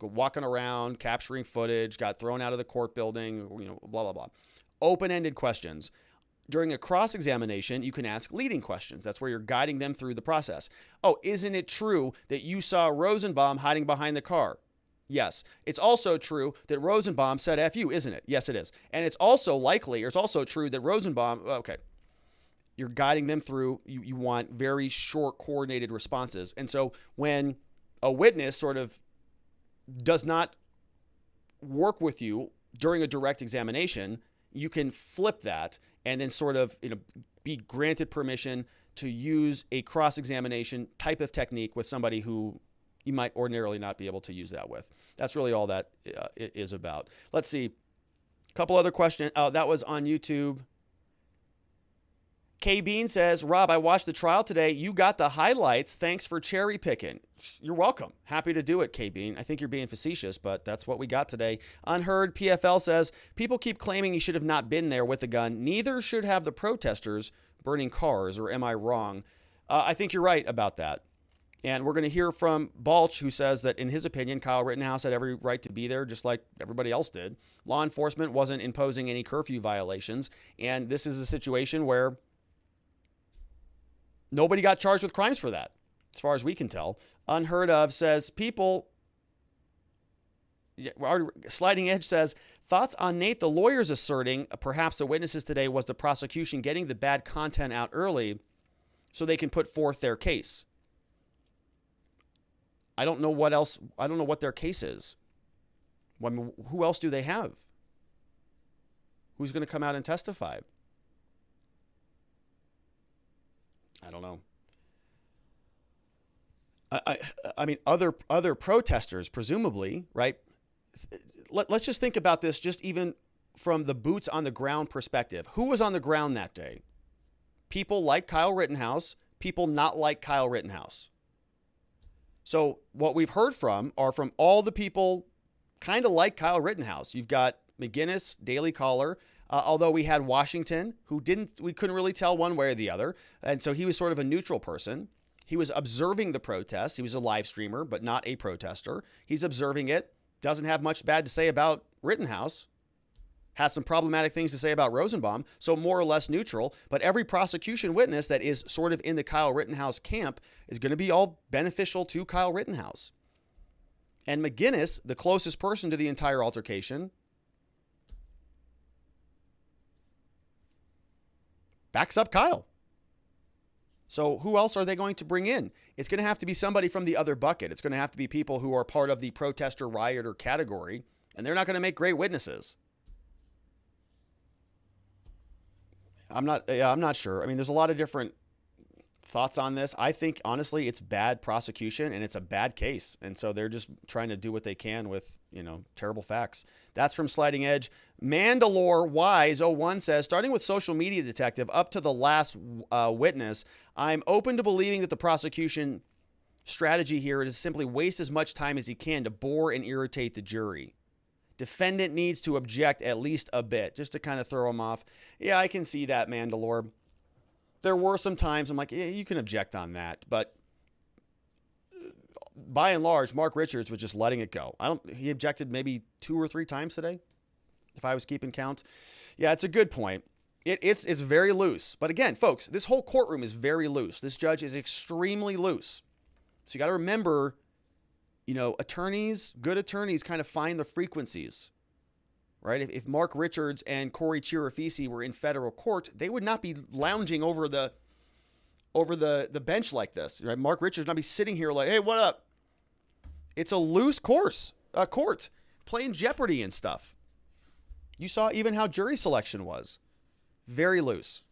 Walking around, capturing footage, got thrown out of the court building, blah, blah, blah. Open-ended questions. During a cross-examination, you can ask leading questions. That's where you're guiding them through the process. Oh, isn't it true that you saw Rosenbaum hiding behind the car? Yes. It's also true that Rosenbaum said F you, isn't it? Yes, it is. And it's also true that Rosenbaum, okay, you're guiding them through, you want very short, coordinated responses. And so when a witness sort of does not work with you during a direct examination, you can flip that and then sort of be granted permission to use a cross-examination type of technique with somebody who you might ordinarily not be able to use that with. That's really all that it is about. Let's see. A couple other questions. Oh, that was on YouTube. K Bean says, Rob, I watched the trial today. You got the highlights. Thanks for cherry picking. You're welcome. Happy to do it, K Bean. I think you're being facetious, but that's what we got today. Unheard PFL says, people keep claiming he should have not been there with a gun. Neither should have the protesters burning cars, or am I wrong? I think you're right about that. And we're going to hear from Balch, who says that in his opinion, Kyle Rittenhouse had every right to be there, just like everybody else did. Law enforcement wasn't imposing any curfew violations. And this is a situation where nobody got charged with crimes for that, as far as we can tell. Unheard of says, Sliding Edge says, thoughts on Nate, the lawyers asserting perhaps the witnesses today was the prosecution getting the bad content out early so they can put forth their case. I don't know what else. I don't know what their case is. I mean, who else do they have? Who's going to come out and testify? I don't know. I mean, other protesters, presumably, right? Let's just think about this, just even from the boots on the ground perspective. Who was on the ground that day? People like Kyle Rittenhouse, people not like Kyle Rittenhouse. So what we've heard from are from all the people kind of like Kyle Rittenhouse. You've got McGinnis, Daily Caller, although we had Washington, who we couldn't really tell one way or the other. And so he was sort of a neutral person. He was observing the protest. He was a live streamer, but not a protester. He's observing it. Doesn't have much bad to say about Rittenhouse. Has some problematic things to say about Rosenbaum, so more or less neutral. But every prosecution witness that is sort of in the Kyle Rittenhouse camp is going to be all beneficial to Kyle Rittenhouse. And McGinnis, the closest person to the entire altercation, backs up Kyle. So who else are they going to bring in? It's going to have to be somebody from the other bucket. It's going to have to be people who are part of the protester, rioter category, and they're not going to make great witnesses. I'm not sure. I mean, there's a lot of different thoughts on this. I think, honestly, it's bad prosecution and it's a bad case. And so they're just trying to do what they can with, terrible facts. That's from Sliding Edge. Mandalore Wise 01 says, starting with social media detective up to the last witness, I'm open to believing that the prosecution strategy here is simply waste as much time as he can to bore and irritate the jury. Defendant needs to object at least a bit, just to kind of throw him off. Yeah, I can see that, Mandalore. There were some times I'm like, yeah, you can object on that, but by and large, Mark Richards was just letting it go. He objected maybe 2 or 3 times today, if I was keeping count. Yeah, it's a good point. It's very loose. But again, folks, this whole courtroom is very loose. This judge is extremely loose. So you got to remember, good attorneys kind of find the frequencies, right? If Mark Richards and Corey Chirafisi were in federal court, they would not be lounging over the bench like this, right? Mark Richards would not be sitting here like, hey, what up? It's a loose court, playing Jeopardy and stuff. You saw even how jury selection was. Very loose.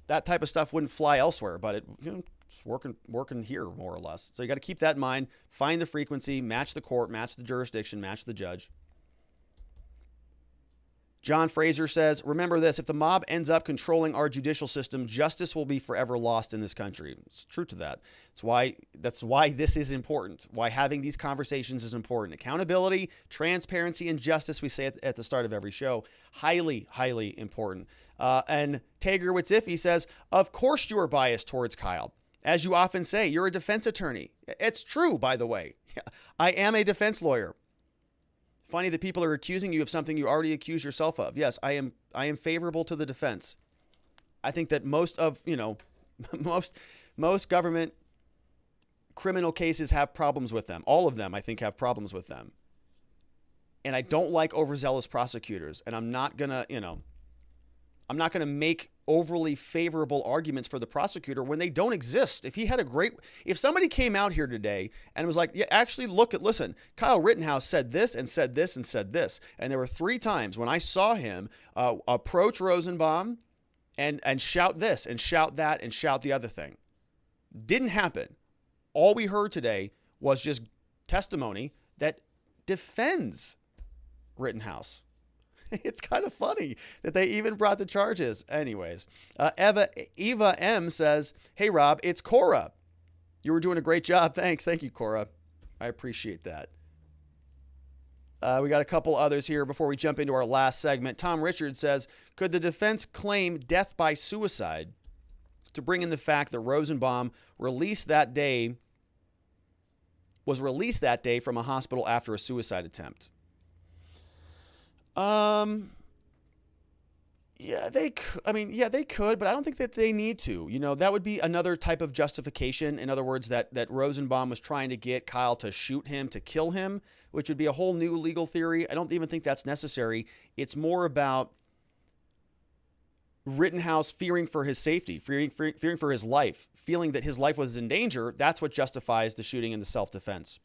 That type of stuff wouldn't fly elsewhere, but it's working here more or less. So you got to keep that in mind. Find the frequency, match the court, match the jurisdiction, match the judge. John Fraser says, remember this, if the mob ends up controlling our judicial system, justice will be forever lost in this country. It's true to that. That's why this is important, why having these conversations is important. Accountability, transparency, and justice, we say at the start of every show, highly, highly important. And Tagerwitz Iffy says, of course you are biased towards Kyle. As you often say, you're a defense attorney. It's true, by the way. I am a defense lawyer. Funny that people are accusing you of something you already accused yourself of. Yes, I am favorable to the defense. I think that most government criminal cases have problems with them. All of them, I think, have problems with them. And I don't like overzealous prosecutors. And I'm not gonna make overly favorable arguments for the prosecutor when they don't exist. If somebody came out here today and was like, yeah, actually listen, Kyle Rittenhouse said this and said this and said this. And there were 3 times when I saw him approach Rosenbaum and shout this and shout that and shout the other thing. Didn't happen. All we heard today was just testimony that defends Rittenhouse. It's kind of funny that they even brought the charges. Anyways, Eva M says, hey, Rob, it's Cora. You were doing a great job. Thanks. Thank you, Cora. I appreciate that. We got a couple others here before we jump into our last segment. Tom Richards says, could the defense claim death by suicide to bring in the fact that Rosenbaum was released that day from a hospital after a suicide attempt? Yeah, they could, but I don't think that they need to. That would be another type of justification. In other words, that Rosenbaum was trying to get Kyle to shoot him, to kill him, which would be a whole new legal theory. I don't even think that's necessary. It's more about Rittenhouse fearing for his safety, fearing for his life, feeling that his life was in danger. That's what justifies the shooting and the self-defense.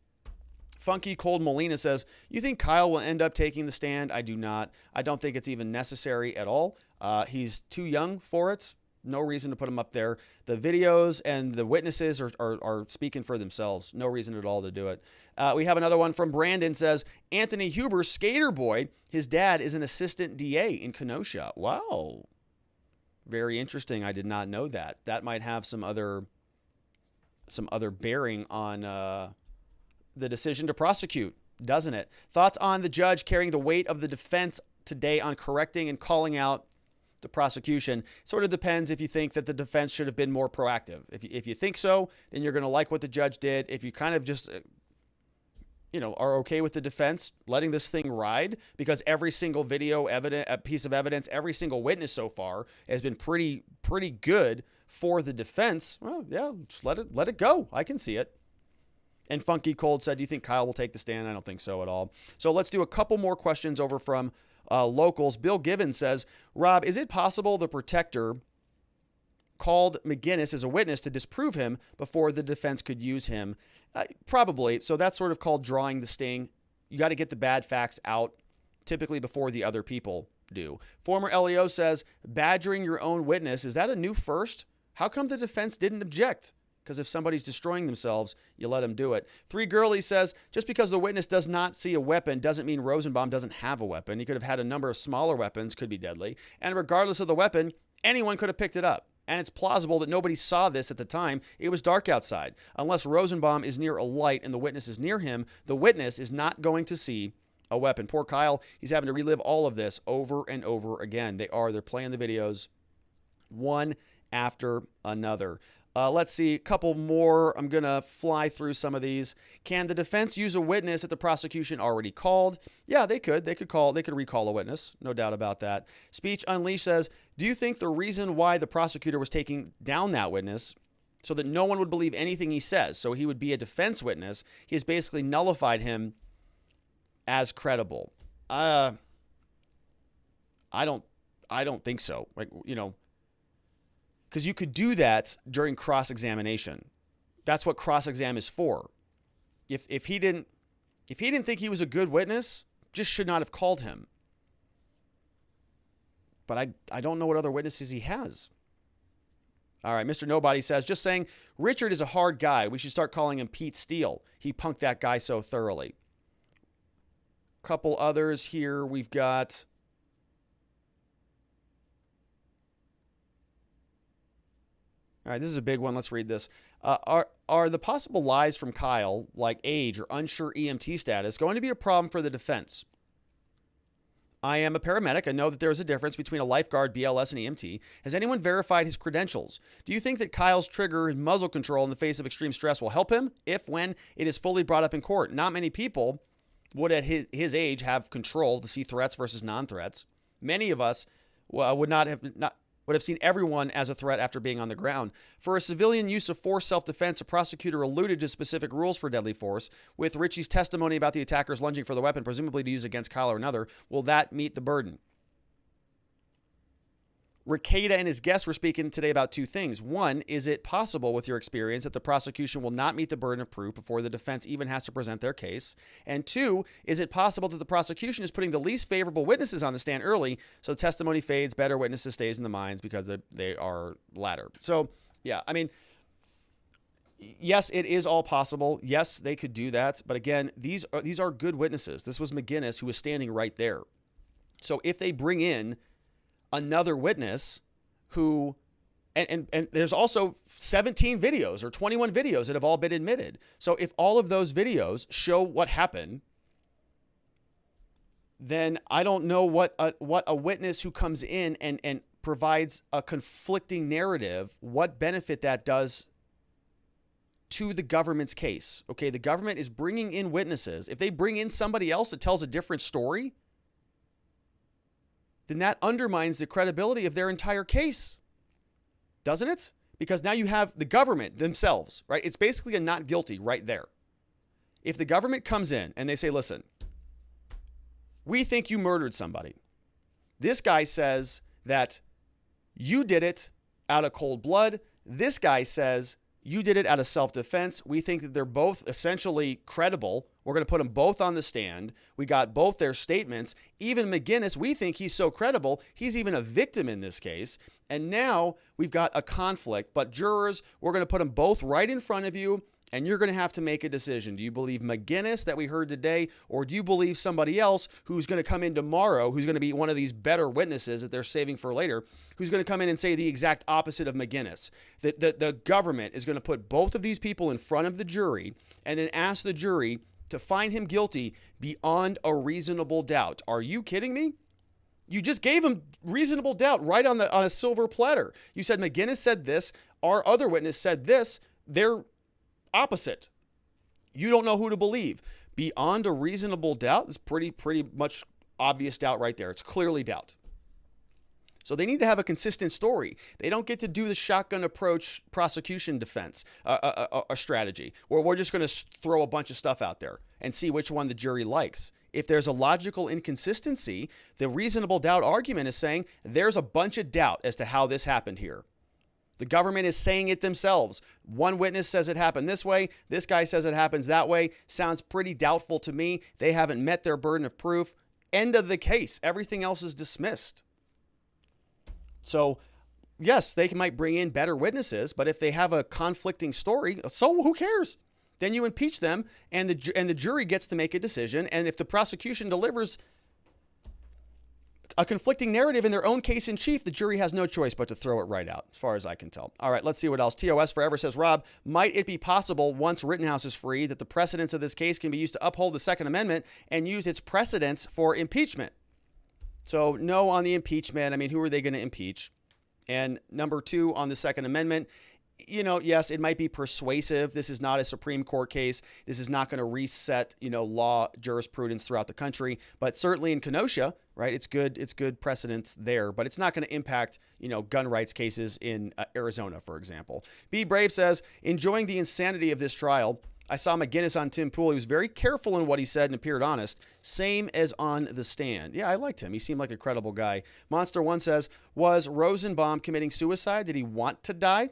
Funky Cold Molina says, you think Kyle will end up taking the stand? I do not. I don't think it's even necessary at all. He's too young for it. No reason to put him up there. The videos and the witnesses are speaking for themselves. No reason at all to do it. We have another one from Brandon says, Anthony Huber, skater boy, his dad is an assistant DA in Kenosha. Wow. Very interesting. I did not know that. That might have some other bearing on the decision to prosecute, doesn't it? Thoughts on the judge carrying the weight of the defense today on correcting and calling out the prosecution? Sort of depends if you think that the defense should have been more proactive. If you think so, then you're going to like what the judge did. If you kind of just, are okay with the defense letting this thing ride, because every single piece of evidence, every single witness so far has been pretty good for the defense. Well, yeah, just let it go. I can see it. And Funky Cold said, do you think Kyle will take the stand? I don't think so at all. So let's do a couple more questions over from locals. Bill Givens says, Rob, is it possible the protector called McGinnis as a witness to disprove him before the defense could use him? Probably. So that's sort of called drawing the sting. You got to get the bad facts out, typically before the other people do. Former LEO says, badgering your own witness, is that a new first? How come the defense didn't object? Because if somebody's destroying themselves, you let them do it. 3 Girlie says, just because the witness does not see a weapon doesn't mean Rosenbaum doesn't have a weapon. He could have had a number of smaller weapons, could be deadly. And regardless of the weapon, anyone could have picked it up. And it's plausible that nobody saw this at the time. It was dark outside. Unless Rosenbaum is near a light and the witness is near him, the witness is not going to see a weapon. Poor Kyle, he's having to relive all of this over and over again. They're playing the videos one after another. Let's see, a couple more. I'm going to fly through some of these. Can the defense use a witness that the prosecution already called? Yeah, they could. They could recall a witness. No doubt about that. Speech Unleashed says, do you think the reason why the prosecutor was taking down that witness so that no one would believe anything he says, so he would be a defense witness, he has basically nullified him as credible? I don't think so. Like, because you could do that during cross-examination. That's what cross-exam is for. If he didn't think he was a good witness, just should not have called him. But I don't know what other witnesses he has. All right, Mr. Nobody says, just saying, Richard is a hard guy. We should start calling him Pete Steele. He punked that guy so thoroughly. Couple others here. We've got... All right, this is a big one. Let's read this. Are the possible lies from Kyle, like age or unsure EMT status, going to be a problem for the defense? I am a paramedic. I know that there is a difference between a lifeguard, BLS, and EMT. Has anyone verified his credentials? Do you think that Kyle's trigger and muzzle control in the face of extreme stress will help him when it is fully brought up in court? Not many people would at his age have control to see threats versus non-threats. Many of us would have seen everyone as a threat after being on the ground. For a civilian use of force self-defense, a prosecutor alluded to specific rules for deadly force. With Richie's testimony about the attackers lunging for the weapon, presumably to use against Kyle or another, will that meet the burden? Ricada and his guests were speaking today about two things. One, is it possible with your experience that the prosecution will not meet the burden of proof before the defense even has to present their case? And two, is it possible that the prosecution is putting the least favorable witnesses on the stand early so testimony fades, better witnesses stays in the minds because they are latter? So, yeah, I mean, yes, it is all possible. Yes, they could do that. But again, these are good witnesses. This was McGinnis who was standing right there. So if they bring in another witness who, and there's also 17 videos or 21 videos that have all been admitted. So if all of those videos show what happened, then I don't know what a witness who comes in and provides a conflicting narrative, what benefit that does to the government's case. Okay, the government is bringing in witnesses. If they bring in somebody else that tells a different story, then that undermines the credibility of their entire case, doesn't it? Because now you have the government themselves, right? It's basically a not guilty right there. If the government comes in and they say, listen, we think you murdered somebody. This guy says that you did it out of cold blood. This guy says you did it out of self-defense. We think that they're both essentially credible. We're going to put them both on the stand. We got both their statements. Even McGinnis, we think he's so credible, he's even a victim in this case. And now we've got a conflict. But jurors, we're going to put them both right in front of you, and you're going to have to make a decision. Do you believe McGinnis that we heard today, or do you believe somebody else who's going to come in tomorrow, who's going to be one of these better witnesses that they're saving for later, who's going to come in and say the exact opposite of McGinnis? That the government is going to put both of these people in front of the jury and then ask the jury to find him guilty beyond a reasonable doubt. Are you kidding me? You just gave him reasonable doubt right on a silver platter. You said McGinnis said this, our other witness said this. They're opposite. You don't know who to believe. Beyond a reasonable doubt is pretty much obvious doubt right there. It's clearly doubt. So they need to have a consistent story. They don't get to do the shotgun approach prosecution defense, a strategy, where we're just going to throw a bunch of stuff out there and see which one the jury likes. If there's a logical inconsistency, the reasonable doubt argument is saying there's a bunch of doubt as to how this happened here. The government is saying it themselves. One witness says it happened this way. This guy says it happens that way. Sounds pretty doubtful to me. They haven't met their burden of proof. End of the case. Everything else is dismissed. So, yes, they might bring in better witnesses, but if they have a conflicting story, so who cares? Then you impeach them, and the jury gets to make a decision. And if the prosecution delivers a conflicting narrative in their own case in chief. The jury has no choice but to throw it right out, as far as I can tell. All right, let's see what else. TOS Forever says, Rob, might it be possible once Rittenhouse is free that the precedents of this case can be used to uphold the Second Amendment and use its precedents for impeachment? So no on the impeachment. I mean, who are they going to impeach? And number two, on the Second Amendment, you know, yes, it might be persuasive. This is not a Supreme Court case. This is not going to reset, you know, law jurisprudence throughout the country. But certainly in Kenosha, right, it's good precedence there. But it's not going to impact, you know, gun rights cases in Arizona, for example. Be Brave says, enjoying the insanity of this trial. I saw McGinnis on Tim Pool. He was very careful in what he said and appeared honest. Same as on the stand. Yeah, I liked him. He seemed like a credible guy. Monster One says, was Rosenbaum committing suicide? Did he want to die?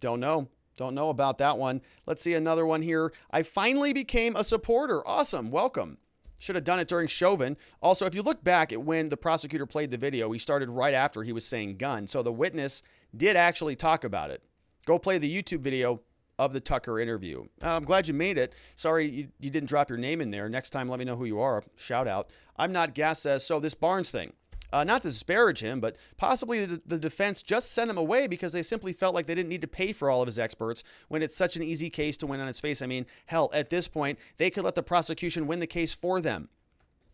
Don't know. Don't know about that one. Let's see another one here. I finally became a supporter. Awesome. Welcome. Should have done it during Chauvin. Also, if you look back at when the prosecutor played the video, he started right after he was saying gun. So the witness did actually talk about it. Go play the YouTube video of the Tucker interview. I'm glad you made it. Sorry you didn't drop your name in there. Next time, let me know who you are. Shout out. I'm Not Gas says, so this Barnes thing. Not to disparage him, but possibly the defense just sent him away because they simply felt like they didn't need to pay for all of his experts when it's such an easy case to win on its face. I mean, hell, at this point, they could let the prosecution win the case for them.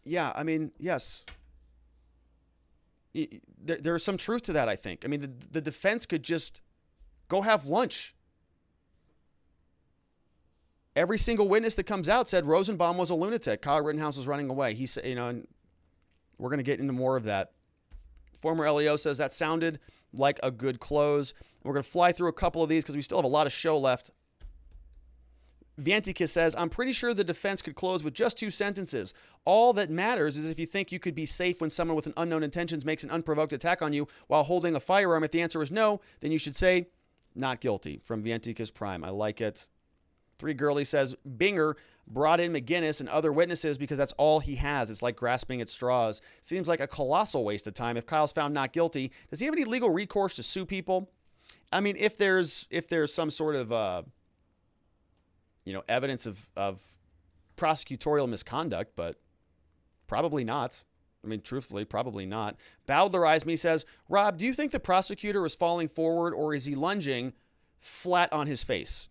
Yeah, I mean, yes. There's some truth to that, I think. I mean, the defense could just go have lunch. Every single witness that comes out said Rosenbaum was a lunatic. Kyle Rittenhouse was running away. He said, you know, and we're going to get into more of that. Former LEO says that sounded like a good close. We're going to fly through a couple of these because we still have a lot of show left. Viantikis says, I'm pretty sure the defense could close with just 2 sentences. All that matters is if you think you could be safe when someone with an unknown intentions makes an unprovoked attack on you while holding a firearm. If the answer is no, then you should say not guilty. From Viantikis Prime. I like it. 3 Girly says, Binger brought in McGinnis and other witnesses because that's all he has. It's like grasping at straws. Seems like a colossal waste of time. If Kyle's found not guilty, does he have any legal recourse to sue people? I mean, if there's some sort of, you know, evidence of prosecutorial misconduct, but probably not. I mean, truthfully, probably not. Bowdler Eyes Me says, Rob, do you think the prosecutor is falling forward or is he lunging flat on his face?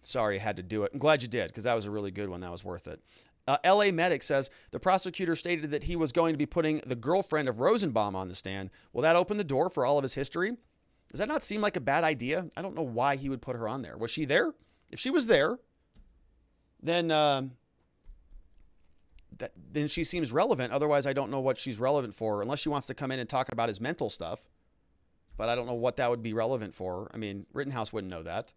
Sorry, I had to do it. I'm glad you did because that was a really good one. That was worth it. LA Medic says the prosecutor stated that he was going to be putting the girlfriend of Rosenbaum on the stand. Will that open the door for all of his history? Does that not seem like a bad idea? I don't know why he would put her on there. Was she there? If she was there, then she seems relevant. Otherwise, I don't know what she's relevant for unless she wants to come in and talk about his mental stuff. But I don't know what that would be relevant for. I mean, Rittenhouse wouldn't know that.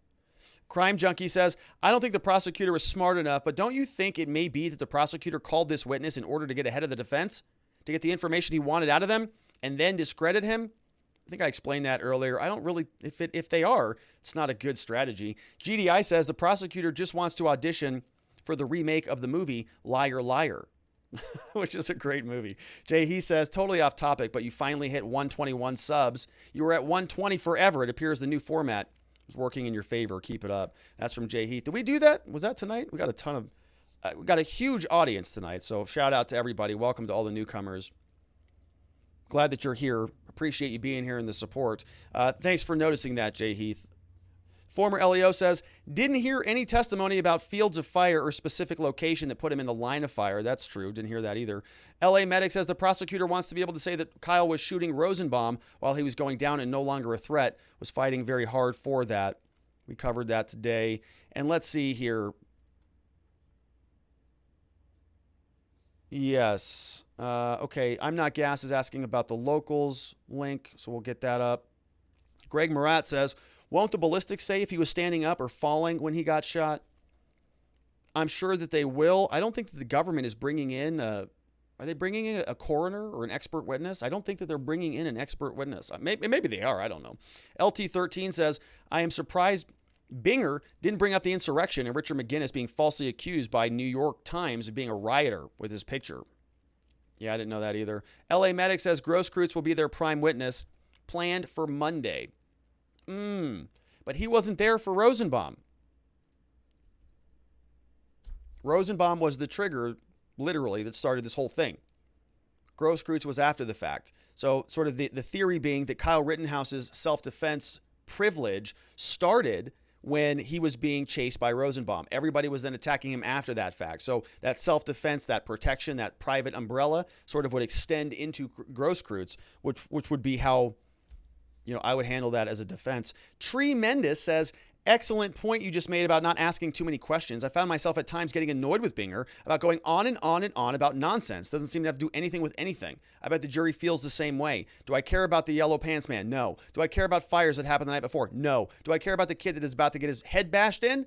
Crime Junkie says, I don't think the prosecutor was smart enough, but don't you think it may be that the prosecutor called this witness in order to get ahead of the defense, to get the information he wanted out of them, and then discredit him? I think I explained that earlier. I don't really, if they are, it's not a good strategy. GDI says the prosecutor just wants to audition for the remake of the movie Liar Liar, which is a great movie. Jay, he says, totally off topic, but you finally hit 121 subs. You were at 120 forever. It appears the new format is working in your favor. Keep it up. That's from Jay Heath. Did we do that? Was that tonight? We got a ton of, we got a huge audience tonight. So shout out to everybody. Welcome to all the newcomers. Glad that you're here. Appreciate you being here and the support. Thanks for noticing that, Jay Heath. Former LEO says, didn't hear any testimony about fields of fire or specific location that put him in the line of fire. That's true. Didn't hear that either. LA Medic says the prosecutor wants to be able to say that Kyle was shooting Rosenbaum while he was going down and no longer a threat, was fighting very hard for that. We covered that today. And let's see here. Yes. Okay. I'm Not Gas is asking about the locals link, so we'll get that up. Greg Murat says, won't the ballistics say if he was standing up or falling when he got shot? I'm sure that they will. I don't think that the government is bringing in, are they bringing in a coroner or an expert witness? I don't think that they're bringing in an expert witness. Maybe they are. I don't know. LT13 says, I am surprised Binger didn't bring up the insurrection and Richard McGinnis being falsely accused by New York Times of being a rioter with his picture. Yeah, I didn't know that either. LA Medic says Grosskreutz will be their prime witness, planned for Monday. But he wasn't there for Rosenbaum. Rosenbaum was the trigger, literally, that started this whole thing. Grosskreutz was after the fact. So sort of the theory being that Kyle Rittenhouse's self-defense privilege started when he was being chased by Rosenbaum. Everybody was then attacking him after that fact. So that self-defense, that protection, that private umbrella sort of would extend into Grosskreutz, which would be how, I would handle that as a defense. Tree Mendis says, excellent point you just made about not asking too many questions. I found myself at times getting annoyed with Binger about going on and on and on about nonsense. Doesn't seem to have to do anything with anything. I bet the jury feels the same way. Do I care about the yellow pants man? No. Do I care about fires that happened the night before? No. Do I care about the kid that is about to get his head bashed in?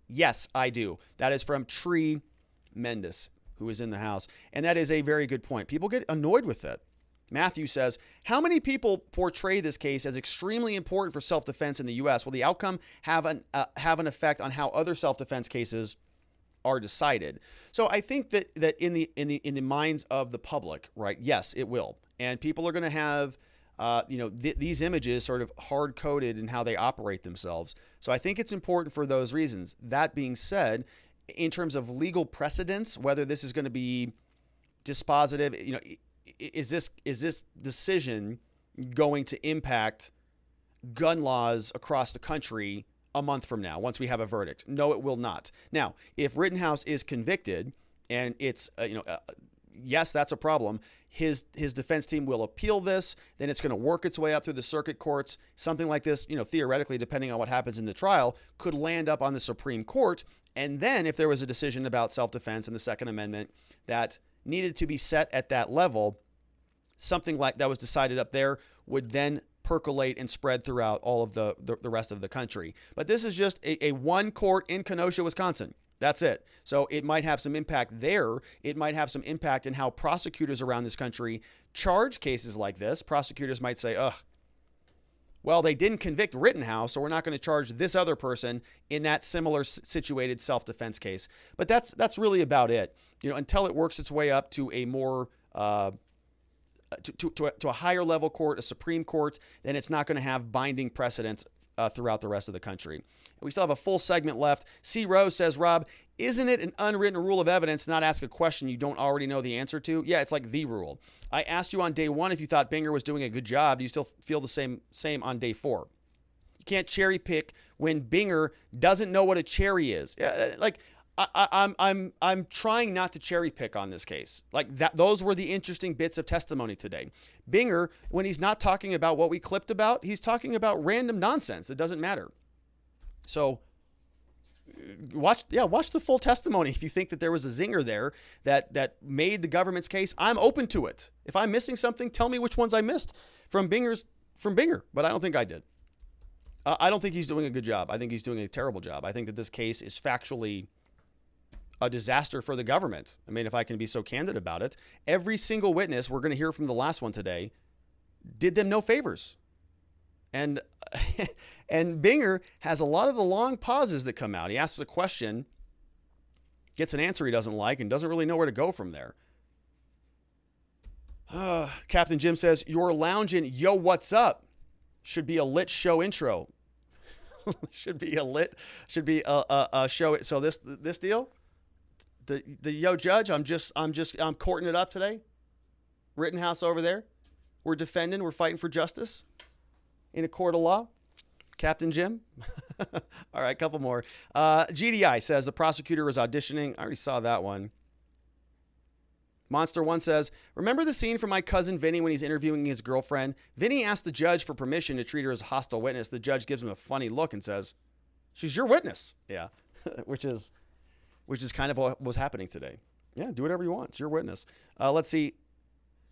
Yes, I do. That is from Tree Mendis, who is in the house. And that is a very good point. People get annoyed with it. Matthew says, how many people portray this case as extremely important for self-defense in the U.S.? Will the outcome have an effect on how other self-defense cases are decided? So I think that in the minds of the public, right? Yes, it will. And people are going to have, these images sort of hard-coded in how they operate themselves. So I think it's important for those reasons. That being said, in terms of legal precedents, whether this is going to be dispositive, is this decision going to impact gun laws across the country a month from now, once we have a verdict? No, it will not. Now, if Rittenhouse is convicted and it's, yes, that's a problem. His defense team will appeal this. Then it's going to work its way up through the circuit courts. Something like this, theoretically, depending on what happens in the trial, could land up on the Supreme Court. And then if there was a decision about self-defense and the Second Amendment that needed to be set at that level, something like that was decided up there would then percolate and spread throughout all of the rest of the country. But this is just a one court in Kenosha, Wisconsin. That's it. So it might have some impact there. It might have some impact in how prosecutors around this country charge cases like this. Prosecutors might say, well, they didn't convict Rittenhouse, so we're not going to charge this other person in that similar situated self-defense case. But that's really about it. Until it works its way up to a more to a higher level court, a Supreme Court, then it's not going to have binding precedents throughout the rest of the country. We still have a full segment left. C. Rose says, Rob, isn't it an unwritten rule of evidence to not ask a question you don't already know the answer to? Yeah, it's like the rule. I asked you on day 1 if you thought Binger was doing a good job. Do you still feel the same on day 4? You can't cherry pick when Binger doesn't know what a cherry is. I'm trying not to cherry pick on this case. Like that, those were the interesting bits of testimony today. Binger, when he's not talking about what we clipped about, he's talking about random nonsense that doesn't matter. So watch the full testimony. If you think that there was a zinger there that made the government's case, I'm open to it. If I'm missing something, tell me which ones I missed from Binger, but I don't think I did. I don't think he's doing a good job. I think he's doing a terrible job. I think that this case is factually a disaster for the government. I mean, if I can be so candid about it, every single witness, we're going to hear from the last one today, did them no favors. And Binger has a lot of the long pauses that come out. He asks a question, gets an answer he doesn't like, and doesn't really know where to go from there. Captain Jim says, your lounging, yo, what's up? Should be a lit show intro. should be a show. So this deal, the yo judge, I'm courting it up today. Rittenhouse over there. We're defending, we're fighting for justice in a court of law. Captain Jim. All right, a couple more. GDI says the prosecutor was auditioning. I already saw that one. Monster One says, remember the scene from My Cousin Vinny when he's interviewing his girlfriend? Vinny asked the judge for permission to treat her as a hostile witness. The judge gives him a funny look and says, she's your witness. Yeah, which is kind of what was happening today. Yeah, do whatever you want. It's your witness. Let's see.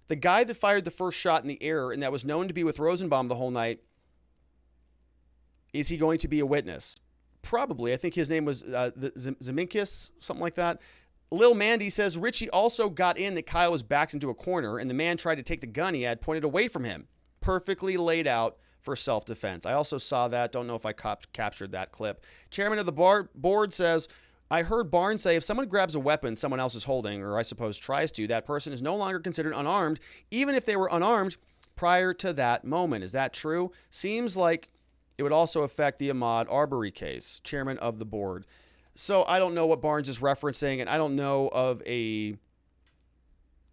The guy that fired the first shot in the air and that was known to be with Rosenbaum the whole night, is he going to be a witness? Probably. I think his name was Zeminkis, something like that. Lil Mandy says Richie also got in that Kyle was backed into a corner and the man tried to take the gun he had pointed away from him. Perfectly laid out for self-defense. I also saw that. Don't know if I captured that clip. Chairman of the board says, I heard Barnes say if someone grabs a weapon someone else is holding, or I suppose tries to, that person is no longer considered unarmed, even if they were unarmed prior to that moment. Is that true? Seems like it would also affect the Ahmaud Arbery case. Chairman of the board. So I don't know what Barnes is referencing, and I don't know of a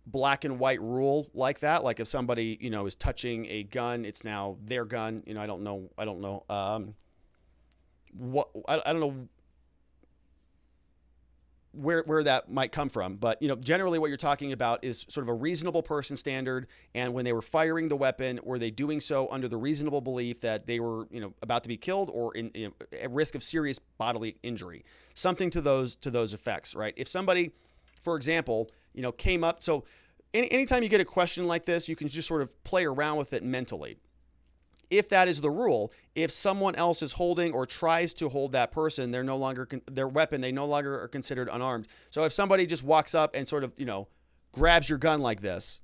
black and white rule like that. Like if somebody, is touching a gun, it's now their gun. I don't know. I don't know. I don't know where that might come from. But, generally what you're talking about is sort of a reasonable person standard. And when they were firing the weapon, were they doing so under the reasonable belief that they were, about to be killed or at risk of serious bodily injury? Something to those effects, right? If somebody, for example, came up. So anytime you get a question like this, you can just sort of play around with it mentally. If that is the rule, if someone else is holding or tries to hold that person, they're no longer their weapon, they no longer are considered unarmed. So if somebody just walks up and sort of, grabs your gun like this,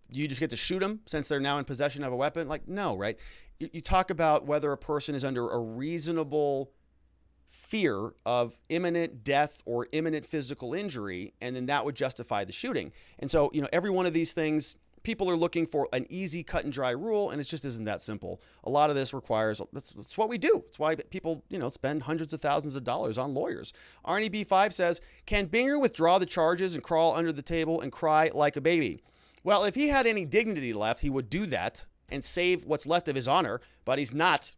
you just get to shoot them since they're now in possession of a weapon? Like, no, right? You talk about whether a person is under a reasonable fear of imminent death or imminent physical injury, and then that would justify the shooting. And so, every one of these things, people are looking for an easy cut and dry rule, and it just isn't that simple. A lot of this requires, that's what we do. It's why people, spend hundreds of thousands of dollars on lawyers. Arnie B5 says, can Binger withdraw the charges and crawl under the table and cry like a baby? Well, if he had any dignity left, he would do that and save what's left of his honor, but he's not.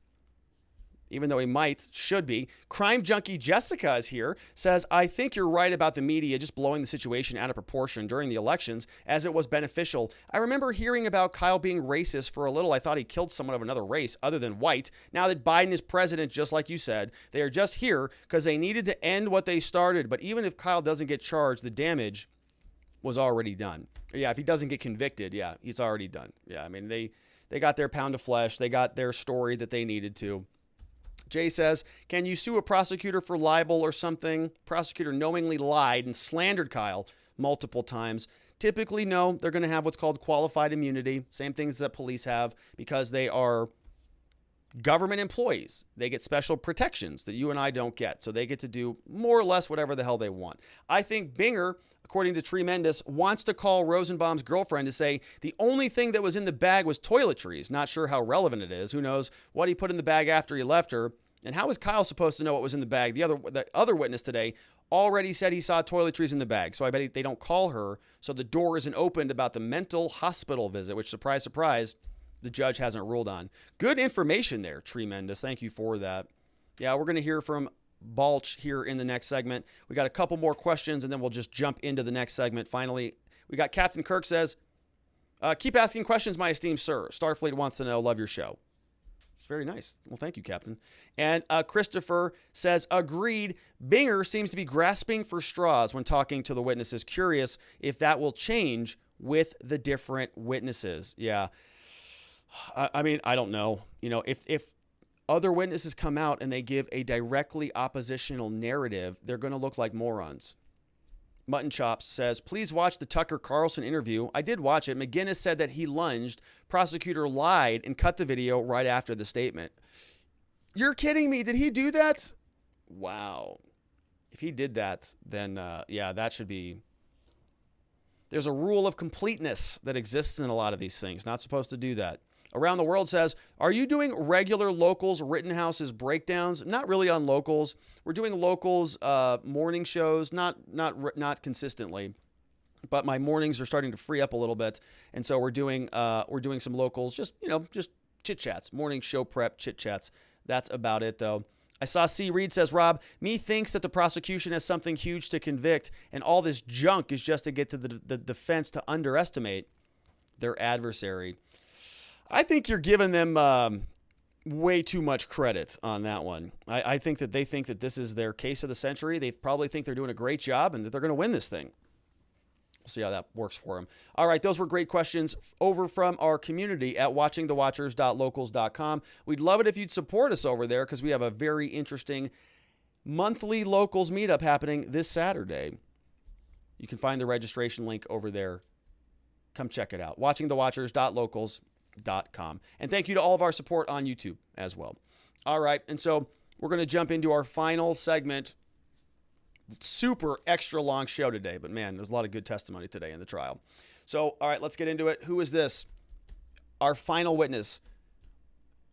Even though he should be. Crime Junkie Jessica is here, says, I think you're right about the media just blowing the situation out of proportion during the elections as it was beneficial. I remember hearing about Kyle being racist for a little. I thought he killed someone of another race other than white. Now that Biden is president, just like you said, they are just here because they needed to end what they started. But even if Kyle doesn't get charged, the damage was already done. Yeah, if he doesn't get convicted, yeah, he's already done. Yeah, I mean, they got their pound of flesh. They got their story that they needed to. Jay says, can you sue a prosecutor for libel or something? Prosecutor knowingly lied and slandered Kyle multiple times. Typically, no, they're going to have what's called qualified immunity. Same things that police have because they are government employees. They get special protections that you and I don't get. So they get to do more or less whatever the hell they want. I think Binger, according to Tremendous, wants to call Rosenbaum's girlfriend to say the only thing that was in the bag was toiletries. Not sure how relevant it is. Who knows what he put in the bag after he left her. And how is Kyle supposed to know what was in the bag? The other witness today already said he saw toiletries in the bag. So I bet they don't call her. So the door isn't opened about the mental hospital visit, which, surprise, surprise, the judge hasn't ruled on. Good information there, Tremendous. Thank you for that. Yeah, we're going to hear from Balch here in the next segment. We got a couple more questions, and then we'll just jump into the next segment. Finally, we got Captain Kirk says, keep asking questions, my esteemed sir. Starfleet wants to know, love your show. It's very nice. Well, thank you, Captain. And Christopher says, agreed. Binger seems to be grasping for straws when talking to the witnesses. Curious if that will change with the different witnesses. Yeah. I mean, I don't know. If other witnesses come out and they give a directly oppositional narrative, they're going to look like morons. Mutton Chops says, please watch the Tucker Carlson interview. I did watch it. McGinnis said that he lunged. Prosecutor lied and cut the video right after the statement. You're kidding me. Did he do that? Wow. If he did that, then yeah, that should be. There's a rule of completeness that exists in a lot of these things. Not supposed to do that. Around the World says, are you doing regular Locals Rittenhouse's breakdowns? Not really on Locals. We're doing Locals morning shows, not consistently, but my mornings are starting to free up a little bit, and so we're doing some Locals, just chit chats, morning show prep chit chats. That's about it though. I saw C. Reed says, Rob, me thinks that the prosecution has something huge to convict, and all this junk is just to get to the defense to underestimate their adversary. I think you're giving them way too much credit on that one. I think that they think that this is their case of the century. They probably think they're doing a great job and that they're going to win this thing. We'll see how that works for them. All right, those were great questions over from our community at watchingthewatchers.locals.com. We'd love it if you'd support us over there because we have a very interesting monthly Locals meetup happening this Saturday. You can find the registration link over there. Come check it out. watchingthewatchers.locals.com. And thank you to all of our support on YouTube as well. All right, and so we're going to jump into our final segment. Super extra long show today, but man, there's a lot of good testimony today in the trial. So, all right, let's get into it. Who is this? Our final witness,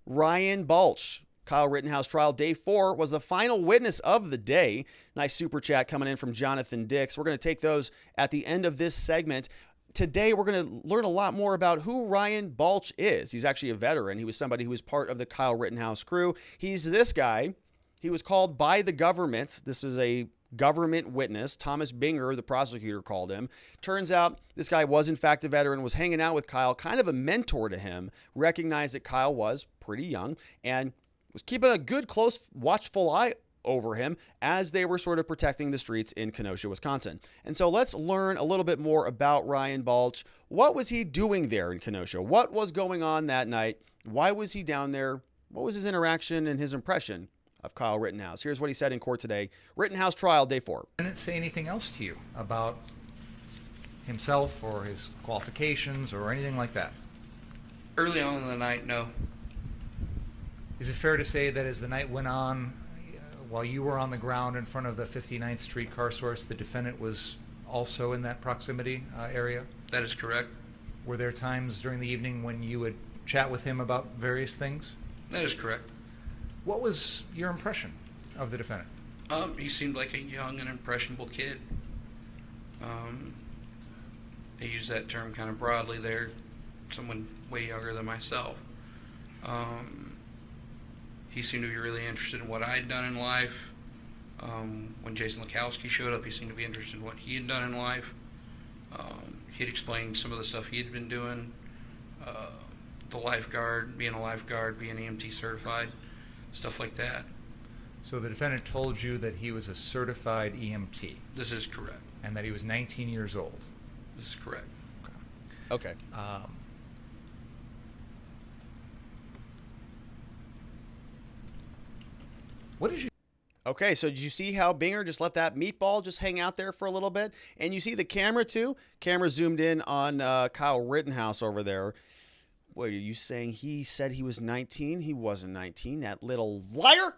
Ryan Balch. Kyle Rittenhouse trial day 4 was the final witness of the day. Nice super chat coming in from Jonathan Dix. We're going to take those at the end of this segment. today we're going to learn a lot more about who Ryan Balch is. He's actually a veteran. He was somebody who was part of the Kyle Rittenhouse crew. He's this guy. He was called by the government. This is a government witness. Thomas Binger, the prosecutor, called him. Turns out this guy was in fact a veteran, was hanging out with Kyle, kind of a mentor to him, recognized that Kyle was pretty young, and was keeping a good, close, watchful eye over him as they were sort of protecting the streets in Kenosha, Wisconsin. And so let's learn a little bit more about Ryan Balch. What was he doing there in Kenosha? What was going on that night? Why was he down there? What was his interaction and his impression of Kyle Rittenhouse? Here's what he said in court today. Rittenhouse trial, day 4. Didn't say anything else to you about himself or his qualifications or anything like that? Early on in the night, no. Is it fair to say that as the night went on, while you were on the ground in front of the 59th Street car source, the defendant was also in that proximity area? That is correct. Were there times during the evening when you would chat with him about various things? That is correct. What was your impression of the defendant? He seemed like a young and impressionable kid. I use that term kind of broadly there. Someone way younger than myself. He seemed to be really interested in what I'd done in life. When Jason Lekowski showed up, he seemed to be interested in what he had done in life. He'd explained some of the stuff he had been doing. The lifeguard, being a lifeguard, being EMT certified, stuff like that. So the defendant told you that he was a certified EMT. This is correct. And that he was 19 years old. This is correct. Okay. What did you... Okay, so did you see how Binger just let that meatball just hang out there for a little bit? And you see the camera too? Camera zoomed in on Kyle Rittenhouse over there. What, are you saying he said he was 19? He wasn't 19, that little liar.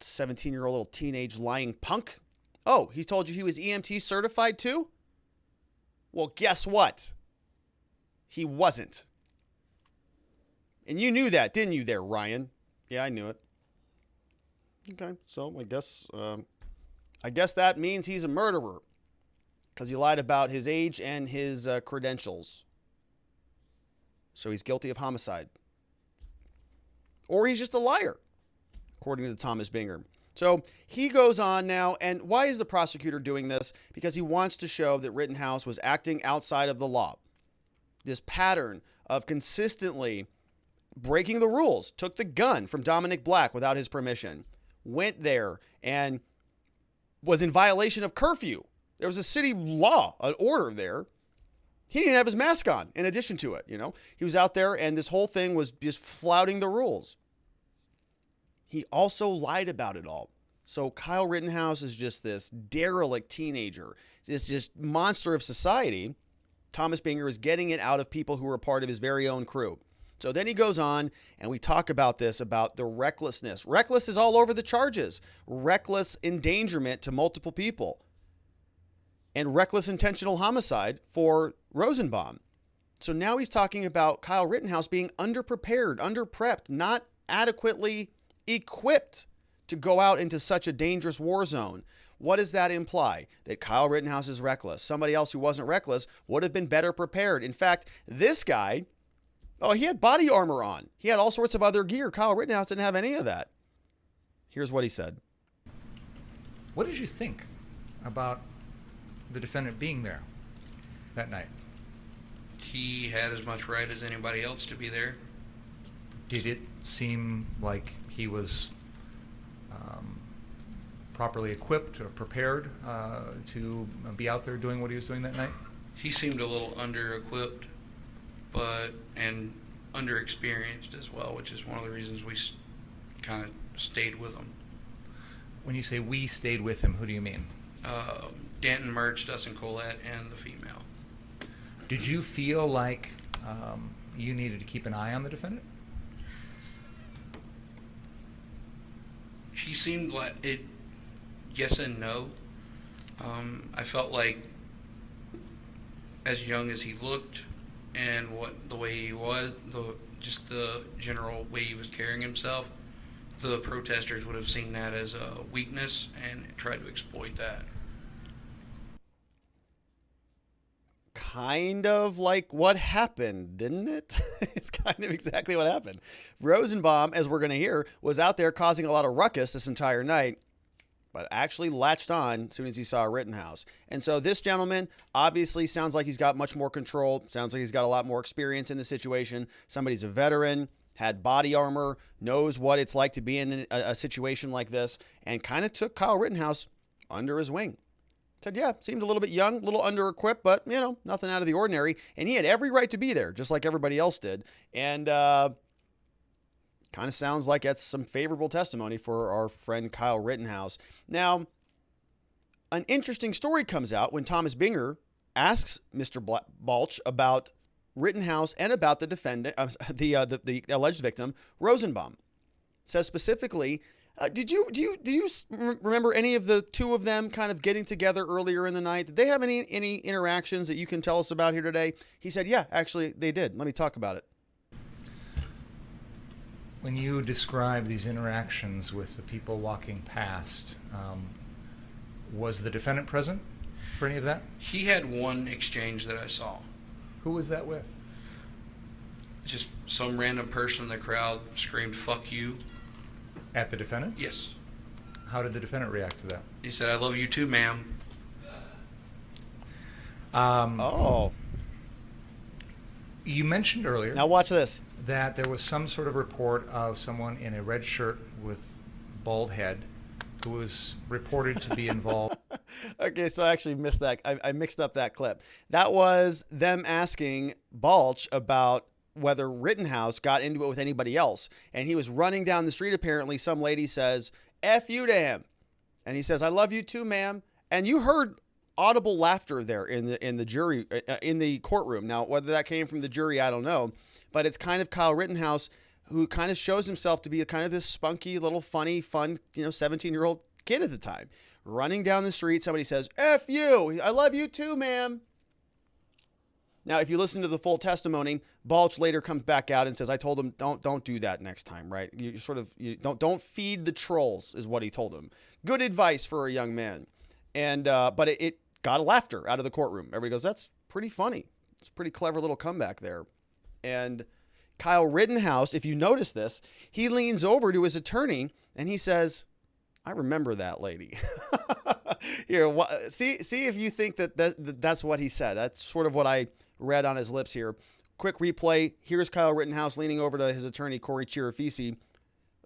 17-year-old little teenage lying punk. Oh, he told you he was EMT certified too? Well, guess what? He wasn't. And you knew that, didn't you there, Ryan? Yeah, I knew it. Okay, so I guess that means he's a murderer because he lied about his age and his credentials. So he's guilty of homicide. Or he's just a liar, according to Thomas Binger. So he goes on now, and why is the prosecutor doing this? Because he wants to show that Rittenhouse was acting outside of the law. This pattern of consistently breaking the rules, took the gun from Dominic Black without his permission, went there and was in violation of curfew. There was a city law, an order there. He didn't have his mask on in addition to it, you know. He was out there and this whole thing was just flouting the rules. He also lied about it all. So Kyle Rittenhouse is just this derelict teenager, this just monster of society. Thomas Binger is getting it out of people who are part of his very own crew. So then he goes on and we talk about this, about the recklessness. Reckless is all over the charges. Reckless endangerment to multiple people. And reckless intentional homicide for Rosenbaum. So now he's talking about Kyle Rittenhouse being underprepared, underprepped, not adequately equipped to go out into such a dangerous war zone. What does that imply? That Kyle Rittenhouse is reckless. Somebody else who wasn't reckless would have been better prepared. In fact, this guy, he had body armor on. He had all sorts of other gear. Kyle Rittenhouse didn't have any of that. Here's what he said. What did you think about the defendant being there that night? He had as much right as anybody else to be there. Did it seem like he was properly equipped or prepared to be out there doing what he was doing that night? He seemed a little under-equipped, and under-experienced as well, which is one of the reasons we kind of stayed with him. When you say we stayed with him, who do you mean? Danton merged us and Colette and the female. Did you feel like you needed to keep an eye on the defendant? He seemed like it. Yes and no. I felt like, as young as he looked, and the way he was, just the general way he was carrying himself, the protesters would have seen that as a weakness and tried to exploit that. kind of like what happened, didn't it? It's kind of exactly what happened. Rosenbaum, as we're going to hear, was out there causing a lot of ruckus this entire night, but actually latched on as soon as he saw Rittenhouse. And so this gentleman obviously sounds like he's got much more control, sounds like he's got a lot more experience in the situation. Somebody's a veteran, had body armor, knows what it's like to be in a situation like this, and kind of took Kyle Rittenhouse under his wing. Said, yeah, seemed a little bit young, a little under-equipped, but, you know, nothing out of the ordinary. And he had every right to be there, just like everybody else did. And kind of sounds like that's some favorable testimony for our friend Kyle Rittenhouse. Now, an interesting story comes out when Thomas Binger asks Mr. Balch about Rittenhouse and about the defendant, the alleged victim, Rosenbaum. Says specifically, do you remember any of the two of them kind of getting together earlier in the night? Did they have any interactions that you can tell us about here today? He said, yeah, actually they did. Let me talk about it. When you describe these interactions with the people walking past, was the defendant present for any of that? He had one exchange that I saw. Who was that with? Just some random person in the crowd screamed, "Fuck you." At the defendant? Yes. How did the defendant react to that? He said, "I love you too, ma'am." You mentioned earlier. Now watch this. That there was some sort of report of someone in a red shirt with bald head who was reported to be involved. Okay, so I actually missed that. I mixed up that clip. That was them asking Balch about whether Rittenhouse got into it with anybody else. And he was running down the street, apparently. Some lady says, F you to him. And he says, I love you too, ma'am. And you heard audible laughter there in the jury, in the courtroom. Now, whether that came from the jury, I don't know. But it's kind of Kyle Rittenhouse, who kind of shows himself to be kind of this spunky, little funny, fun, 17-year-old kid at the time. Running down the street, somebody says, F you. I love you too, ma'am. Now, if you listen to the full testimony, Balch later comes back out and says, I told him, don't do that next time, right? You don't feed the trolls, is what he told him. Good advice for a young man. And but it got a laughter out of the courtroom. Everybody goes, that's pretty funny. It's a pretty clever little comeback there. And Kyle Rittenhouse, if you notice this, he leans over to his attorney and he says, I remember that lady. Here, see if you think that's what he said. That's sort of what I read on his lips here. Quick replay. Here's Kyle Rittenhouse leaning over to his attorney, Corey Chirafisi,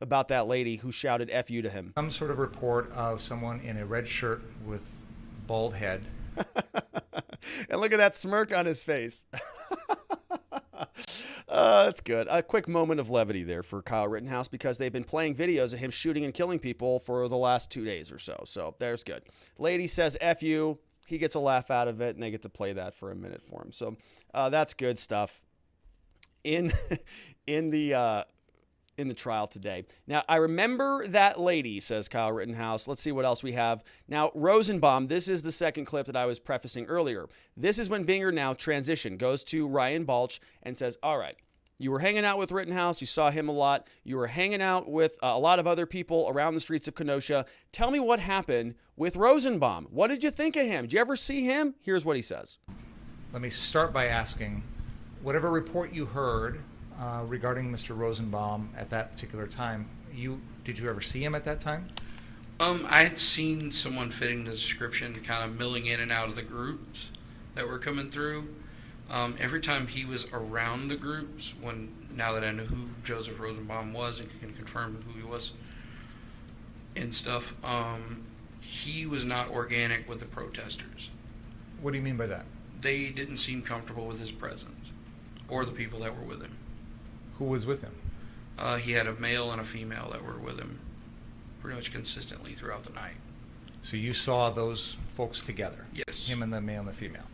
about that lady who shouted F you to him. Some sort of report of someone in a red shirt with bald head. And look at that smirk on his face. That's good. A quick moment of levity there for Kyle Rittenhouse because they've been playing videos of him shooting and killing people for the last 2 days or so. So there's good. Lady says F you. He gets a laugh out of it, and they get to play that for a minute for him. So that's good stuff in the trial today. Now, I remember that lady, says Kyle Rittenhouse. Let's see what else we have. Now, Rosenbaum, this is the second clip that I was prefacing earlier. This is when Binger now goes to Ryan Balch and says, all right, you were hanging out with Rittenhouse. You saw him a lot. You were hanging out with a lot of other people around the streets of Kenosha. Tell me what happened with Rosenbaum. What did you think of him? Did you ever see him? Here's what he says. Let me start by asking, whatever report you heard regarding Mr. Rosenbaum at that particular time, did you ever see him at that time? I had seen someone fitting the description, kind of milling in and out of the groups that were coming through. Every time he was around the groups, now that I know who Joseph Rosenbaum was and can confirm who he was and stuff, he was not organic with the protesters. What do you mean by that? They didn't seem comfortable with his presence or the people that were with him. Who was with him? He had a male and a female that were with him pretty much consistently throughout the night. So you saw those folks together? Yes. Him and the male and the female.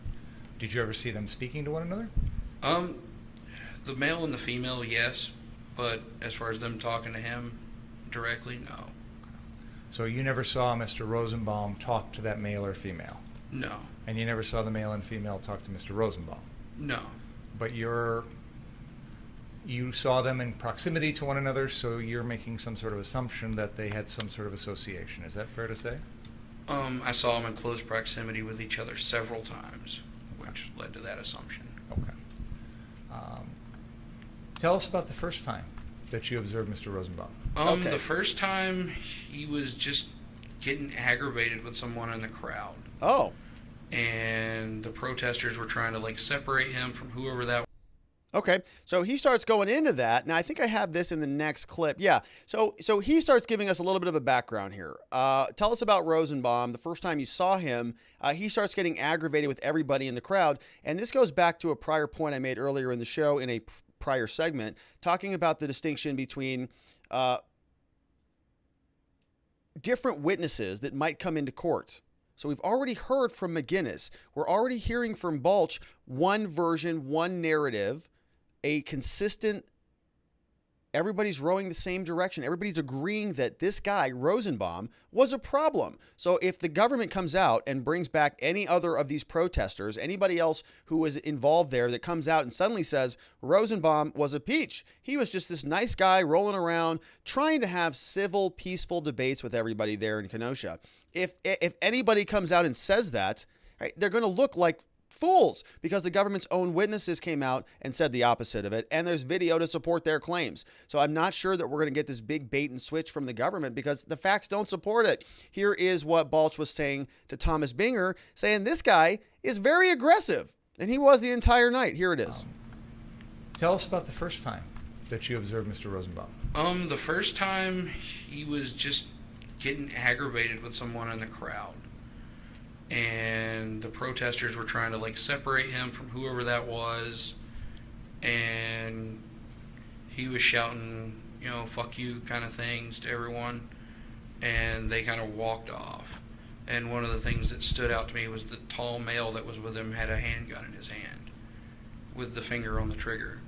Did you ever see them speaking to one another? The male and the female, yes, but as far as them talking to him directly, no. So you never saw Mr. Rosenbaum talk to that male or female? No. And you never saw the male and female talk to Mr. Rosenbaum? No. But you saw them in proximity to one another, so you're making some sort of assumption that they had some sort of association. Is that fair to say? I saw them in close proximity with each other several times. Okay. much led to that assumption. Okay. Tell us about the first time that you observed Mr. Rosenbaum. Okay. The first time he was just getting aggravated with someone in the crowd. Oh. And the protesters were trying to like separate him from whoever that was. Okay, so he starts going into that. Now, I think I have this in the next clip. Yeah, so he starts giving us a little bit of a background here. Tell us about Rosenbaum. The first time you saw him, he starts getting aggravated with everybody in the crowd. And this goes back to a prior point I made earlier in the show in a prior segment, talking about the distinction between different witnesses that might come into court. So we've already heard from McGinnis. We're already hearing from Balch one version, one narrative, a consistent, everybody's rowing the same direction. Everybody's agreeing that this guy, Rosenbaum, was a problem. So if the government comes out and brings back any other of these protesters, anybody else who was involved there that comes out and suddenly says Rosenbaum was a peach, he was just this nice guy rolling around trying to have civil, peaceful debates with everybody there in Kenosha. If anybody comes out and says that, right, they're going to look like fools because the government's own witnesses came out and said the opposite of it, and there's video to support their claims. So I'm not sure that we're going to get this big bait and switch from the government because the facts don't support it. Here is what Balch was saying to Thomas Binger, saying this guy is very aggressive, and he was the entire night. Here it is. Tell us about the first time that you observed Mr. Rosenbaum. The first time he was just getting aggravated with someone in the crowd. And the protesters were trying to like separate him from whoever that was, and he was shouting, you know, fuck you kind of things to everyone, and they kind of walked off. And one of the things that stood out to me was the tall male that was with him had a handgun in his hand with the finger on the trigger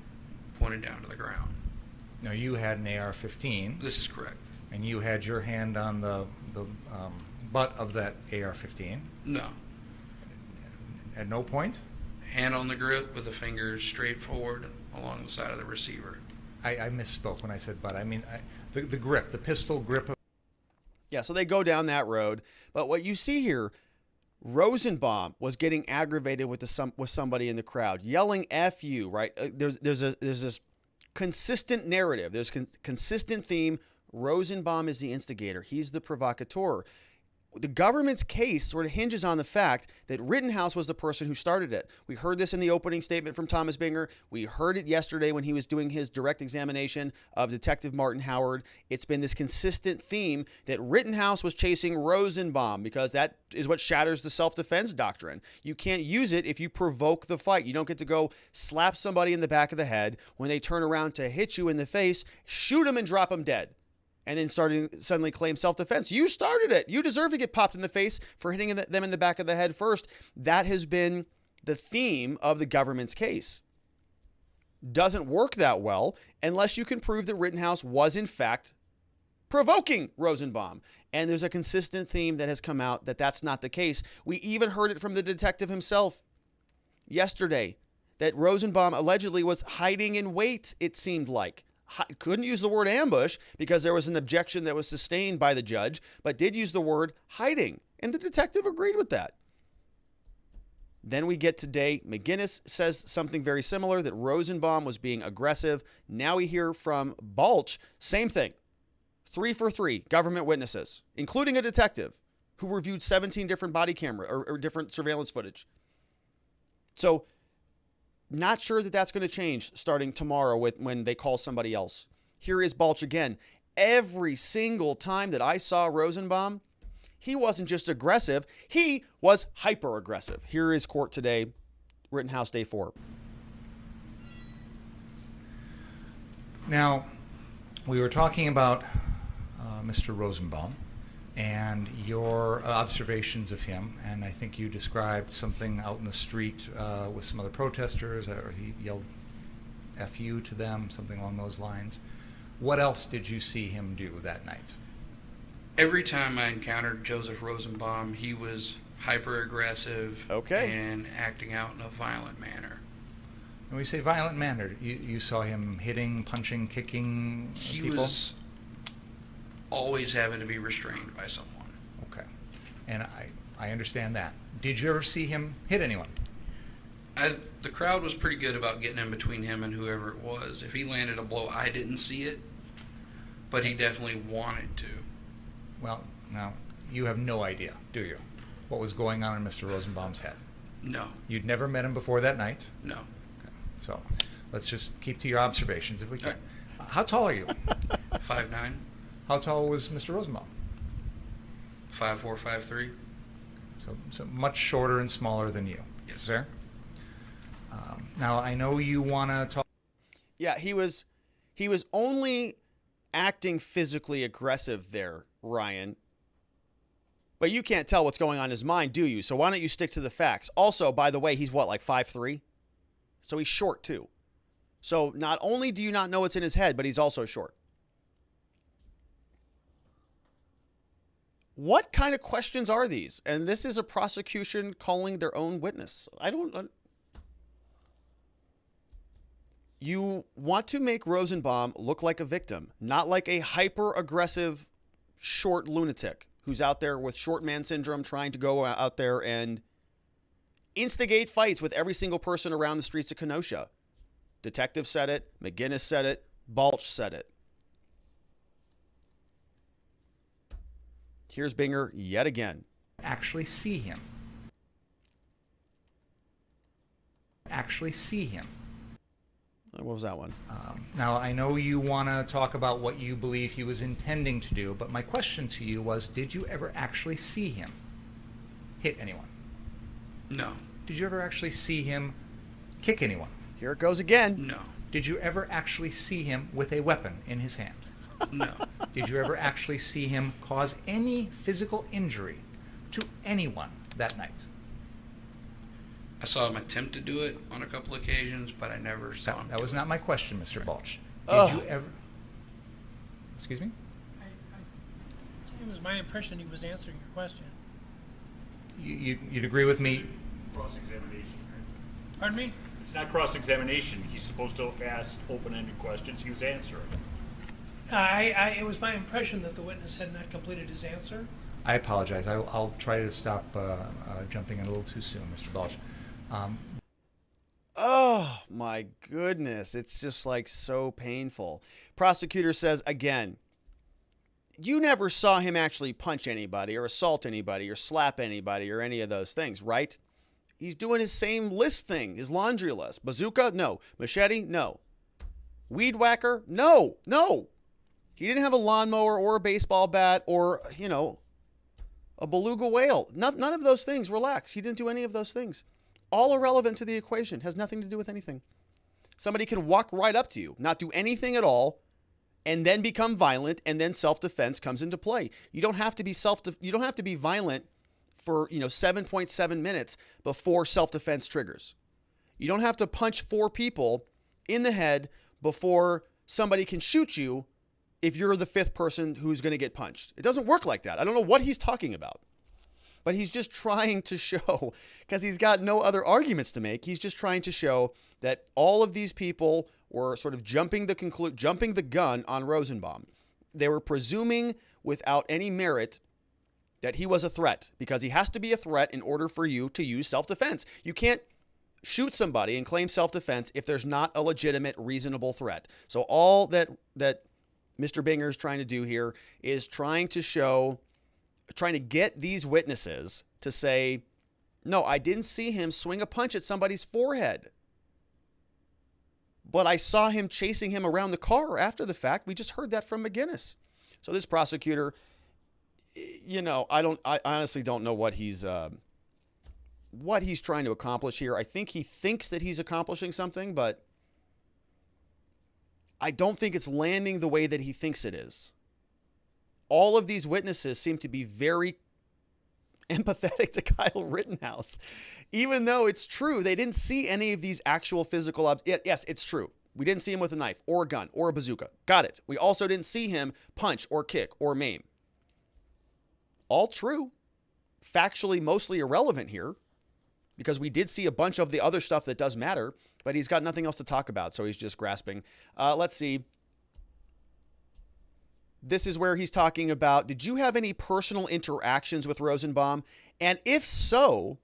pointed down to the ground. Now you had an AR-15. This is correct. And you had your hand on the butt of that AR-15? No. At no point? Hand on the grip with the fingers straight forward along the side of the receiver. I misspoke when I said butt. I mean the grip, the pistol grip. Yeah, so they go down that road. But what you see here, Rosenbaum was getting aggravated with somebody in the crowd, yelling "F you," right? There's this consistent narrative. There's consistent theme. Rosenbaum is the instigator. He's the provocateur. The government's case sort of hinges on the fact that Rittenhouse was the person who started it. We heard this in the opening statement from Thomas Binger. We heard it yesterday when he was doing his direct examination of Detective Martin Howard. It's been this consistent theme that Rittenhouse was chasing Rosenbaum because that is what shatters the self-defense doctrine. You can't use it if you provoke the fight. You don't get to go slap somebody in the back of the head when they turn around to hit you in the face, shoot them and drop them dead, and then suddenly claim self-defense. You started it. You deserve to get popped in the face for hitting them in the back of the head first. That has been the theme of the government's case. Doesn't work that well unless you can prove that Rittenhouse was, in fact, provoking Rosenbaum. And there's a consistent theme that has come out that that's not the case. We even heard it from the detective himself yesterday, that Rosenbaum allegedly was hiding in wait, it seemed like. Couldn't use the word ambush because there was an objection that was sustained by the judge, but did use the word hiding. And the detective agreed with that. Then we get today, McGinnis says something very similar, that Rosenbaum was being aggressive. Now we hear from Balch, same thing. 3 for 3 government witnesses, including a detective who reviewed 17 different body camera or different surveillance footage. So, not sure that that's going to change starting tomorrow when they call somebody else. Here is Balch again. Every single time that I saw Rosenbaum, he wasn't just aggressive, he was hyper-aggressive. Here is court today, Rittenhouse Day 4. Now, we were talking about Mr. Rosenbaum and your observations of him, and I think you described something out in the street with some other protesters, or he yelled F you to them, something along those lines. What else did you see him do that night? Every time I encountered Joseph Rosenbaum, he was hyper-aggressive and acting out in a violent manner. When we say violent manner, you saw him hitting, punching, kicking people? He was always having to be restrained by someone. Okay. And I understand that. Did you ever see him hit anyone? The crowd was pretty good about getting in between him and whoever it was. If he landed a blow, I didn't see it, but he definitely wanted to. Well, now, you have no idea, do you, what was going on in Mr. Rosenbaum's head? No. You'd never met him before that night? No. Okay. So let's just keep to your observations if we can. How tall are you? 5'9". How tall was Mr. Rosenbaum? 5'4", 5'3". So much shorter and smaller than you. Yes. Fair? Now, I know you want to talk. Yeah, he was only acting physically aggressive there, Ryan. But you can't tell what's going on in his mind, do you? So why don't you stick to the facts? Also, by the way, he's what, like 5'3"? So he's short, too. So not only do you not know what's in his head, but he's also short. What kind of questions are these? And this is a prosecution calling their own witness. You want to make Rosenbaum look like a victim, not like a hyper-aggressive, short lunatic who's out there with short man syndrome trying to go out there and instigate fights with every single person around the streets of Kenosha. Detective said it. McGinnis said it. Balch said it. Here's Binger yet again. Actually see him. Actually see him. What was that one? Now, I know you want to talk about what you believe he was intending to do, but my question to you was, did you ever actually see him hit anyone? No. Did you ever actually see him kick anyone? Here it goes again. No. Did you ever actually see him with a weapon in his hand? No. Did you ever actually see him cause any physical injury to anyone that night? I saw him attempt to do it on a couple occasions, but I never saw him. That was not my question, Mr. Balch. Did Ugh. you ever... Excuse me? It was my impression he was answering your question. You'd agree with me? Cross-examination. Pardon me? It's not cross-examination. He's supposed to ask open-ended questions. He was answering. It was my impression that the witness had not completed his answer. I apologize. I'll try to stop jumping in a little too soon, Mr. Balch. Oh, my goodness. It's just like so painful. Prosecutor says again, you never saw him actually punch anybody or assault anybody or slap anybody or any of those things, right? He's doing his same list thing, his laundry list. Bazooka? No. Machete? No. Weed whacker? No. No. He didn't have a lawnmower or a baseball bat or, a beluga whale. None of those things. Relax. He didn't do any of those things. All irrelevant to the equation. Has nothing to do with anything. Somebody can walk right up to you, not do anything at all, and then become violent, and then self-defense comes into play. You don't have to be violent for 7.7 minutes before self-defense triggers. You don't have to punch 4 people in the head before somebody can shoot you if you're the 5th person who's going to get punched. It doesn't work like that. I don't know what he's talking about. But he's just trying to show, because he's got no other arguments to make, he's just trying to show that all of these people were sort of jumping the gun on Rosenbaum. They were presuming without any merit that he was a threat, because he has to be a threat in order for you to use self-defense. You can't shoot somebody and claim self-defense if there's not a legitimate, reasonable threat. So all that Mr. Binger is trying to do here is trying to get these witnesses to say, no, I didn't see him swing a punch at somebody's forehead, but I saw him chasing him around the car after the fact. We just heard that from McGinnis. So this prosecutor, I honestly don't know what he's trying to accomplish here. I think he thinks that he's accomplishing something, but I don't think it's landing the way that he thinks it is. All of these witnesses seem to be very empathetic to Kyle Rittenhouse, even though it's true. They didn't see any of these actual physical Yes, it's true. We didn't see him with a knife or a gun or a bazooka. Got it. We also didn't see him punch or kick or maim. All true. Factually mostly irrelevant here, because we did see a bunch of the other stuff that does matter, but he's got nothing else to talk about, so he's just grasping. Let's see. This is where he's talking about, did you have any personal interactions with Rosenbaum? And if so,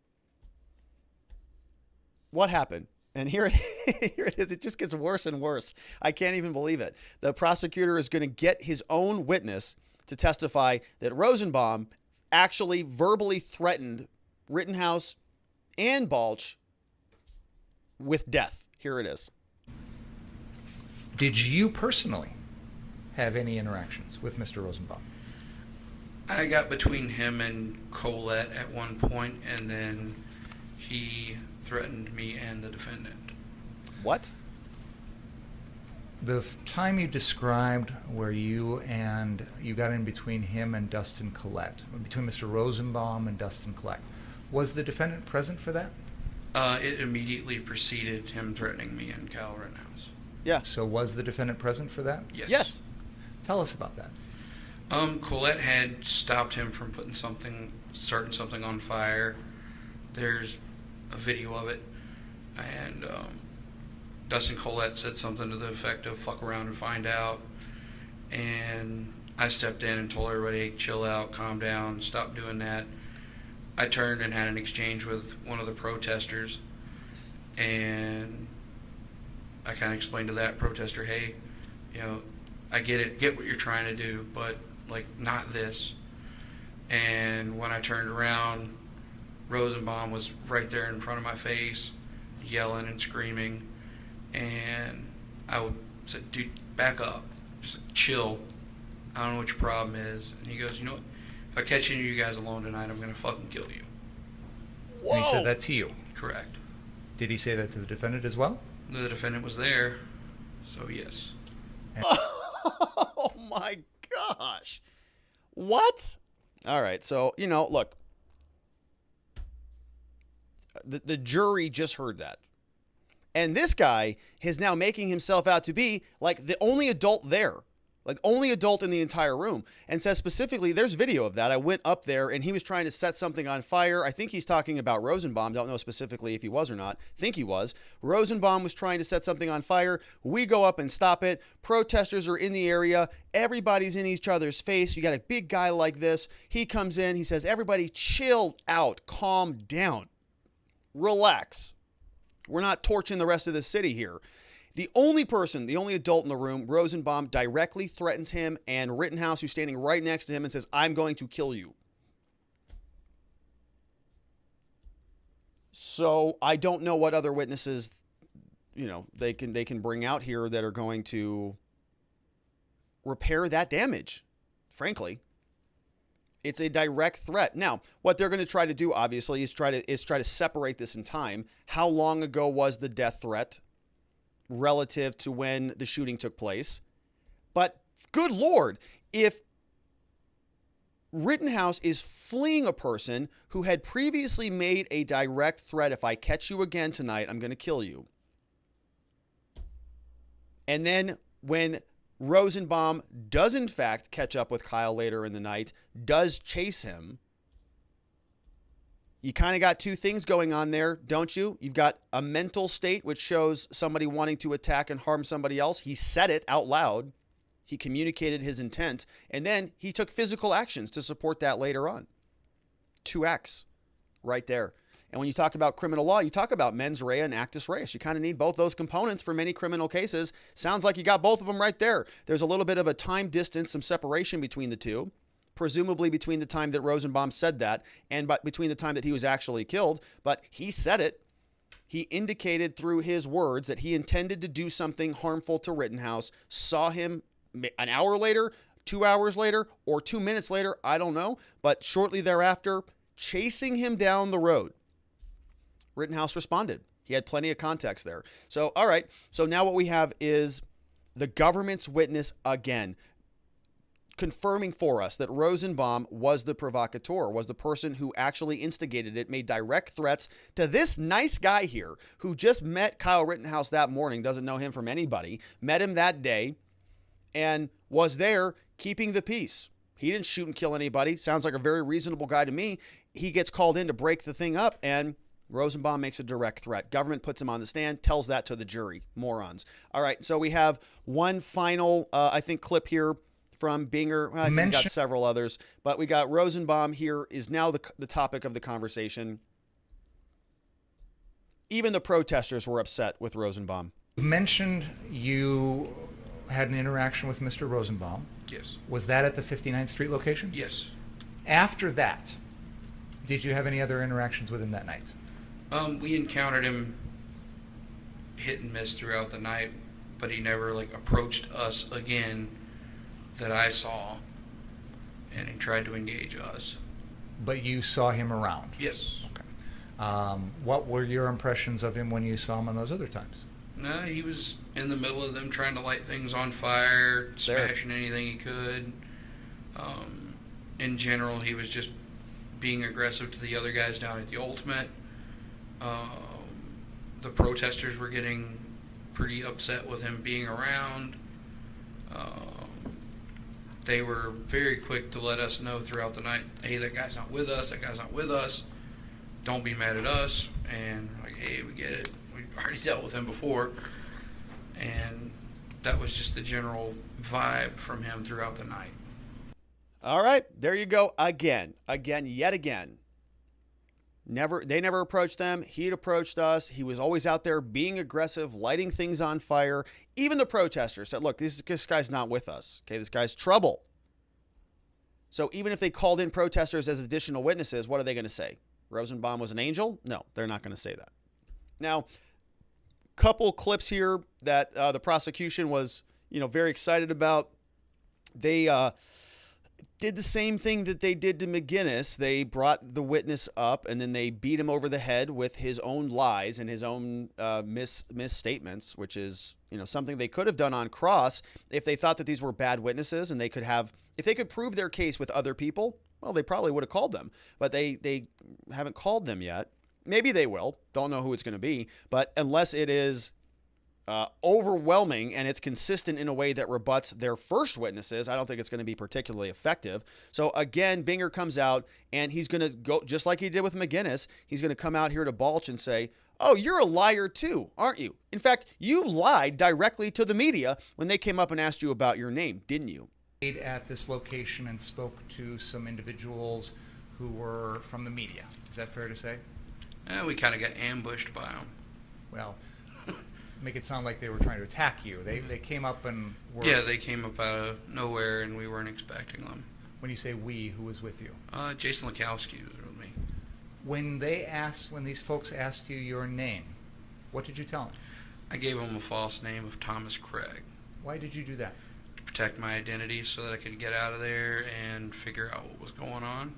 what happened? And here it is. It just gets worse and worse. I can't even believe it. The prosecutor is going to get his own witness to testify that Rosenbaum actually verbally threatened Rittenhouse and Balch with death. Here it is. Did you personally have any interactions with Mr. Rosenbaum? I got between him and Colette at one point, and then he threatened me and the defendant. What? The time you described where you got in between him and Dustin Collette, between Mr. Rosenbaum and Dustin Collette, was the defendant present for that? It immediately preceded him threatening me and Kyle Rittenhouse. Yeah. So was the defendant present for that? Yes. Yes. Tell us about that. Colette had stopped him from starting something on fire. There's a video of it, and Dustin Collette said something to the effect of "fuck around and find out," and I stepped in and told everybody, hey, chill out, calm down, stop doing that. I turned and had an exchange with one of the protesters, and I kind of explained to that protester, hey, I get what you're trying to do, but not this. And when I turned around, Rosenbaum was right there in front of my face, yelling and screaming, and I said, dude, back up, just chill, I don't know what your problem is. And he goes, you know what, if I catch any of you guys alone tonight, I'm going to fucking kill you. Whoa. And he said that to you? Correct. Did he say that to the defendant as well? The defendant was there, so yes. Oh my gosh. What? All right. So, look, the jury just heard that. And this guy is now making himself out to be like the only adult there, like only adult in the entire room, and says specifically, there's video of that. I went up there and he was trying to set something on fire. I think he's talking about Rosenbaum. Don't know specifically if he was or not. Think he was. Rosenbaum was trying to set something on fire. We go up and stop it. Protesters are in the area. Everybody's in each other's face. You got a big guy like this. He comes in. He says, everybody chill out. Calm down. Relax. We're not torching the rest of the city here. The only adult in the room, Rosenbaum, directly threatens him and Rittenhouse, who's standing right next to him, and says, I'm going to kill you. So I don't know what other witnesses, they can bring out here that are going to repair that damage, frankly. It's a direct threat. Now, what they're going to try to do, obviously, is try to separate this in time. How long ago was the death threat relative to when the shooting took place? But good Lord, if Rittenhouse is fleeing a person who had previously made a direct threat, if I catch you again tonight, I'm going to kill you. And then when Rosenbaum does in fact catch up with Kyle later in the night, does chase him, you kind of got two things going on there, don't you? You've got a mental state, which shows somebody wanting to attack and harm somebody else. He said it out loud. He communicated his intent. And then he took physical actions to support that later on. 2X right there. And when you talk about criminal law, you talk about mens rea and actus reus. You kind of need both those components for many criminal cases. Sounds like you got both of them right there. There's a little bit of a time distance, some separation between the two, presumably between the time that Rosenbaum said that and between the time that he was actually killed. But he said it. He indicated through his words that he intended to do something harmful to Rittenhouse, saw him an hour later, 2 hours later, or 2 minutes later, I don't know, but shortly thereafter, chasing him down the road. Rittenhouse responded. He had plenty of context there. So, all right. So now what we have is the government's witness again, confirming for us that Rosenbaum was the provocateur, was the person who actually instigated it, made direct threats to this nice guy here who just met Kyle Rittenhouse that morning, doesn't know him from anybody, met him that day, and was there keeping the peace. He didn't shoot and kill anybody. Sounds like a very reasonable guy to me. He gets called in to break the thing up, and Rosenbaum makes a direct threat. Government puts him on the stand, tells that to the jury. Morons. All right, so we have one final, I think, clip here from Binger. I think we got several others, but we got Rosenbaum here is now the topic of the conversation. Even the protesters were upset with Rosenbaum. You mentioned you had an interaction with Mr. Rosenbaum. Yes. Was that at the 59th Street location? Yes. After that, did you have any other interactions with him that night? We encountered him hit and miss throughout the night, but he never approached us again that I saw, and he tried to engage us. But you saw him around? Yes. Okay. What were your impressions of him when you saw him on those other times? No, he was in the middle of them trying to light things on fire, smashing anything he could. In general, he was just being aggressive to the other guys down at the Ultimate. The protesters were getting pretty upset with him being around. They were very quick to let us know throughout the night, hey, that guy's not with us, that guy's not with us. Don't be mad at us. And hey, we get it. We've already dealt with him before. And that was just the general vibe from him throughout the night. All right, there you go. Again, yet again. They never approached them. He'd approached us. He was always out there being aggressive, lighting things on fire. Even the protesters said, look, this guy's not with us. Okay, this guy's trouble. So even if they called in protesters as additional witnesses, what are they going to say? Rosenbaum was an angel? No, they're not going to say that. Now, couple clips here that the prosecution was, very excited about. They did the same thing that they did to McGinnis. They brought the witness up and then they beat him over the head with his own lies and his own misstatements, which is, something they could have done on cross if they thought that these were bad witnesses and if they could prove their case with other people, well, they probably would have called them, but they haven't called them yet. Maybe they will. Don't know who it's going to be, but unless it is overwhelming and it's consistent in a way that rebuts their first witnesses, I don't think it's going to be particularly effective. So again, Binger comes out and he's going to go, just like he did with McGinnis, he's going to come out here to Balch and say, oh, you're a liar too, aren't you? In fact, you lied directly to the media when they came up and asked you about your name, didn't you? At this location and spoke to some individuals who were from the media. Is that fair to say? We kind of got ambushed by them. Well, make it sound like they were trying to attack you. They came up and were... Yeah, they came up out of nowhere and we weren't expecting them. When you say we, who was with you? Jason Lekowski was with me. When these folks asked you your name, what did you tell them? I gave them a false name of Thomas Craig. Why did you do that? To protect my identity so that I could get out of there and figure out what was going on.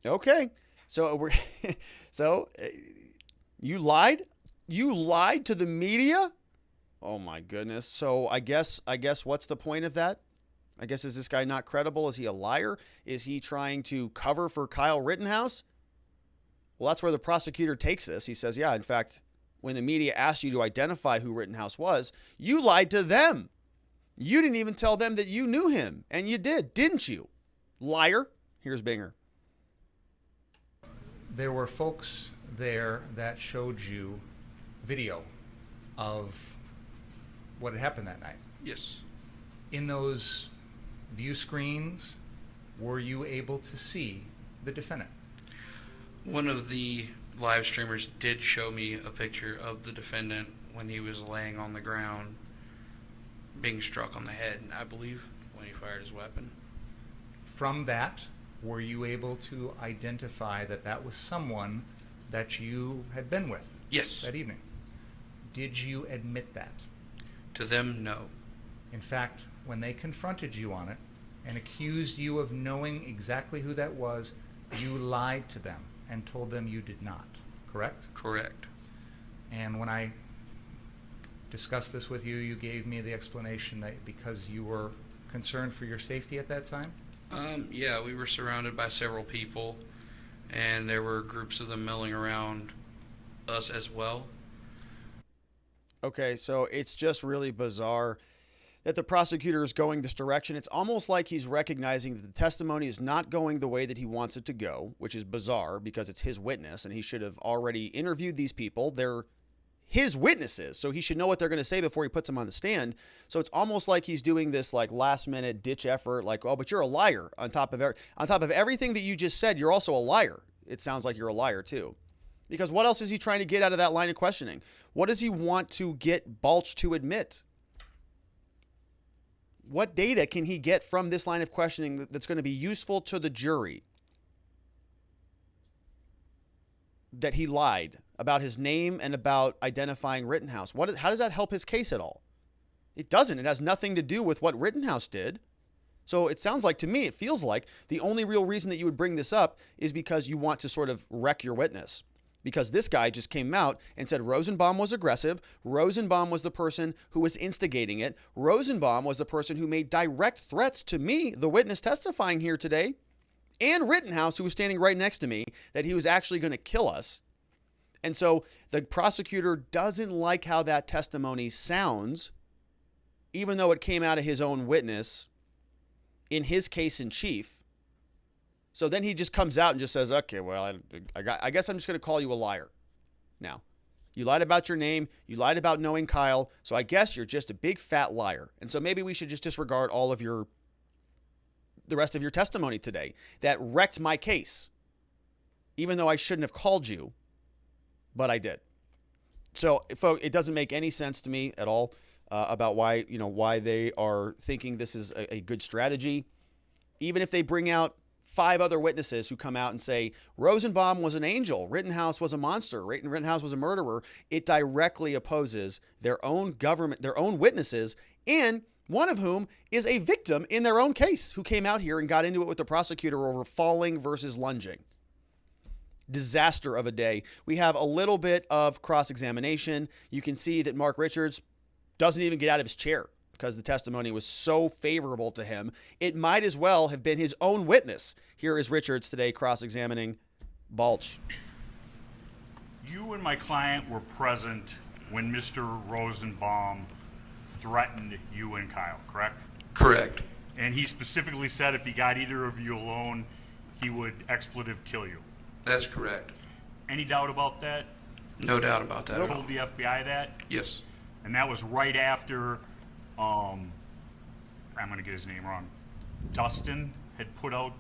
Okay. So you lied? You lied to the media? Oh my goodness. So I guess what's the point of that? I guess, is this guy not credible? Is he a liar? Is he trying to cover for Kyle Rittenhouse? Well, that's where the prosecutor takes this. He says, yeah, in fact, when the media asked you to identify who Rittenhouse was, you lied to them. You didn't even tell them that you knew him. And you did, didn't you? Liar. Here's Binger. There were folks there that showed you video of what had happened that night. Yes. In those view screens, were you able to see the defendant? One of the live streamers did show me a picture of the defendant when he was laying on the ground being struck on the head, I believe, when he fired his weapon. From that, were you able to identify that that was someone that you had been with? Yes. That evening? Did you admit that? To them, no. In fact, when they confronted you on it and accused you of knowing exactly who that was, you lied to them and told them you did not, correct? Correct. And when I discussed this with you, you gave me the explanation that because you were concerned for your safety at that time? Yeah, we were surrounded by several people, and there were groups of them milling around us as well. Okay, so it's just really bizarre that the prosecutor is going this direction. It's almost like he's recognizing that the testimony is not going the way that he wants it to go, which is bizarre because it's his witness and he should have already interviewed these people. They're his witnesses, so he should know what they're going to say before he puts them on the stand. So it's almost like he's doing this like last minute ditch effort, like, oh, but you're a liar on top of everything that you just said. You're also a liar. It sounds like you're a liar too. Because what else is he trying to get out of that line of questioning? What does he want to get Balch to admit? What data can he get from this line of questioning that's going to be useful to the jury? That he lied about his name and about identifying Rittenhouse. How does that help his case at all? It doesn't. It has nothing to do with what Rittenhouse did. So it sounds like, to me, it feels like the only real reason that you would bring this up is because you want to sort of wreck your witness. Because this guy just came out and said Rosenbaum was aggressive. Rosenbaum was the person who was instigating it. Rosenbaum was the person who made direct threats to me, the witness testifying here today, and Rittenhouse, who was standing right next to me, that he was actually going to kill us. And so the prosecutor doesn't like how that testimony sounds, even though it came out of his own witness in his case in chief. So then he just comes out and just says, okay, well, I guess I'm just going to call you a liar. Now, you lied about your name. You lied about knowing Kyle. So I guess you're just a big fat liar. And so maybe we should just disregard all of the rest of your testimony today that wrecked my case, even though I shouldn't have called you, but I did. So, folks, it doesn't make any sense to me at all about why they are thinking this is a good strategy. Even if they bring out 5 other witnesses who come out and say Rosenbaum was an angel, Rittenhouse was a monster, Rittenhouse was a murderer, it directly opposes their own government, their own witnesses, and one of whom is a victim in their own case who came out here and got into it with the prosecutor over falling versus lunging. Disaster of a day. We have a little bit of cross-examination. You can see that Mark Richards doesn't even get out of his chair because the testimony was so favorable to him. It might as well have been his own witness. Here is Richards today cross-examining Balch. You and my client were present when Mr. Rosenbaum threatened you and Kyle, correct? Correct. And he specifically said if he got either of you alone, he would expletive kill you. That's correct. Any doubt about that? No doubt about that You at all. told the FBI that? Yes. And that was right after, I'm going to get his name wrong, Dustin had put out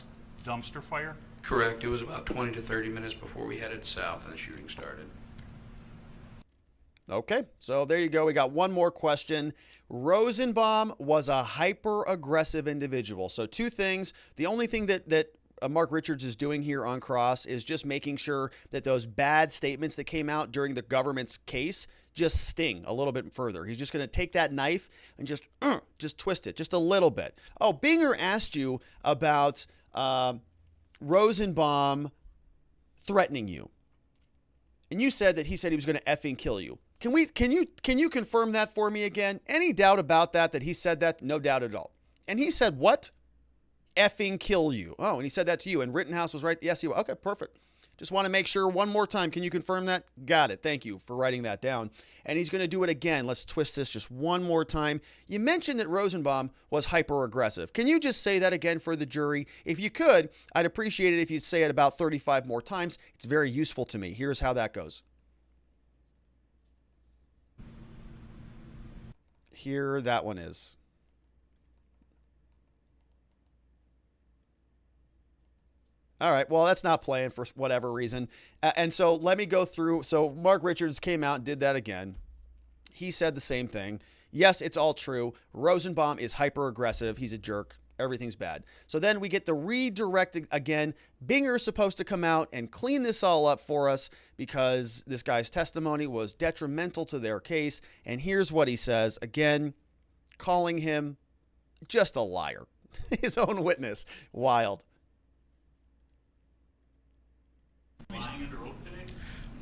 dumpster fire? Correct. It was about 20 to 30 minutes before we headed south and the shooting started. Okay, so there you go. We got one more question. Rosenbaum was a hyper-aggressive individual. So 2 things. The only thing that Mark Richards is doing here on cross is just making sure that those bad statements that came out during the government's case just sting a little bit further. He's just going to take that knife and just twist it just a little bit. Oh, Binger asked you about Rosenbaum threatening you. And you said that he said he was going to effing kill you. Can you confirm that for me again? Any doubt about that he said that? No doubt at all. And he said what? Effing kill you. Oh, and he said that to you. And Rittenhouse was right. Yes, he was. Okay, perfect. Just want to make sure one more time. Can you confirm that? Got it. Thank you for writing that down. And he's going to do it again. Let's twist this just one more time. You mentioned that Rosenbaum was hyper-aggressive. Can you just say that again for the jury? If you could, I'd appreciate it if you'd say it about 35 more times. It's very useful to me. Here's how that goes. Here that one is. All right, well, that's not playing for whatever reason. And so let me go through. So Mark Richards came out and did that again. He said the same thing. Yes, it's all true. Rosenbaum is hyper-aggressive. He's a jerk. Everything's bad. So then we get the redirect again. Binger's supposed to come out and clean this all up for us because this guy's testimony was detrimental to their case. And here's what he says. Again, calling him just a liar. His own witness. Wild. Lying under oath today?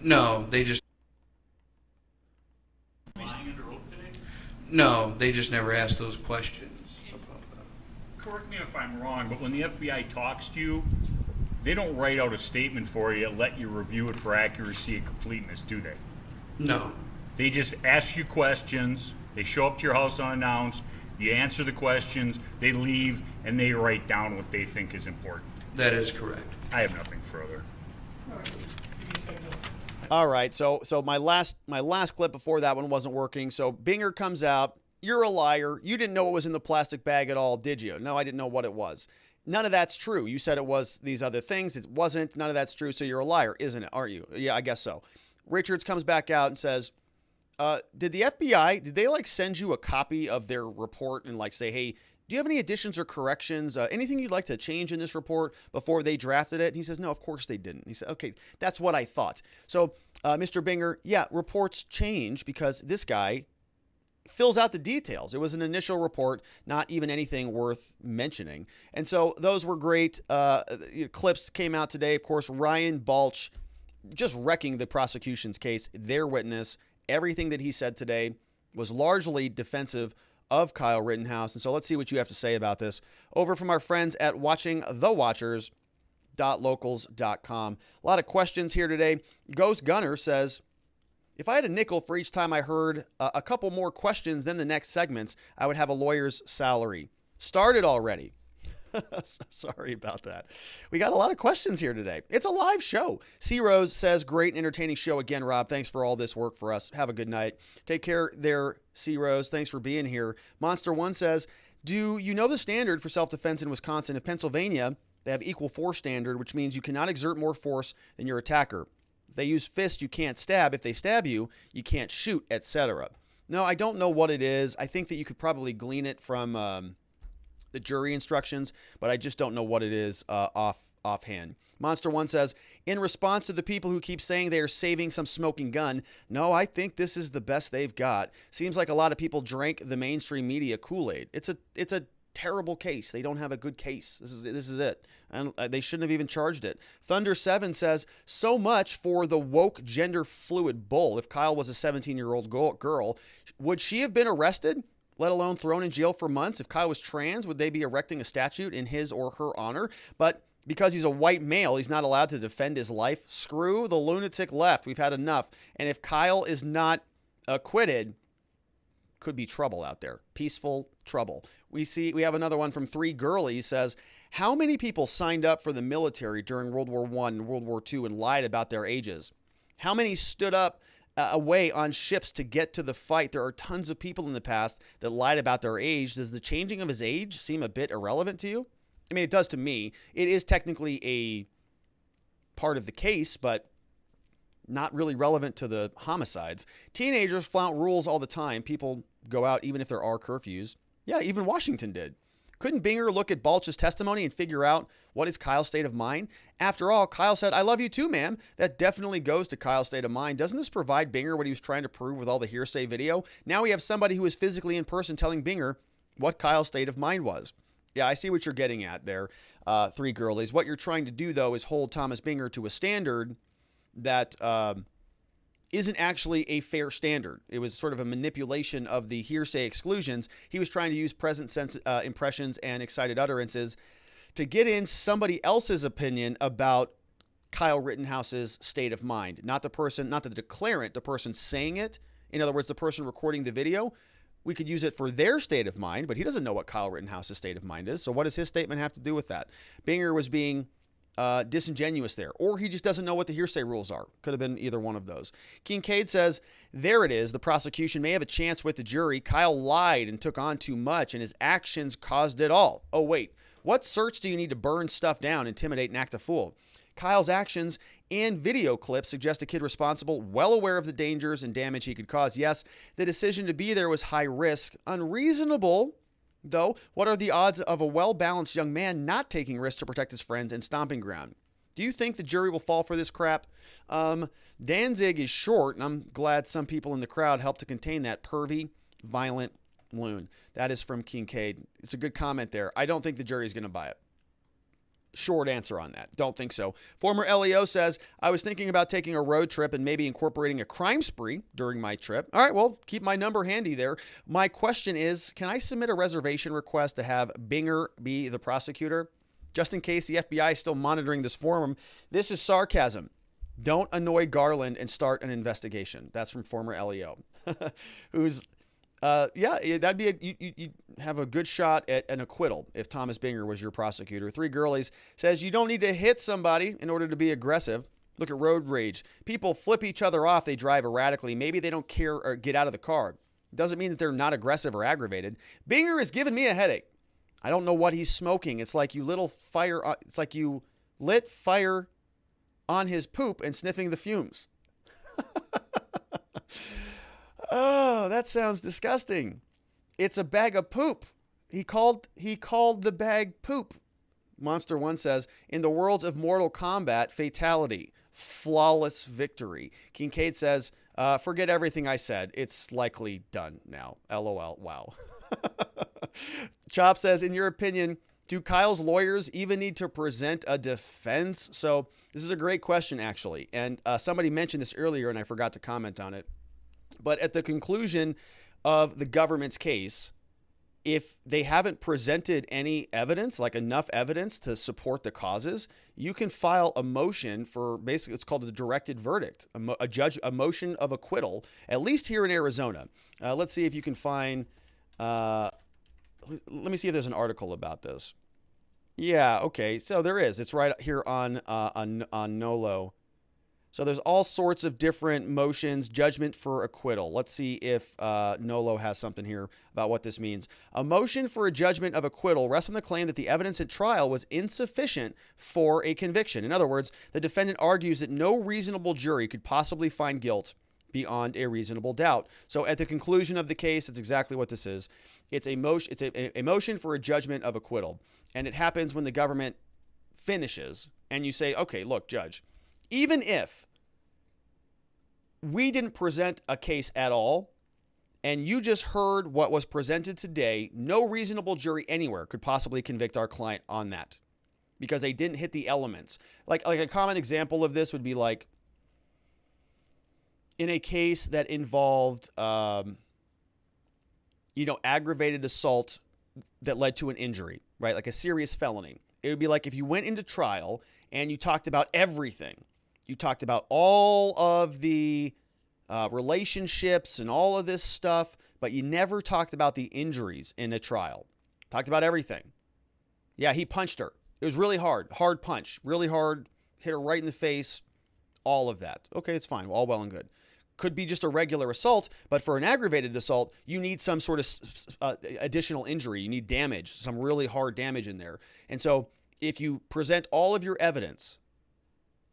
No, they just Lying under oath today? no, they just never asked those questions. Correct me if I'm wrong, but when the FBI talks to you, they don't write out a statement for you, let you review it for accuracy and completeness, do they? No. They just ask you questions, they show up to your house unannounced, you answer the questions, they leave, and they write down what they think is important. That is correct. I have nothing further. All right, so my last clip before that one wasn't working. So Binger comes out. You're a liar. You didn't know what was in the plastic bag at all, did you? No, I didn't know what it was. none of that's true. You said it was these other things. It wasn't. None of that's true. So you're a liar, isn't it? Aren't you? Yeah, I guess so. Richards comes back out and says, did the FBI, did they like send you a copy of their report and like say, hey, do you have any additions or corrections? Anything you'd like to change in this report before they drafted it? And he says, no, of course they didn't. He said, okay, that's what I thought. So Mr. Binger, yeah, reports change because this guy fills out the details. It was an initial report, not even anything worth mentioning. And so those were great. Clips came out today. Of course, Ryan Balch just wrecking the prosecution's case. Their witness, everything that he said today was largely defensive of Kyle Rittenhouse. And so let's see what you have to say about this over from our friends at watchingthewatchers.locals.com. A lot of questions here today. Ghost Gunner says, if I had a nickel for each time I heard a couple more questions than the next segments, I would have a lawyer's salary. Started already. Sorry about that. We got a lot of questions here today. It's a live show. C. Rose says, great and entertaining show again, Rob. Thanks for all this work for us. Have a good night. Take care there, C. Rose. Thanks for being here. Monster One says, do you know the standard for self-defense in Wisconsin? In Pennsylvania, they have equal force standard, which means you cannot exert more force than your attacker. If they use fist, you can't stab. If they stab you, you can't shoot, etc. No, I don't know what it is. I think that you could probably glean it from the jury instructions, but I just don't know what it is offhand. Monster One says, in response to the people who keep saying they are saving some smoking gun, no, I think this is the best they've got. Seems like a lot of people drank the mainstream media Kool-Aid. It's a terrible case. They don't have a good case. This is it. And they shouldn't have even charged it. Thunder 7 says, so much for the woke gender fluid bull. If Kyle was a 17-year-old girl, would she have been arrested, let alone thrown in jail for months? If Kyle was trans, would they be erecting a statue in his or her honor? But because he's a white male, he's not allowed to defend his life. Screw the lunatic left. We've had enough. And if Kyle is not acquitted, could be trouble out there. Peaceful trouble. We have another one from Three Girlies says, how many people signed up for the military during World War I and World War II and lied about their ages? How many stood up away on ships to get to the fight? There are tons of people in the past that lied about their age. Does the changing of his age seem a bit irrelevant to you? I mean, it does to me. It is technically a part of the case, but not really relevant to the homicides. Teenagers flout rules all the time. People go out even if there are curfews. Yeah, even Washington did. Couldn't Binger look at Balch's testimony and figure out what is Kyle's state of mind? After all, Kyle said, I love you too, ma'am. That definitely goes to Kyle's state of mind. Doesn't this provide Binger what he was trying to prove with all the hearsay video? Now we have somebody who is physically in person telling Binger what Kyle's state of mind was. Yeah, I see what you're getting at there, Three Girlies. What you're trying to do, though, is hold Thomas Binger to a standard that isn't actually a fair standard. It was sort of a manipulation of the hearsay exclusions. He was trying to use present sense impressions and excited utterances to get in somebody else's opinion about Kyle Rittenhouse's state of mind. Not the person, not the declarant, the person saying it. In other words, the person recording the video. We could use it for their state of mind, but he doesn't know what Kyle Rittenhouse's state of mind is. So what does his statement have to do with that? Binger was being disingenuous there, or he just doesn't know what the hearsay rules are. Could have been either one of those. Kincaid says, there it is. The prosecution may have a chance with the jury. Kyle lied and took on too much, and his actions caused it all. Oh, wait. What search do you need to burn stuff down, intimidate, and act a fool? Kyle's actions and video clips suggest a kid responsible, well aware of the dangers and damage he could cause. Yes, the decision to be there was high risk. Unreasonable, though. What are the odds of a well-balanced young man not taking risks to protect his friends and stomping ground? Do you think the jury will fall for this crap? Danzig is short, and I'm glad some people in the crowd helped to contain that pervy, violent loon. That is from Kincaid. It's a good comment there. I don't think the jury is going to buy it. Short answer on that. Don't think so. Former LEO says, I was thinking about taking a road trip and maybe incorporating a crime spree during my trip. All right, well, keep my number handy there. My question is, can I submit a reservation request to have Binger be the prosecutor? Just in case the FBI is still monitoring this forum. This is sarcasm. Don't annoy Garland and start an investigation. That's from former LEO. Who's that'd be you'd have a good shot at an acquittal if Thomas Binger was your prosecutor. Three Girlies says you don't need to hit somebody in order to be aggressive. Look at road rage. People flip each other off. They drive erratically. Maybe they don't care or get out of the car. Doesn't mean that they're not aggressive or aggravated. Binger is giving me a headache. I don't know what he's smoking. It's like you it's like you lit fire on his poop and sniffing the fumes. Oh, that sounds disgusting. It's a bag of poop. He called the bag poop. Monster One says, in the worlds of Mortal Kombat, fatality, flawless victory. Kincaid says, forget everything I said. It's likely done now. LOL. Wow. Chop says, in your opinion, do Kyle's lawyers even need to present a defense? So this is a great question, actually. And somebody mentioned this earlier, and I forgot to comment on it. But at the conclusion of the government's case, if they haven't presented any evidence, like enough evidence to support the causes, you can file a motion for, basically it's called a directed verdict, a motion of acquittal, at least here in Arizona. Let's see if you can find, let me see if there's an article about this. Yeah, okay, so there is. It's right here on NOLO. So there's all sorts of different motions, judgment for acquittal. Let's see if NOLO has something here about what this means. A motion for a judgment of acquittal rests on the claim that the evidence at trial was insufficient for a conviction. In other words, the defendant argues that no reasonable jury could possibly find guilt beyond a reasonable doubt. So at the conclusion of the case, it's exactly what this is. It's a motion. It's a motion for a judgment of acquittal, and it happens when the government finishes, and you say, "Okay, look, judge, even if we didn't present a case at all, and you just heard what was presented today, no reasonable jury anywhere could possibly convict our client on that because they didn't hit the elements." Like a common example of this would be like in a case that involved, aggravated assault that led to an injury, right? Like a serious felony. It would be like if you went into trial and you talked about everything. You talked about all of the relationships and all of this stuff, but you never talked about the injuries in a trial. Talked about everything. Yeah, he punched her. It was really hard punch, really hard, hit her right in the face, all of that. Okay, it's fine, all well and good. Could be just a regular assault, but for an aggravated assault, you need some sort of additional injury. You need damage, some really hard damage in there. And so if you present all of your evidence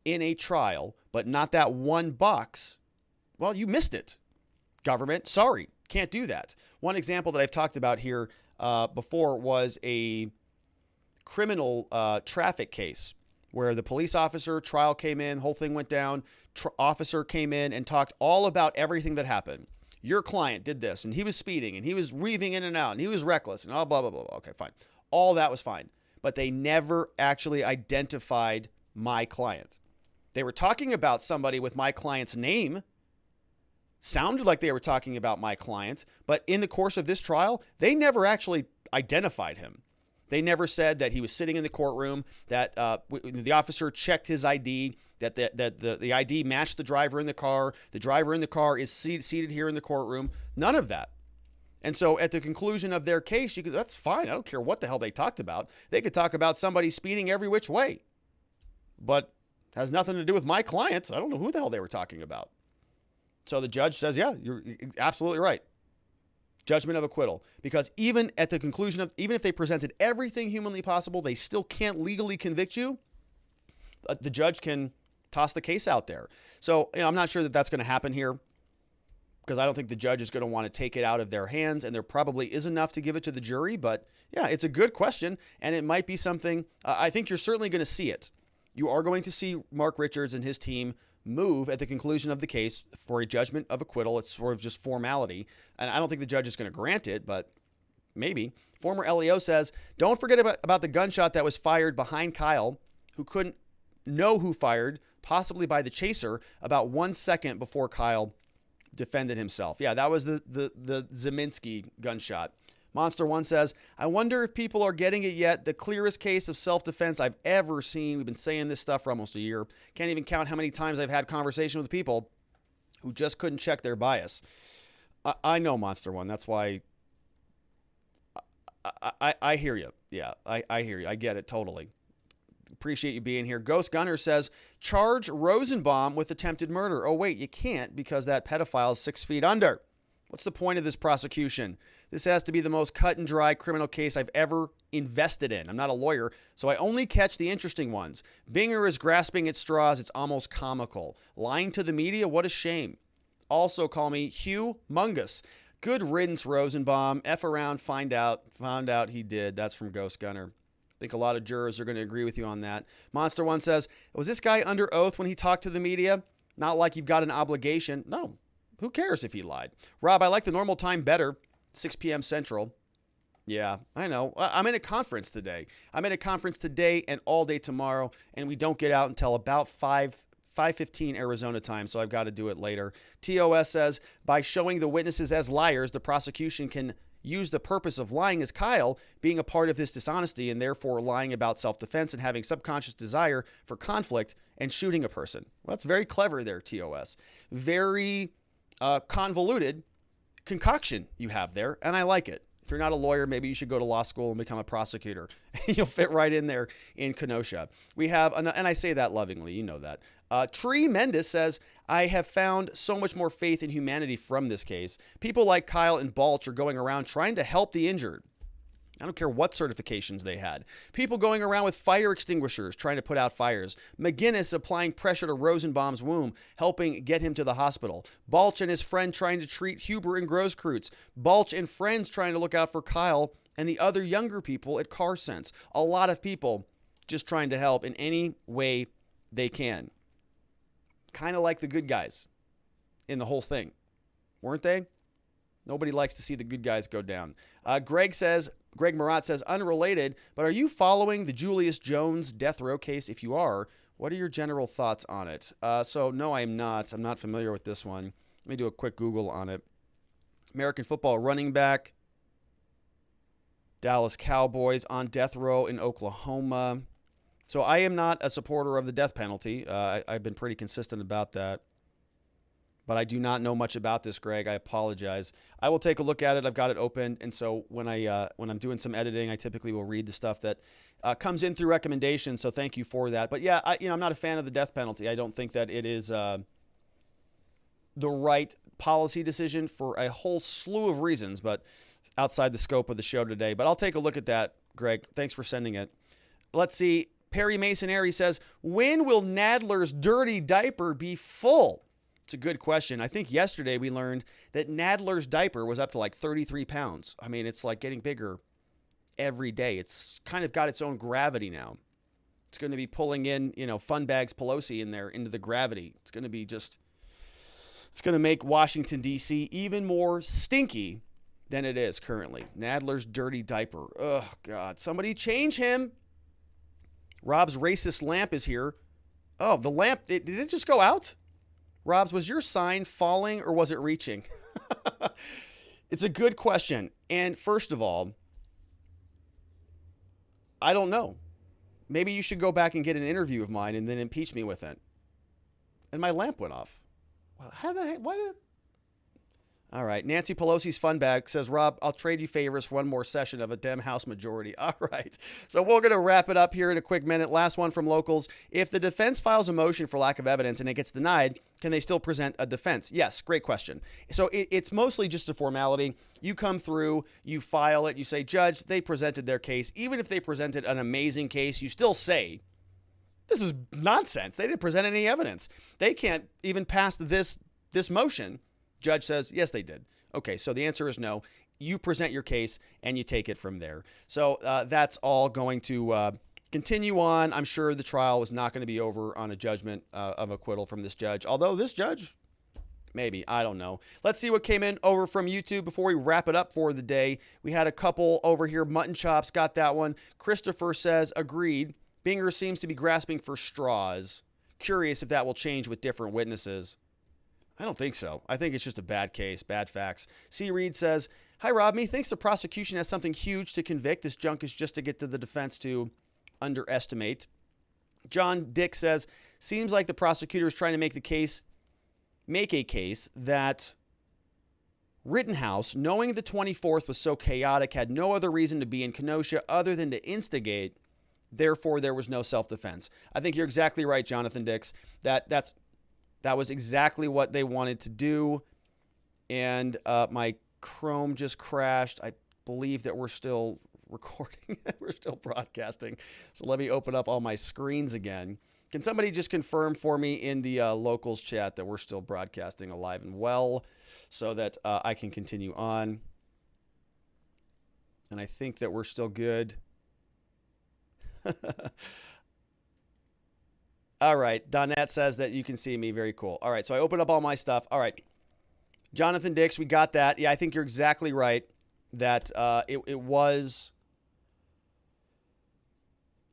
in a trial, but not that one box, well, you missed it. Government, sorry, can't do that. One example that I've talked about here before was a criminal traffic case where the police officer, trial came in, whole thing went down, officer came in and talked all about everything that happened. Your client did this, and he was speeding, and he was weaving in and out, and he was reckless, and all blah, blah, blah, blah. Okay, fine. All that was fine. But they never actually identified my client. They were talking about somebody with my client's name. Sounded like they were talking about my client, but in the course of this trial, they never actually identified him. They never said that he was sitting in the courtroom, that the officer checked his ID, that the ID matched the driver in the car. The driver in the car is seated here in the courtroom. None of that. And so at the conclusion of their case, that's fine. I don't care what the hell they talked about. They could talk about somebody speeding every which way, but has nothing to do with my client. I don't know who the hell they were talking about. So the judge says, yeah, you're absolutely right. Judgment of acquittal. Because even at the conclusion of, even if they presented everything humanly possible, they still can't legally convict you. The judge can toss the case out there. So I'm not sure that that's going to happen here, because I don't think the judge is going to want to take it out of their hands, and there probably is enough to give it to the jury. But yeah, it's a good question, and it might be something, I think you're certainly going to see it. You are going to see Mark Richards and his team move at the conclusion of the case for a judgment of acquittal. It's sort of just formality, and I don't think the judge is going to grant it, but maybe. Former LEO says, don't forget about the gunshot that was fired behind Kyle, who couldn't know who fired, possibly by the chaser, about 1 second before Kyle defended himself. Yeah, that was the Zeminski gunshot. Monster One says, I wonder if people are getting it yet. The clearest case of self-defense I've ever seen. We've been saying this stuff for almost a year. Can't even count how many times I've had conversation with people who just couldn't check their bias. I know, Monster One. That's why I hear you. Yeah, I hear you. I get it totally. Appreciate you being here. Ghost Gunner says, charge Rosenbaum with attempted murder. Oh, wait, you can't, because that pedophile is 6 feet under. What's the point of this prosecution? This has to be the most cut and dry criminal case I've ever invested in. I'm not a lawyer, so I only catch the interesting ones. Binger is grasping at straws. It's almost comical. Lying to the media, what a shame. Also call me Hugh Mungus. Good riddance, Rosenbaum. F around, find out. Found out he did. That's from Ghost Gunner. I think a lot of jurors are going to agree with you on that. Monster One says, was this guy under oath when he talked to the media? Not like you've got an obligation. No. Who cares if he lied? Rob, I like the normal time better. 6 p.m. Central. Yeah, I know. I'm in a conference today. I'm in a conference today and all day tomorrow, and we don't get out until about 5:15 Arizona time, so I've got to do it later. TOS says, by showing the witnesses as liars, the prosecution can use the purpose of lying as Kyle being a part of this dishonesty and therefore lying about self-defense and having subconscious desire for conflict and shooting a person. Well, that's very clever there, TOS. Very convoluted concoction you have there, and I like it. If you're not a lawyer, maybe you should go to law school and become a prosecutor. You'll fit right in there in Kenosha. We have, and I say that lovingly, you know that. Tree Mendes says, I have found so much more faith in humanity from this case. People like Kyle and Balch are going around trying to help the injured. I don't care what certifications they had. People going around with fire extinguishers trying to put out fires. McGinnis applying pressure to Rosenbaum's womb, helping get him to the hospital. Balch and his friend trying to treat Huber and Grosskreutz. Balch and friends trying to look out for Kyle and the other younger people at Car Sense. A lot of people just trying to help in any way they can. Kind of like the good guys in the whole thing, weren't they? Nobody likes to see the good guys go down. Greg Marat says, unrelated, but are you following the Julius Jones death row case? If you are, what are your general thoughts on it? So no, I am not. I'm not familiar with this one. Let me do a quick Google on it. American football running back, Dallas Cowboys on death row in Oklahoma. So I am not a supporter of the death penalty. I've been pretty consistent about that. But I do not know much about this, Greg. I apologize. I will take a look at it. I've got it open, and so when I'm doing some editing, I typically will read the stuff that comes in through recommendations. So thank you for that. But yeah, I'm not a fan of the death penalty. I don't think that it is the right policy decision for a whole slew of reasons, but outside the scope of the show today. But I'll take a look at that, Greg. Thanks for sending it. Let's see. Perry Masonary says, when will Nadler's dirty diaper be full? It's a good question. I think yesterday we learned that Nadler's diaper was up to like 33 pounds. I mean, it's like getting bigger every day. It's kind of got its own gravity now. It's going to be pulling in, Fun Bags Pelosi in there into the gravity. It's going to be it's going to make Washington, D.C. even more stinky than it is currently. Nadler's dirty diaper. Oh, God. Somebody change him. Rob's racist lamp is here. Oh, the lamp, did it just go out? Robs, was your sign falling or was it reaching? It's a good question. And first of all, I don't know. Maybe you should go back and get an interview of mine and then impeach me with it. And my lamp went off. Well, how the heck? Why did? All right. Nancy Pelosi's fun bag says, Rob, I'll trade you favors for one more session of a Dem House majority. All right. So we're going to wrap it up here in a quick minute. Last one from locals. If the defense files a motion for lack of evidence and it gets denied, can they still present a defense? Yes. Great question. So it's mostly just a formality. You come through, you file it, you say, Judge, they presented their case. Even if they presented an amazing case, you still say, this is nonsense. They didn't present any evidence. They can't even pass this motion. Judge says, yes, they did. Okay, so the answer is no. You present your case and you take it from there. So that's all going to continue on. I'm sure the trial was not going to be over on a judgment of acquittal from this judge. Although this judge, maybe, I don't know. Let's see what came in over from YouTube before we wrap it up for the day. We had a couple over here. Mutton Chops got that one. Christopher says, agreed. Binger seems to be grasping for straws. Curious if that will change with different witnesses. I don't think so. I think it's just a bad case, bad facts. C. Reed says, hi, Rob. Methinks the prosecution has something huge to convict. This junk is just to get to the defense to underestimate. John Dick says, seems like the prosecutor is trying to make a case that Rittenhouse, knowing the 24th was so chaotic, had no other reason to be in Kenosha other than to instigate. Therefore, there was no self-defense. I think you're exactly right, Jonathan Dix. That was exactly what they wanted to do. And my Chrome just crashed. I believe that we're still recording. We're still broadcasting. So let me open up all my screens again. Can somebody just confirm for me in the locals chat that we're still broadcasting alive and well so that I can continue on? And I think that we're still good. All right. Donette says that you can see me. Very cool. All right. So I opened up all my stuff. All right. Jonathan Dix, we got that. Yeah, I think you're exactly right that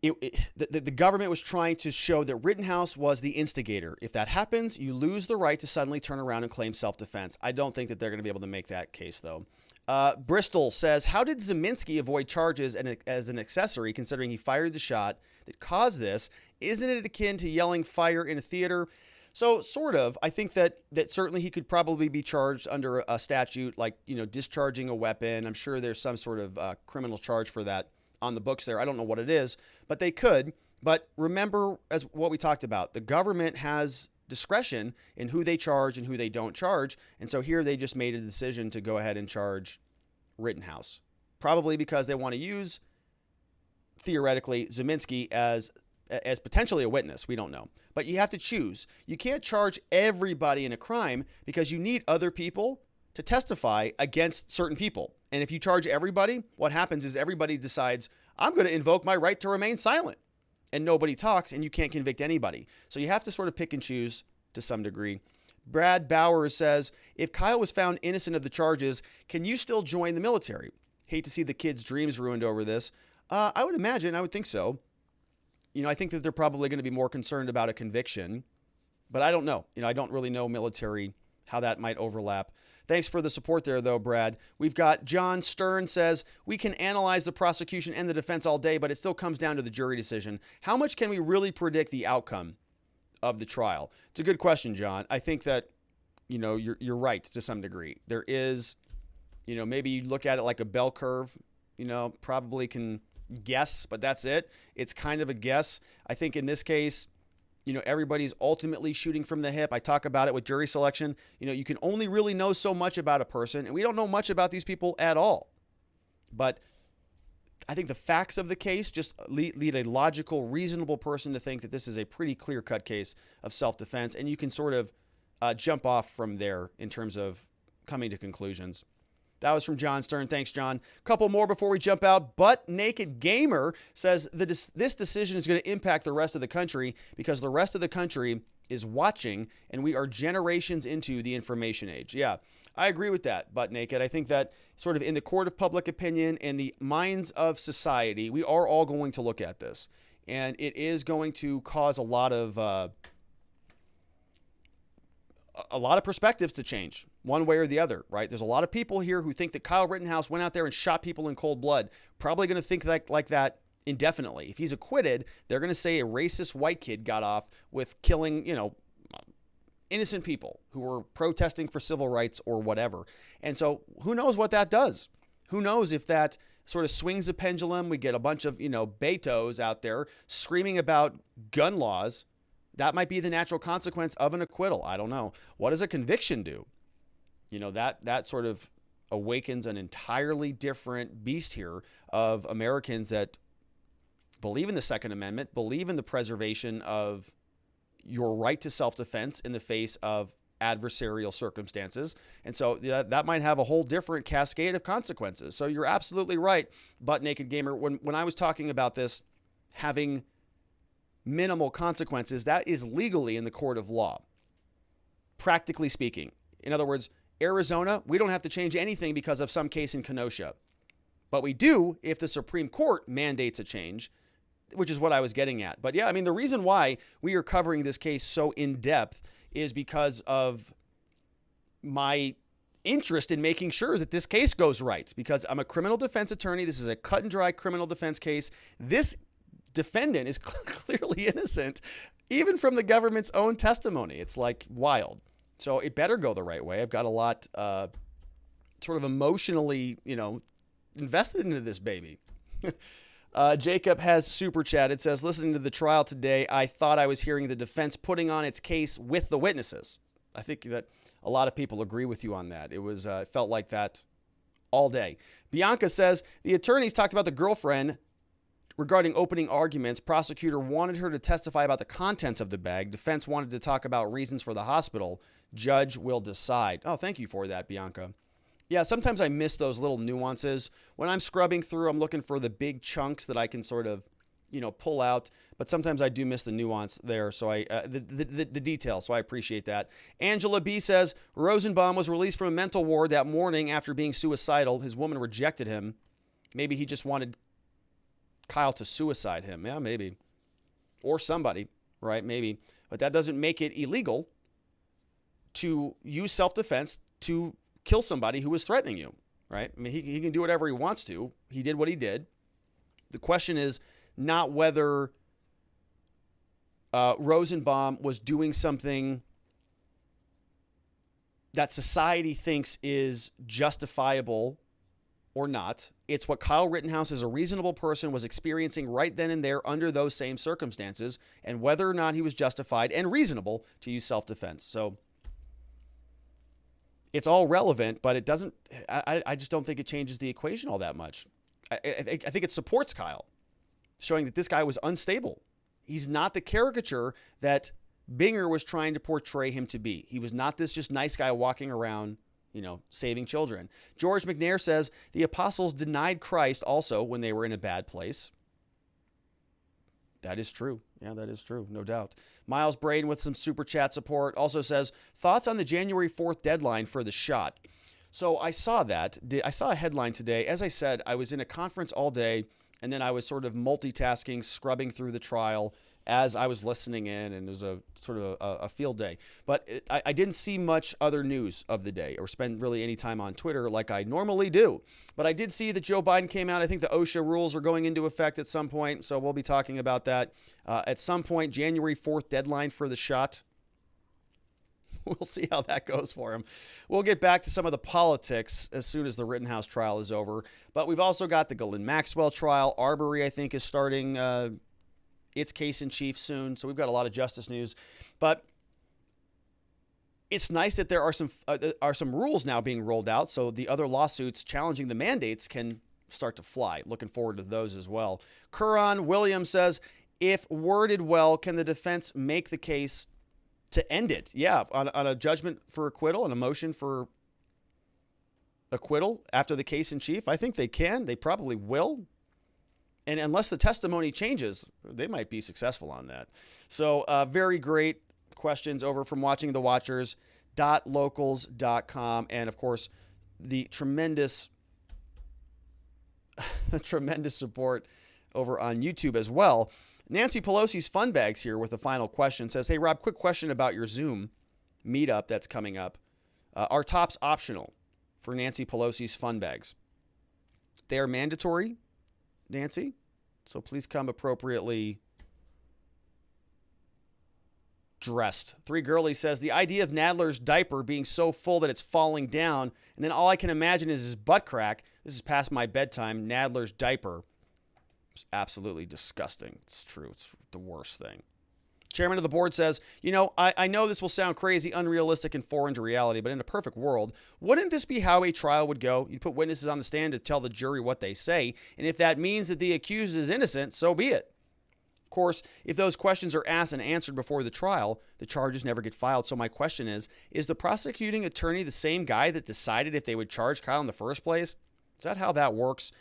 the government was trying to show that Rittenhouse was the instigator. If that happens, you lose the right to suddenly turn around and claim self-defense. I don't think that they're going to be able to make that case, though. Bristol says, how did Zeminski avoid charges as an accessory, considering he fired the shot that caused this? Isn't it akin to yelling fire in a theater? So sort of. I think that certainly he could probably be charged under a statute like, discharging a weapon. I'm sure there's some sort of criminal charge for that on the books there. I don't know what it is, but they could. But remember, as what we talked about, the government has discretion in who they charge and who they don't charge. And so here they just made a decision to go ahead and charge Rittenhouse, probably because they want to use, theoretically, Zeminski as potentially a witness. We don't know. But you have to choose. You can't charge everybody in a crime because you need other people to testify against certain people. And if you charge everybody, what happens is everybody decides, I'm going to invoke my right to remain silent. And nobody talks, and you can't convict anybody. So you have to sort of pick and choose to some degree. Brad Bowers says, if Kyle was found innocent of the charges, can you still join the military? Hate to see the kids' dreams ruined over this. I would imagine, I would think so. I think that they're probably going to be more concerned about a conviction. But I don't know. I don't really know military, how that might overlap. Thanks for the support there, though, Brad. We've got John Stern says, we can analyze the prosecution and the defense all day, but it still comes down to the jury decision. How much can we really predict the outcome of the trial? It's a good question, John. I think that, you're right to some degree. There is, maybe you look at it like a bell curve, probably can guess, but that's it. It's kind of a guess. I think in this case, everybody's ultimately shooting from the hip. I talk about it with jury selection. You can only really know so much about a person, and we don't know much about these people at all. But I think the facts of the case just lead a logical, reasonable person to think that this is a pretty clear-cut case of self-defense, and you can sort of jump off from there in terms of coming to conclusions. That was from John Stern. Thanks, John. A couple more before we jump out. Butt Naked Gamer says this decision is going to impact the rest of the country because the rest of the country is watching and we are generations into the information age. Yeah, I agree with that, Butt Naked. I think that sort of in the court of public opinion and the minds of society, we are all going to look at this. And it is going to cause a lot of perspectives to change one way or the other, right? There's a lot of people here who think that Kyle Rittenhouse went out there and shot people in cold blood, probably going to think like that indefinitely. If he's acquitted, they're going to say a racist white kid got off with killing, innocent people who were protesting for civil rights or whatever. And so who knows what that does? Who knows if that sort of swings the pendulum? We get a bunch of, Betos out there screaming about gun laws. That might be the natural consequence of an acquittal. I don't know. What does a conviction do? That sort of awakens an entirely different beast here of Americans that believe in the Second Amendment, believe in the preservation of your right to self-defense in the face of adversarial circumstances. And so that might have a whole different cascade of consequences. So you're absolutely right, Butt Naked Gamer. When I was talking about this having minimal consequences, that is legally in the court of law, practically speaking. In other words, Arizona, we don't have to change anything because of some case in Kenosha. But we do if the Supreme Court mandates a change, which is what I was getting at. But yeah, the reason why we are covering this case so in depth is because of my interest in making sure that this case goes right. Because I'm a criminal defense attorney. This is a cut and dry criminal defense case. This defendant is clearly innocent, even from the government's own testimony. It's like wild. So it better go the right way. I've got a lot sort of emotionally, invested into this baby. Jacob has super chat. It says, listening to the trial today, I thought I was hearing the defense putting on its case with the witnesses. I think that a lot of people agree with you on that. It was felt like that all day. Bianca says the attorneys talked about the girlfriend regarding opening arguments. Prosecutor wanted her to testify about the contents of the bag. Defense wanted to talk about reasons for the hospital. Judge will decide. Oh, thank you for that, Bianca. Yeah, sometimes I miss those little nuances. When I'm scrubbing through, I'm looking for the big chunks that I can sort of, pull out. But sometimes I do miss the nuance there, so the details. So I appreciate that. Angela B says Rosenbaum was released from a mental ward that morning after being suicidal. His woman rejected him. Maybe he just wanted Kyle to suicide him. Yeah, maybe. Or somebody, right? Maybe. But that doesn't make it illegal to use self-defense to kill somebody who was threatening you, right? I mean, he can do whatever he wants to. He did what he did. The question is not whether Rosenbaum was doing something that society thinks is justifiable or not. It's what Kyle Rittenhouse, as a reasonable person, was experiencing right then and there under those same circumstances, and whether or not he was justified and reasonable to use self-defense. So it's all relevant, but it doesn't, I just don't think it changes the equation all that much. I think it supports Kyle, showing that this guy was unstable. He's not the caricature that Binger was trying to portray him to be. He was not this just nice guy walking around, saving children. George McNair says the apostles denied Christ also when they were in a bad place. That is true. Yeah, that is true. No doubt. Miles Braden with some super chat support also says, thoughts on the January 4th deadline for the shot. So I saw that. I saw a headline today. As I said, I was in a conference all day, and then I was sort of multitasking, scrubbing through the trial as I was listening in, and it was a sort of a field day. But I didn't see much other news of the day or spend really any time on Twitter like I normally do. But I did see that Joe Biden came out. I think the OSHA rules are going into effect at some point, so we'll be talking about that. At some point, January 4th deadline for the shot. We'll see how that goes for him. We'll get back to some of the politics as soon as the Rittenhouse trial is over. But we've also got the Ghislaine Maxwell trial. Arbery, I think, is starting its case in chief soon. So we've got a lot of justice news. But it's nice that there are some rules now being rolled out, so the other lawsuits challenging the mandates can start to fly. Looking forward to those as well. Curran Williams says, if worded well, can the defense make the case to end it? Yeah, on a judgment for acquittal and a motion for acquittal after the case in chief. I think they can. They probably will. And unless the testimony changes, they might be successful on that. So very great questions over from watchingthewatchers.locals.com. And, of course, the tremendous support over on YouTube as well. Nancy Pelosi's Fun Bags here with a final question. Says, hey, Rob, quick question about your Zoom meetup that's coming up. Are tops optional for Nancy Pelosi's Fun Bags? They are mandatory, Nancy, so please come appropriately dressed. Three Girlie says, the idea of Nadler's diaper being so full that it's falling down, and then all I can imagine is his butt crack. This is past my bedtime. Nadler's diaper. It's absolutely disgusting. It's true. It's the worst thing. Chairman of the board says, I know this will sound crazy, unrealistic, and foreign to reality, but in a perfect world, wouldn't this be how a trial would go? You put witnesses on the stand to tell the jury what they say, and if that means that the accused is innocent, so be it. Of course, if those questions are asked and answered before the trial, the charges never get filed. So my question is the prosecuting attorney the same guy that decided if they would charge Kyle in the first place? Is that how that works?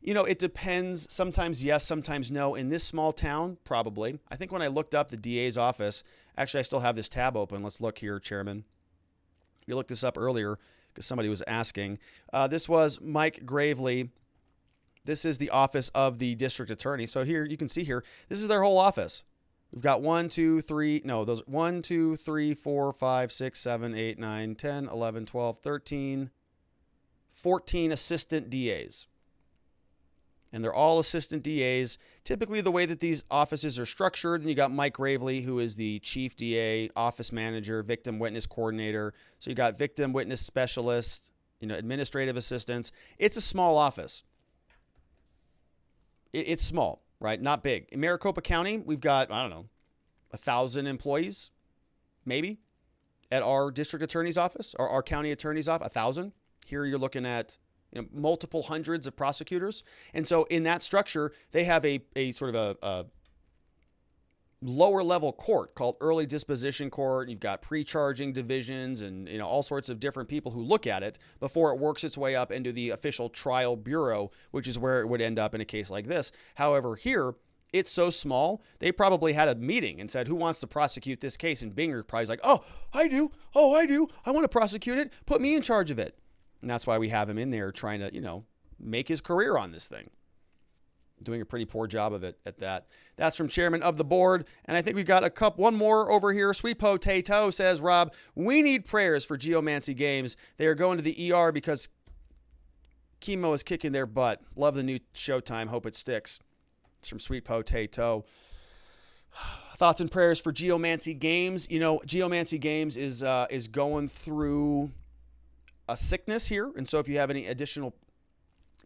It depends. Sometimes yes, sometimes no. In this small town, probably. I think when I looked up the DA's office, actually I still have this tab open. Let's look here, Chairman. We looked this up earlier because somebody was asking. This was Mike Gravely. This is the office of the district attorney. So here, you can see here, this is their whole office. We've got 1, 2, 3, 4, 5, 6, 7, 8, 9, 10, 11, 12, 13, 14 assistant DAs. And they're all assistant DAs. Typically, the way that these offices are structured, and you got Mike Gravely, who is the chief DA, office manager, victim witness coordinator. So you got victim witness specialist, administrative assistants. It's a small office. It's small, right? Not big. In Maricopa County, we've got, 1,000 employees, maybe, at our district attorney's office or our county attorney's office. 1,000. Here you're looking at multiple hundreds of prosecutors. And so in that structure, they have a sort of a lower level court called early disposition court. You've got pre-charging divisions and all sorts of different people who look at it before it works its way up into the official trial bureau, which is where it would end up in a case like this. However, here it's so small, they probably had a meeting and said, who wants to prosecute this case? And Binger probably like, oh, I do. I want to prosecute it. Put me in charge of it. And that's why we have him in there trying to, make his career on this thing. Doing a pretty poor job of it at that. That's from chairman of the board. And I think we've got one more over here. Sweet Potato says, Rob, we need prayers for Geomancy Games. They are going to the ER because chemo is kicking their butt. Love the new Showtime. Hope it sticks. It's from Sweet Potato. Thoughts and prayers for Geomancy Games. Geomancy Games is going through a sickness here. And so if you have any additional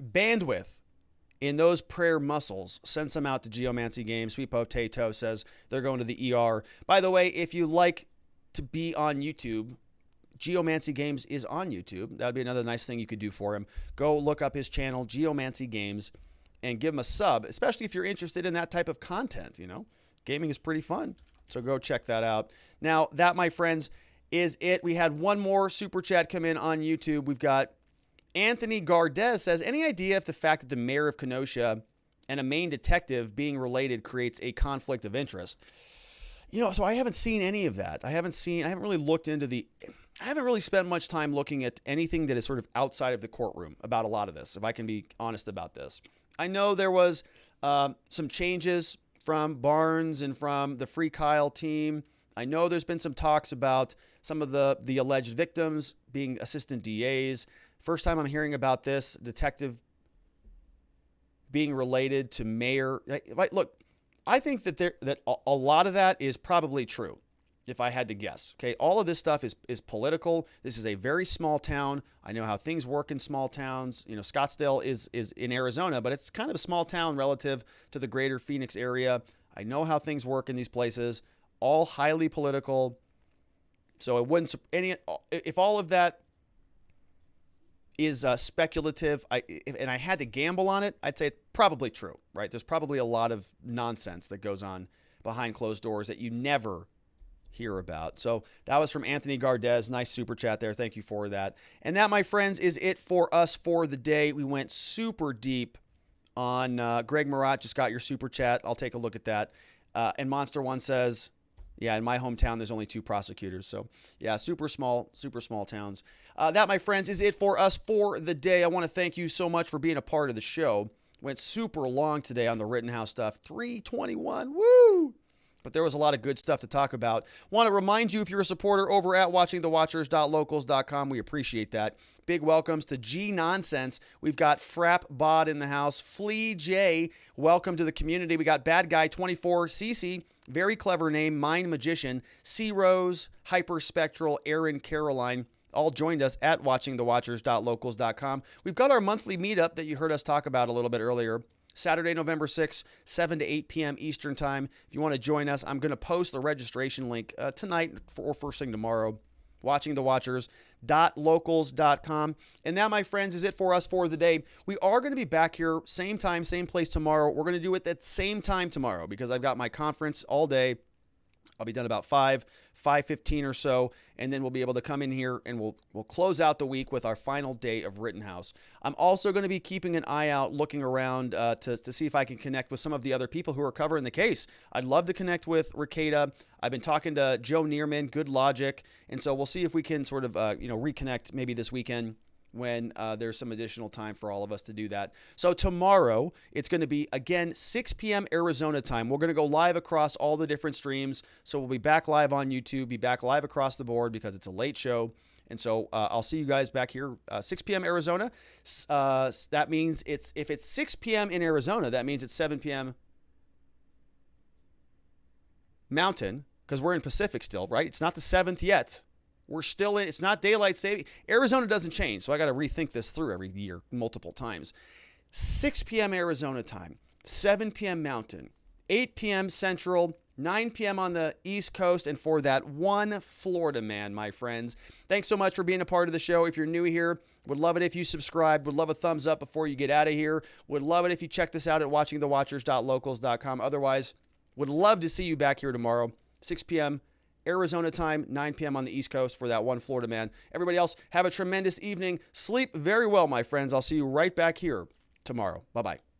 bandwidth in those prayer muscles, send some out to Geomancy Games. Sweet Potato says they're going to the ER. By the way, if you like to be on YouTube, Geomancy Games is on YouTube. That would be another nice thing you could do for him. Go look up his channel, Geomancy Games, and give him a sub, especially if you're interested in that type of content. Gaming is pretty fun. So go check that out. Now, that, my friends, is it. We had one more super chat come in on YouTube. We've got Anthony Gardez says, any idea if the fact that the mayor of Kenosha and a Maine detective being related creates a conflict of interest? So I haven't seen any of that. I haven't really spent much time looking at anything that is sort of outside of the courtroom about a lot of this, if I can be honest about this. I know there was some changes from Barnes and from the Free Kyle team. I know there's been some talks about some of the alleged victims being assistant DAs. First time I'm hearing about this detective being related to mayor. Look, I think that a lot of that is probably true, if I had to guess. Okay, all of this stuff is political. This is a very small town. I know how things work in small towns. Scottsdale is in Arizona, but it's kind of a small town relative to the greater Phoenix area. I know how things work in these places. All highly political. So it wouldn't if all of that is speculative, and I had to gamble on it, I'd say it's probably true, right? There's probably a lot of nonsense that goes on behind closed doors that you never hear about. So that was from Anthony Gardez. Nice super chat there. Thank you for that. And that, my friends, is it for us for the day. We went super deep on Greg Murat. Just got your super chat. I'll take a look at that. And Monster One says, yeah, in my hometown, there's only 2 prosecutors. So, yeah, super small towns. That, my friends, is it for us for the day. I want to thank you so much for being a part of the show. Went super long today on the Rittenhouse stuff. 3:21. Woo! But there was a lot of good stuff to talk about. Want to remind you, if you're a supporter over at watchingthewatchers.locals.com, we appreciate that. Big welcomes to G Nonsense. We've got Frap Bod in the house. Flea J, welcome to the community. We got Bad Guy 24, Cece, very clever name, Mind Magician, C Rose, Hyperspectral, Aaron Caroline, all joined us at watchingthewatchers.locals.com. We've got our monthly meetup that you heard us talk about a little bit earlier. Saturday, November 6th, 7 to 8 p.m. Eastern Time. If you want to join us, I'm going to post the registration link tonight or first thing tomorrow. watchingthewatchers.locals.com. And that, my friends, is it for us for the day. We are going to be back here, same time, same place tomorrow. We're going to do it at the same time tomorrow because I've got my conference all day. I'll be done about 5:15 or so, and then we'll be able to come in here and we'll close out the week with our final day of Rittenhouse. I'm also going to be keeping an eye out, looking around to see if I can connect with some of the other people who are covering the case. I'd love to connect with Ricada. I've been talking to Joe Neerman, Good Logic, and so we'll see if we can sort of reconnect maybe this weekend when there's some additional time for all of us to do that. So tomorrow, it's going to be, again, 6 p.m. Arizona time. We're going to go live across all the different streams. So we'll be back live on YouTube, be back live across the board because it's a late show. And so I'll see you guys back here, 6 p.m. Arizona. That means if it's 6 p.m. in Arizona, that means it's 7 p.m. Mountain, because we're in Pacific still, right? It's not the 7th yet. We're still in, it's not daylight saving. Arizona doesn't change, so I got to rethink this through every year multiple times. 6 p.m. Arizona time, 7 p.m. Mountain, 8 p.m. Central, 9 p.m. on the East Coast, and for that one Florida man, my friends. Thanks so much for being a part of the show. If you're new here, would love it if you subscribe. Would love a thumbs up before you get out of here. Would love it if you check this out at watchingthewatchers.locals.com. Otherwise, would love to see you back here tomorrow, 6 p.m. Arizona time, 9 p.m. on the East Coast for that one Florida man. Everybody else, have a tremendous evening. Sleep very well, my friends. I'll see you right back here tomorrow. Bye-bye.